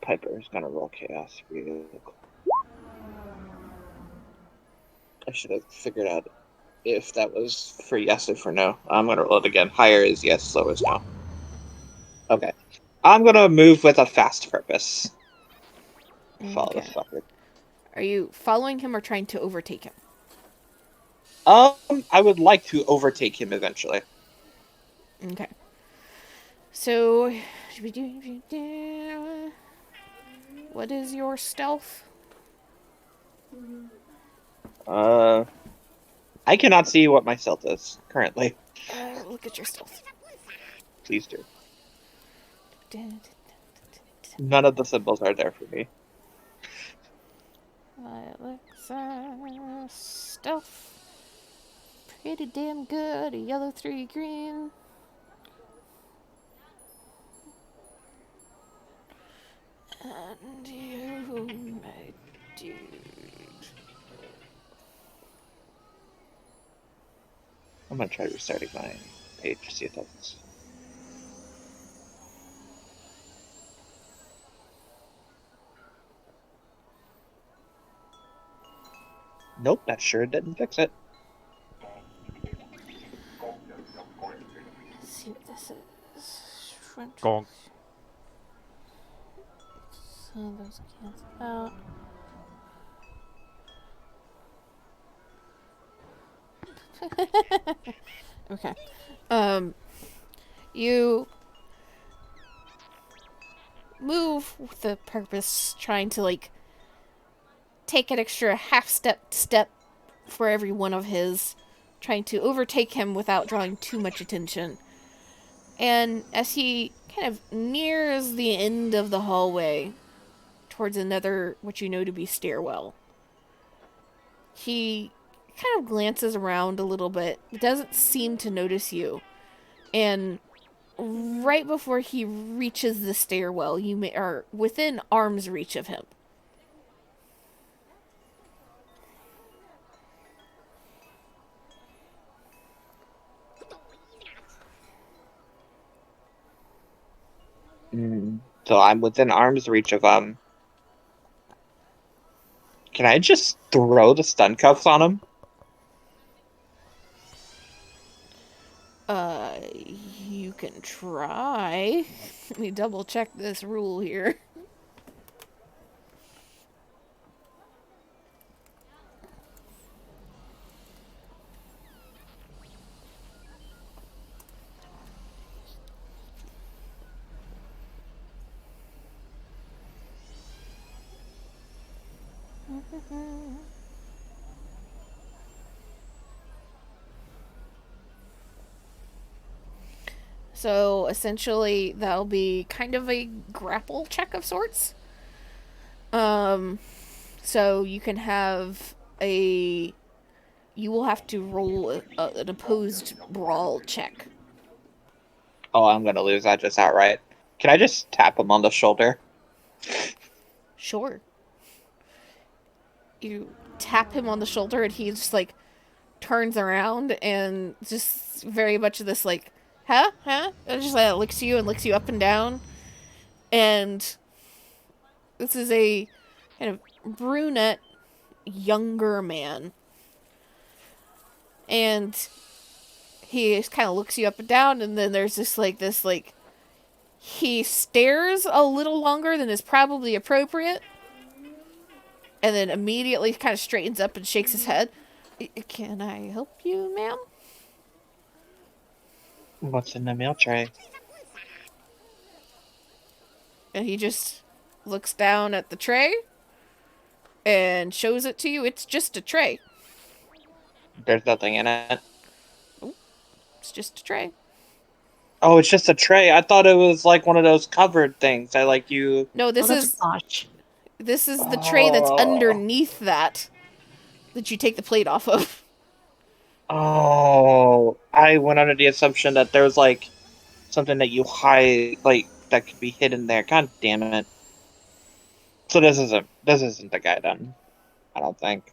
Speaker 6: Piper's gonna roll chaos real quick. I should have figured out if that was for yes or for no. I'm gonna roll it again. Higher is yes, lower is no. Okay. I'm gonna move with a fast purpose. Follow
Speaker 1: Okay.
Speaker 6: this fucker.
Speaker 1: Are you following him or trying to overtake him?
Speaker 6: I would like to overtake him eventually.
Speaker 1: Okay. So, what is your stealth?
Speaker 6: I cannot see what my stealth is currently.
Speaker 1: Look at your stealth.
Speaker 6: Please do. None of the symbols are there for me.
Speaker 1: Alexa, stealth. Pretty damn good. A yellow 3 green. And you, my dude.
Speaker 6: I'm gonna try restarting my page to see if that's. Nope, that sure didn't fix it.
Speaker 1: Let's see what this is.
Speaker 5: Gonk.
Speaker 1: So those cancel out. Okay. You move with the purpose, trying to like take an extra half step for every one of his, trying to overtake him without drawing too much attention. And as he kind of nears the end of the hallway towards another, what you know to be stairwell, he kind of glances around a little bit, but doesn't seem to notice you. And right before he reaches the stairwell, you are within arm's reach of him.
Speaker 6: So I'm within arm's reach of Can I just throw the stun cuffs on him?
Speaker 1: You can try. Let me double check this rule here. So essentially, that'll be kind of a grapple check of sorts. So you can have a. You will have to roll an opposed brawl check.
Speaker 6: Oh, I'm gonna lose that just outright. Can I just tap him on the shoulder?
Speaker 1: Sure. You tap him on the shoulder, and he just like turns around and just very much of this like, huh, and just like licks you and licks you up and down. And this is a kind of brunette, younger man. And he just kind of looks you up and down, and then there's this like, he stares a little longer than is probably appropriate, and then immediately kind of straightens up and shakes his head. Can I help you, ma'am?
Speaker 6: What's in the mail tray?
Speaker 1: And he just looks down at the tray and shows it to you. It's just a tray.
Speaker 6: There's nothing in it.
Speaker 1: It's just a tray.
Speaker 6: Oh, it's just a tray. I thought it was like one of those covered things. I like you.
Speaker 1: No,
Speaker 3: That's posh.
Speaker 1: this is the tray that's underneath that you take the plate off of.
Speaker 6: Oh, I went under the assumption that there was like something that you hide, like that could be hidden there. God damn it! So this isn't the guy then. I don't think.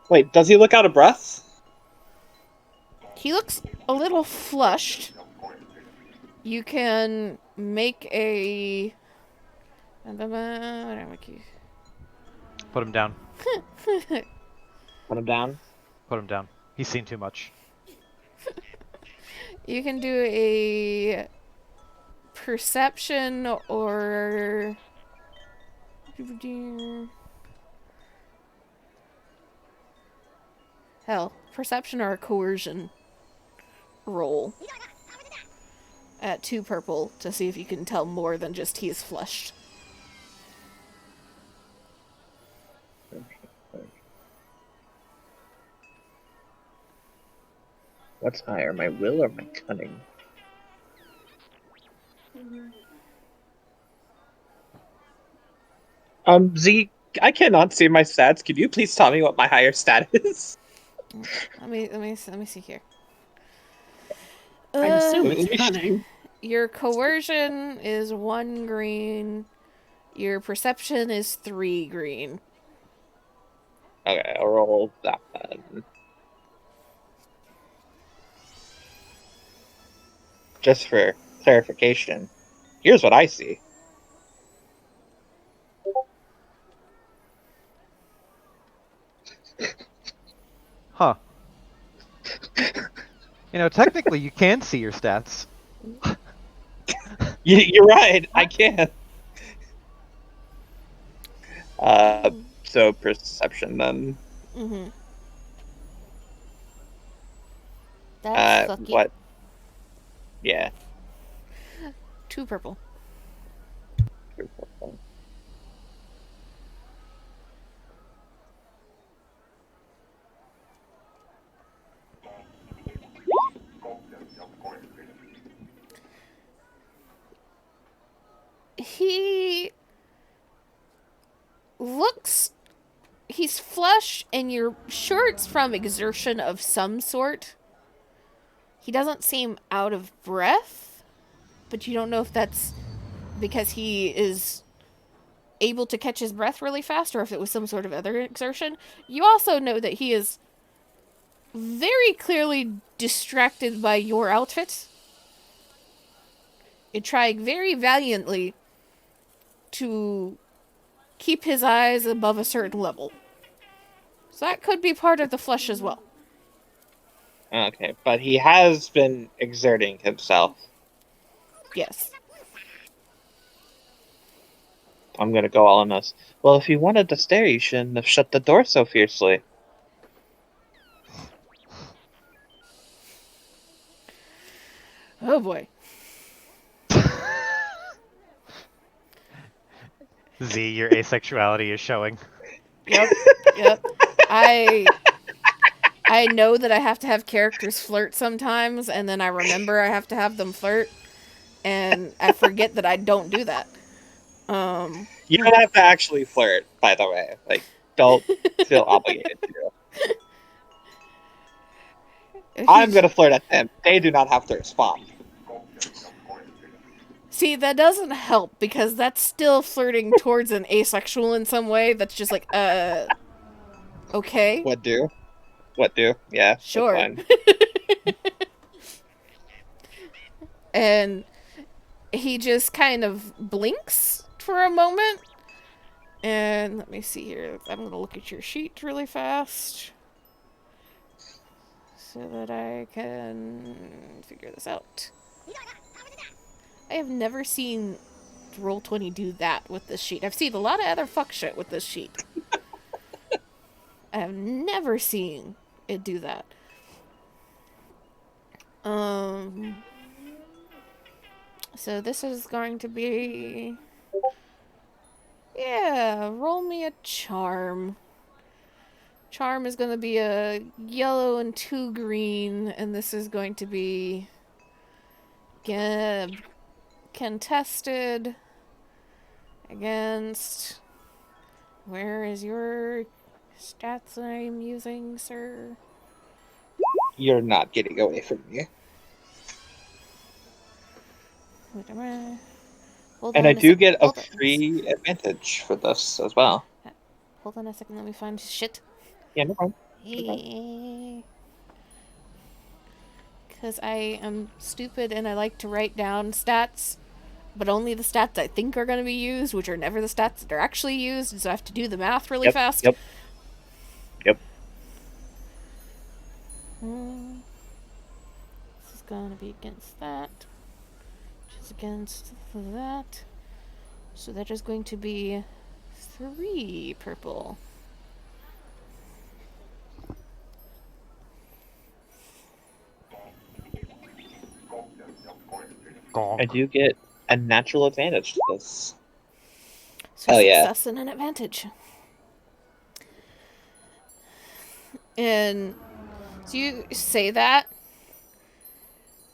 Speaker 6: Wait, does he look out of breath?
Speaker 1: He looks a little flushed. You can make a
Speaker 5: Put him down.
Speaker 6: Put him down.
Speaker 5: Put him down. He's seen too much.
Speaker 1: You can do a perception or hell, perception or a coercion roll at 2 purple to see if you can tell more than just he is flushed.
Speaker 6: What's higher, my will or my cunning? Z, I cannot see my stats. Could you please tell me what my higher stat is?
Speaker 1: Let me see here.
Speaker 7: I'd assume
Speaker 6: it's
Speaker 7: it's cunning.
Speaker 1: Your coercion is 1 green. Your perception is 3 green.
Speaker 6: Okay, I'll roll that one. Just for clarification, here's what I see.
Speaker 5: Huh. You know, technically you can see your stats.
Speaker 6: You're right, I can. So perception then.
Speaker 1: Mm-hmm. That's fucky.
Speaker 6: What? Yeah.
Speaker 1: 2 purple. He looks... He's flush, and you're sure it's from exertion of some sort. He doesn't seem out of breath, but you don't know if that's because he is able to catch his breath really fast or if it was some sort of other exertion. You also know that he is very clearly distracted by your outfit and trying very valiantly to keep his eyes above a certain level. So that could be part of the flush as well.
Speaker 6: Okay, but he has been exerting himself.
Speaker 1: Yes.
Speaker 6: I'm gonna go all in this. Well, if you wanted to stare, you shouldn't have shut the door so fiercely.
Speaker 1: Oh boy.
Speaker 5: Z, your asexuality is showing.
Speaker 1: Yep. Yep. I know that I have to have characters flirt sometimes, and then I remember I have to have them flirt, and I forget that I don't do that.
Speaker 6: You don't have to actually flirt, by the way. Like, don't feel obligated to. I'm gonna flirt at them. They do not have to respond.
Speaker 1: See, that doesn't help, because that's still flirting towards an asexual in some way that's just like, okay.
Speaker 6: What do? What do? Yeah,
Speaker 1: Sure.
Speaker 6: that's fine.
Speaker 1: And he just kind of blinks for a moment. And let me see here. I'm going to look at your sheet really fast so that I can figure this out. I have never seen Roll20 do that with this sheet. I've seen a lot of other fuck shit with this sheet. I have never seen it do that. So this is going to be... Yeah, roll me a charm. Charm is going to be a yellow and 2 green, and this is going to be contested against... Where is your stats I'm using, sir?
Speaker 6: You're not getting away from me. And I do get a free advantage for this as well.
Speaker 1: Hold on a second, let me find shit.
Speaker 6: Yeah, no problem.
Speaker 1: Because I am stupid and I like to write down stats but only the stats I think are going to be used, which are never the stats that are actually used, and so I have to do the math really
Speaker 6: Yep,
Speaker 1: fast.
Speaker 6: yep.
Speaker 1: This is going to be against that, which is against that. So that is going to be 3 purple.
Speaker 5: Gonk.
Speaker 6: I do get a natural advantage to this.
Speaker 1: So
Speaker 6: Oh, yeah.
Speaker 1: success and an advantage. And so you say that,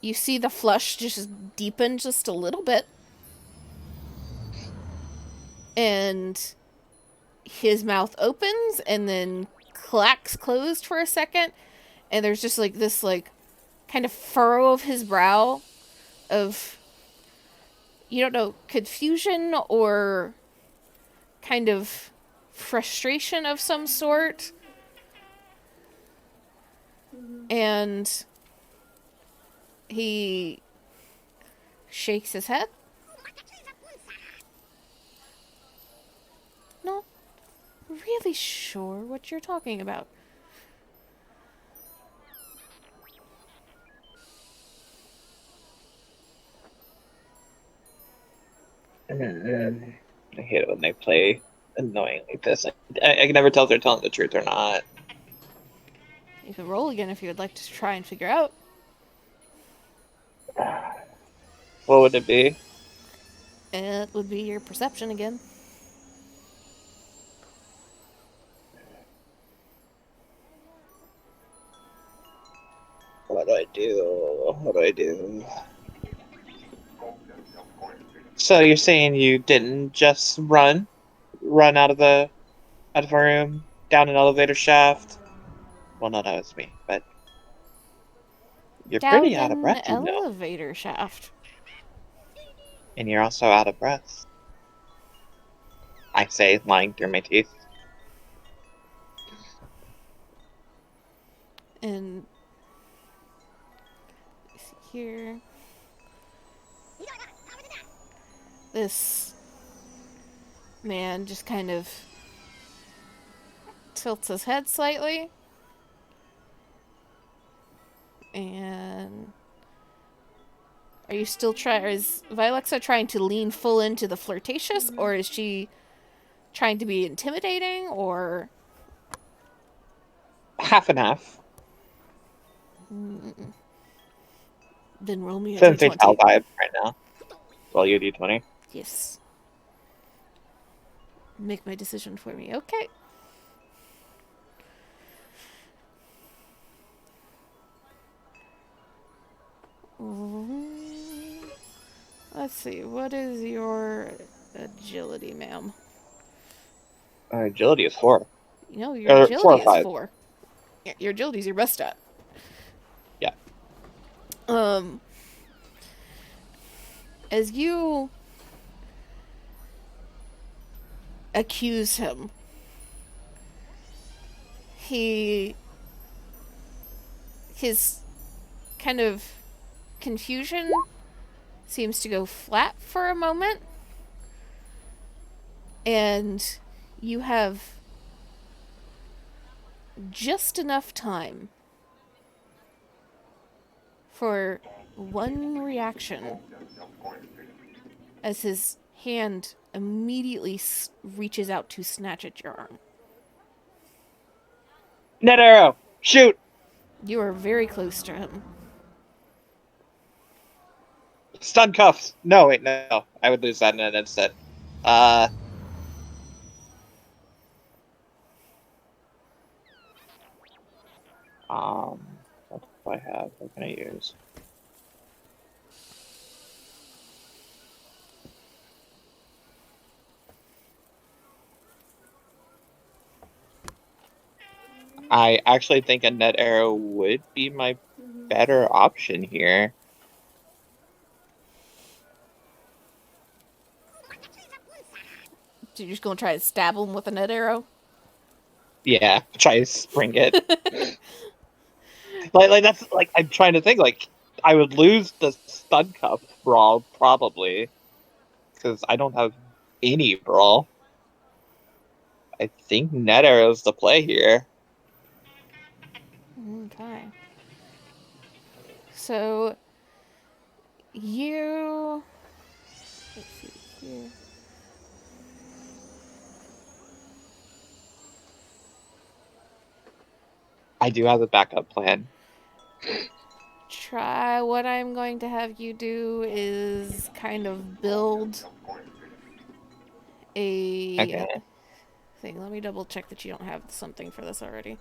Speaker 1: you see the flush just deepen just a little bit. And his mouth opens and then clacks closed for a second. And there's just like this like kind of furrow of his brow of, you don't know, confusion or kind of frustration of some sort. And he shakes his head. Not really sure what you're talking about.
Speaker 6: I hate it when they play annoying like this. I can never tell if they're telling the truth or not.
Speaker 1: You can roll again if you would like to try and figure out.
Speaker 6: What would it be?
Speaker 1: It would be your perception again.
Speaker 6: What do I do? What do I do? So you're saying you didn't just run out of a room, down an elevator shaft? Well, no, that was me, but you're
Speaker 1: Down
Speaker 6: pretty out of
Speaker 1: an
Speaker 6: breath, you know.
Speaker 1: elevator shaft.
Speaker 6: And you're also out of breath. I say, lying through my teeth.
Speaker 1: And let's see here. This man just kind of tilts his head slightly. And are you still trying? Is Vilexa trying to lean full into the flirtatious, or is she trying to be intimidating, or
Speaker 6: Half and half.
Speaker 1: then roll me a
Speaker 6: Femme fatale
Speaker 1: d20?
Speaker 6: vibe right now. Well, you d20.
Speaker 1: Yes. Make my decision for me. Okay. Let's see. What is your agility, ma'am?
Speaker 6: Agility is 4.
Speaker 1: No, your
Speaker 6: 4 or
Speaker 1: agility is
Speaker 6: 5.
Speaker 1: 4. Yeah, your agility is your best stat.
Speaker 6: Yeah.
Speaker 1: As you accuse him, his kind of confusion seems to go flat for a moment, and you have just enough time for one reaction as his hand immediately reaches out to snatch at your arm.
Speaker 6: Net arrow! Shoot!
Speaker 1: You are very close to him.
Speaker 6: Stun cuffs! No, wait, no. I would lose that in an instant. What do I have? What can I use? I actually think a net arrow would be my better option here.
Speaker 1: So you're just gonna try to stab him with a net arrow?
Speaker 6: Yeah, try to spring it. like that's like I'm trying to think. Like I would lose the stun cuff brawl probably. because I don't have any brawl. I think net arrow's the play here.
Speaker 1: Okay. So you. Let's see here.
Speaker 6: I do have a backup plan.
Speaker 1: Try what I'm going to have you do is kind of build a
Speaker 6: Okay.
Speaker 1: thing. Let me double check that you don't have something for this already.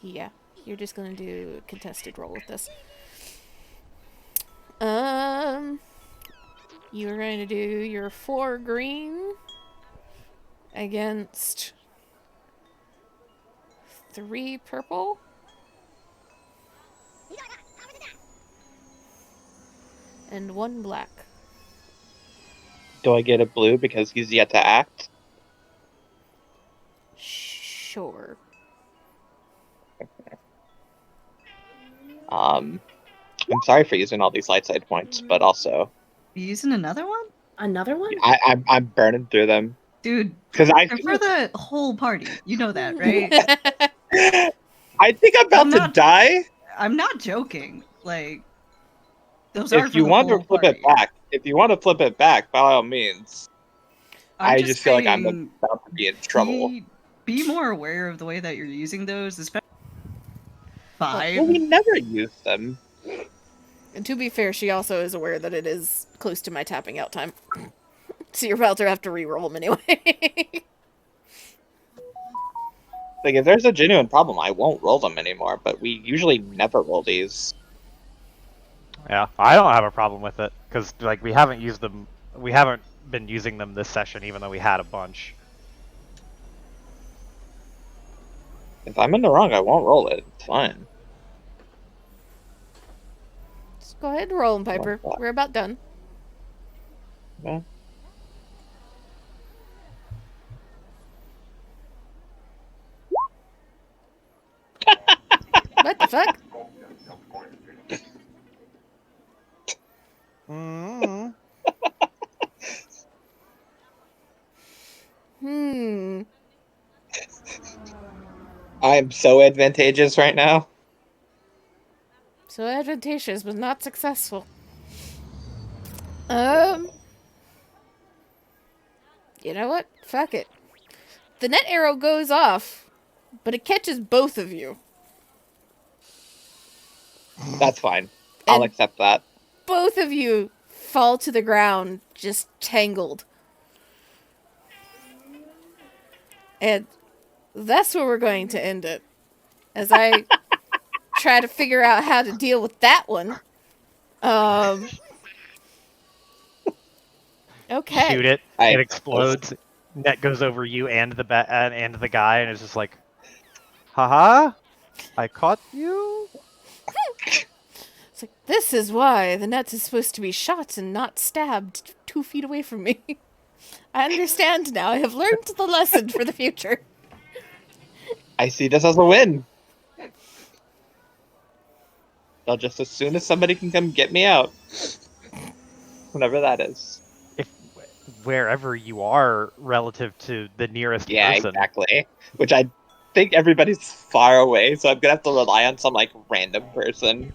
Speaker 1: Yeah, you're just gonna do a contested roll with this. You're going to do your 4 green against 3 purple. And 1 black.
Speaker 6: Do I get a blue because he's yet to act?
Speaker 1: Sure.
Speaker 6: I'm sorry for using all these light side points, but also
Speaker 4: You using another one?
Speaker 3: Another one?
Speaker 6: I'm burning through them.
Speaker 4: Dude,
Speaker 6: Because
Speaker 4: for the whole party. You know that, right?
Speaker 6: I think I'm about
Speaker 4: I'm
Speaker 6: to
Speaker 4: not-
Speaker 6: die.
Speaker 4: I'm not joking. Like, those are
Speaker 6: If
Speaker 4: for
Speaker 6: you
Speaker 4: the
Speaker 6: want
Speaker 4: whole
Speaker 6: to flip
Speaker 4: party.
Speaker 6: it back, by all means.
Speaker 4: I'm
Speaker 6: I
Speaker 4: just
Speaker 6: just feel like I'm
Speaker 4: saying,
Speaker 6: about to be in trouble.
Speaker 4: Be more aware of the way that you're using those, especially 5.
Speaker 6: Well, we never use them.
Speaker 1: And to be fair, she also is aware that it is close to my tapping out time. So you're about to have to re-roll them anyway.
Speaker 6: Like, if there's a genuine problem, I won't roll them anymore, but we usually never roll these.
Speaker 5: Yeah, I don't have a problem with it because like we haven't used them. We haven't been using them this session, even though we had a bunch.
Speaker 6: If I'm in the wrong, I won't roll it. It's fine.
Speaker 1: Just go ahead and roll them, Piper. We're about done.
Speaker 6: Yeah.
Speaker 1: What the fuck?
Speaker 5: Mm-hmm.
Speaker 6: I am so advantageous right now.
Speaker 1: So advantageous, but not successful. You know what? Fuck it. The net arrow goes off, but it catches both of you.
Speaker 6: That's fine. I'll
Speaker 1: And
Speaker 6: accept that.
Speaker 1: both of you fall to the ground, just tangled. And that's where we're going to end it. As I try to figure out how to deal with that one. Okay.
Speaker 5: Shoot it.
Speaker 6: I-
Speaker 5: It explodes. Net goes over you and the guy, and it's just like, haha, I caught you.
Speaker 1: It's like, this is why the net is supposed to be shot and not stabbed 2 feet away from me. I understand now. I have learned the lesson for the future.
Speaker 6: I see this as a win. They'll just as soon as somebody can come get me out. Whenever that is.
Speaker 5: If wherever you are relative to the nearest
Speaker 6: Yeah,
Speaker 5: person.
Speaker 6: exactly. Which I think everybody's far away, so I'm gonna have to rely on some like random person.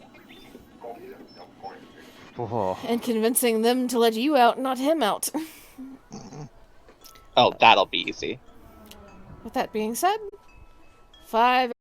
Speaker 5: Oh.
Speaker 1: And convincing them to let you out, not him out.
Speaker 6: Oh, that'll be easy.
Speaker 1: With that being said, 5